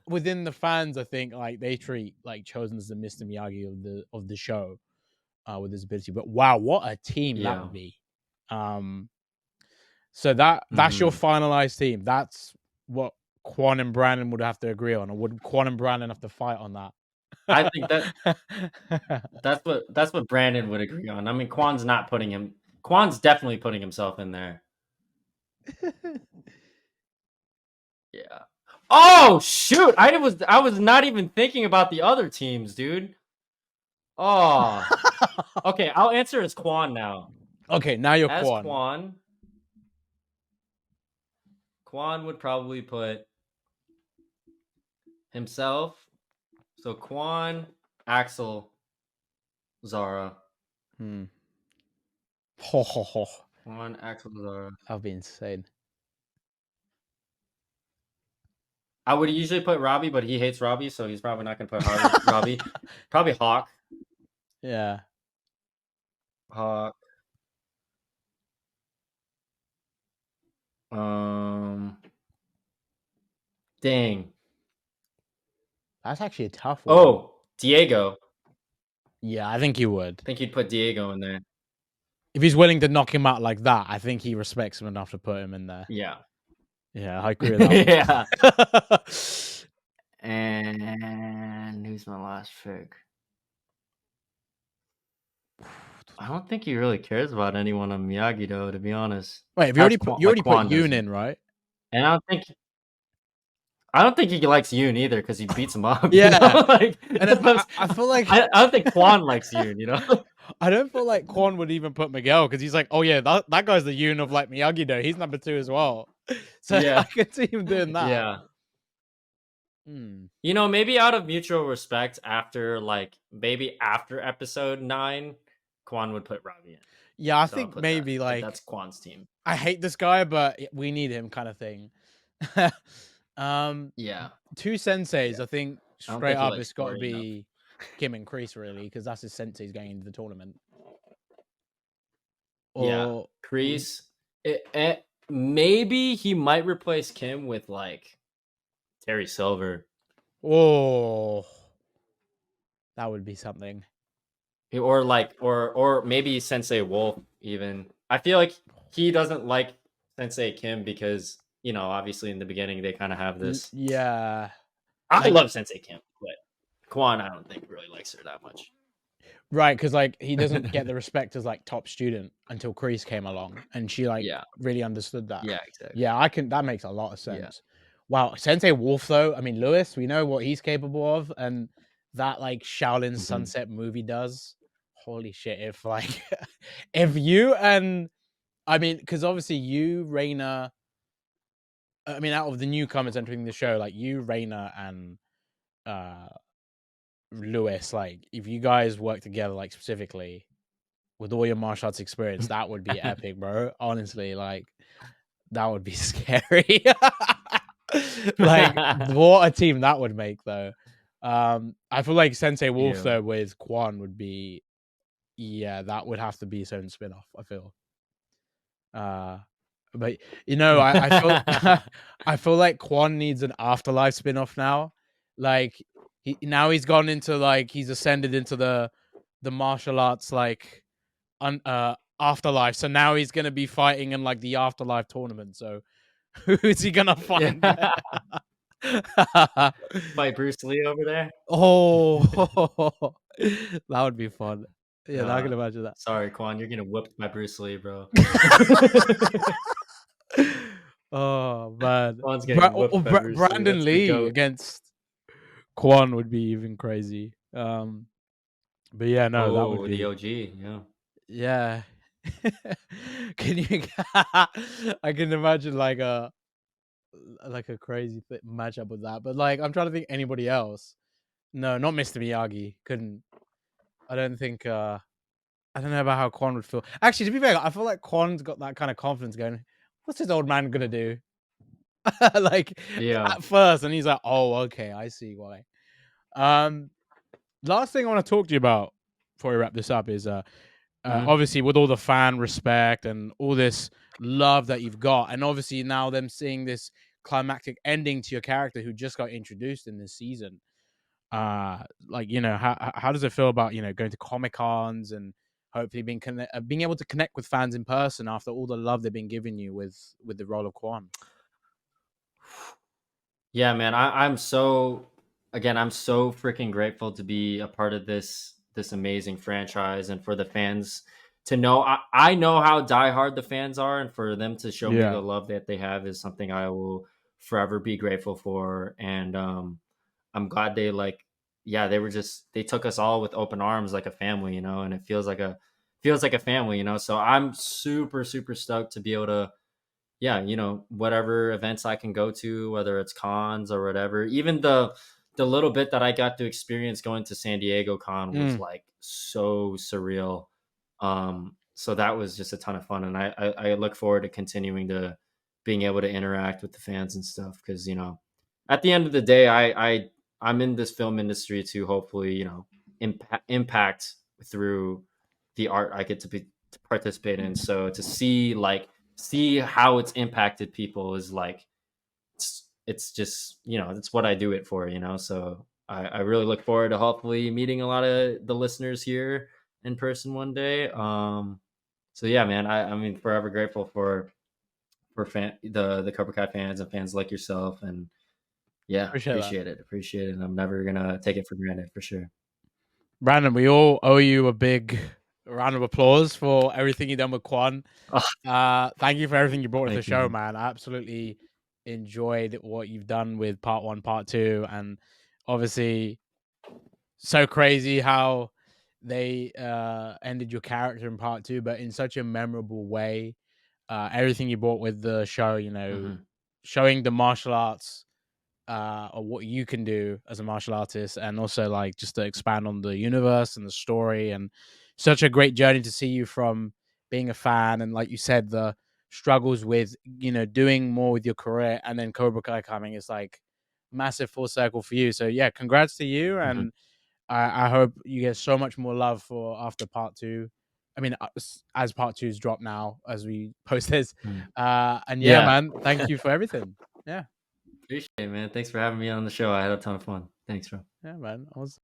Speaker 2: within the fans, I think like they treat like Chosen as the Mr. Miyagi of the show. With his ability, but wow, what a team that would be. So that's your finalized team. That's what Quan and Brandon would have to agree on, or would Quan and Brandon have to fight on that?
Speaker 3: I think that's what Brandon would agree on. I mean, Quan's definitely putting himself in there. Yeah. Oh shoot! I was not even thinking about the other teams, dude. Oh. Okay, I'll answer as Quan now.
Speaker 2: Okay, now you're
Speaker 3: As
Speaker 2: Quan.
Speaker 3: Quan would probably put himself. So Quan, Axel, Zara.
Speaker 2: Ho ho ho.
Speaker 3: Quan, Axel, Zara.
Speaker 2: That'd be insane.
Speaker 3: I would usually put Robbie, but he hates Robbie, so he's probably not gonna put Robbie. Probably Hawk.
Speaker 2: Yeah.
Speaker 3: Hawk. Dang.
Speaker 2: That's actually a tough one.
Speaker 3: Oh, Diego.
Speaker 2: Yeah, I think he would.
Speaker 3: I think he'd put Diego in there.
Speaker 2: If he's willing to knock him out like that, I think he respects him enough to put him in there.
Speaker 3: Yeah.
Speaker 2: Yeah, I agree with that.
Speaker 3: Yeah. And who's my last pick? I don't think he really cares about anyone on Miyagi-Do, to be honest.
Speaker 2: Wait, have you already put Yoon in, right?
Speaker 3: And I don't think he likes Yoon either because he beats him up.
Speaker 2: Yeah.
Speaker 3: You know? Like,
Speaker 2: And I feel like
Speaker 3: I don't think Quan likes Yoon, you know?
Speaker 2: I don't feel like Kwon would even put Miguel because he's like, oh yeah, that guy's the Yoon of like Miyagi-Do. He's number 2 as well. So
Speaker 3: Yeah.
Speaker 2: I can see him doing that.
Speaker 3: Yeah. You know, maybe out of mutual respect, maybe after episode 9, Quan would put Robbie in.
Speaker 2: Yeah, I think maybe
Speaker 3: that's Quan's team.
Speaker 2: I hate this guy, but we need him kind of thing.
Speaker 3: Yeah.
Speaker 2: 2 senseis, I think straight up it's got to
Speaker 3: Story
Speaker 2: be Kim and Kreese really, because that's his senseis going into the tournament.
Speaker 3: Yeah, Kreese. Maybe he might replace Kim with like Terry Silver.
Speaker 2: Oh, that would be something.
Speaker 3: Or maybe Sensei Wolf even. I feel like he doesn't like Sensei Kim because, you know, obviously in the beginning they kind of have this.
Speaker 2: Yeah.
Speaker 3: I love Sensei Kim, but Quan I don't think really likes her that much.
Speaker 2: Right, because like he doesn't get the respect as like top student until Kreese came along and she like really understood that.
Speaker 3: Yeah, exactly.
Speaker 2: Yeah, that makes a lot of sense.
Speaker 3: Yeah.
Speaker 2: Wow, Sensei Wolf though, I mean Lewis, we know what he's capable of, and that like Shaolin Sunset movie does. Holy shit, if like if you and I mean, because obviously you, Reina, I mean, out of the newcomers entering the show, like you, Reina, and Lewis, like if you guys work together, like specifically with all your martial arts experience, that would be epic, bro. Honestly, like that would be scary. Like what a team that would make, though. I feel like Sensei Wolf though with Quan would be, that would have to be its own spin-off. I feel. But you know, I feel I feel like Quan needs an Afterlife spin-off now. Like he's gone into like he's ascended into the martial arts like Afterlife. So now he's gonna be fighting in like the Afterlife tournament. So who is he gonna fight?
Speaker 3: Fight Bruce Lee over there?
Speaker 2: Oh, that would be fun. Yeah, I can imagine that.
Speaker 3: Sorry, Quan, you're getting whooped by Bruce Lee, bro.
Speaker 2: Oh man,
Speaker 3: Quan's getting whooped by Bruce
Speaker 2: Brandon
Speaker 3: Lee
Speaker 2: against Quan would be even crazy. But yeah, no, that would be
Speaker 3: the OG.
Speaker 2: Yeah. Can you? I can imagine like a crazy matchup with that. But like, I'm trying to think anybody else. No, not Mr. Miyagi. Couldn't. I don't think. I don't know about how Quan would feel. Actually, to be fair, I feel like Quan's got that kind of confidence going. What's this old man gonna do? Like at first, and he's like, "Oh, okay, I see why." Last thing I want to talk to you about before we wrap this up is obviously with all the fan respect and all this love that you've got, and obviously now them seeing this climactic ending to your character who just got introduced in this season. Like, you know, how does it feel about, you know, going to Comic-Cons and hopefully being able to connect with fans in person after all the love they've been giving you with the role of Quan?
Speaker 3: Yeah, man, I'm so again, I'm so freaking grateful to be a part of this amazing franchise, and for the fans to know. I know how diehard the fans are, and for them to show me
Speaker 2: Yeah.
Speaker 3: the love that they have is something I will forever be grateful for. And I'm glad they they took us all with open arms like a family, and it feels like a family, So I'm super super stoked to be able to, whatever events I can go to, whether it's cons or whatever. Even the little bit that I got to experience going to San Diego Con was like so surreal. So that was just a ton of fun, and I look forward to continuing to being able to interact with the fans and stuff, because at the end of the day, I'm in this film industry to hopefully impact through the art I get to participate in. So to see how it's impacted people is like it's just it's what I do it for, so I really look forward to hopefully meeting a lot of the listeners here in person one day. So yeah, man, I mean, forever grateful for the Cobra Kai fans and fans like yourself, and yeah,
Speaker 2: Appreciate that.
Speaker 3: appreciate it, and I'm never gonna take it for granted, for sure.
Speaker 2: Brandon, we all owe you a big round of applause for everything you've done with Quan. Thank you for everything you brought to the
Speaker 3: Thank you,
Speaker 2: show,
Speaker 3: man.
Speaker 2: man. I absolutely enjoyed what you've done with part 1, part 2, and obviously so crazy how they ended your character in part 2, but in such a memorable way. Everything you brought with the show, showing the martial arts or what you can do as a martial artist, and also like just to expand on the universe and the story, and such a great journey to see you from being a fan, and like you said, the struggles with doing more with your career, and then Cobra Kai coming is like massive full circle for you. So yeah, congrats to you, and I hope you get so much more love for after part 2. I mean, as part 2's dropped now as we post this, and yeah,
Speaker 3: Yeah.
Speaker 2: man, thank you for everything. Yeah.
Speaker 3: Appreciate it, man. Thanks for having me on the show. I had a ton of fun. Thanks, bro.
Speaker 2: Yeah, man. I was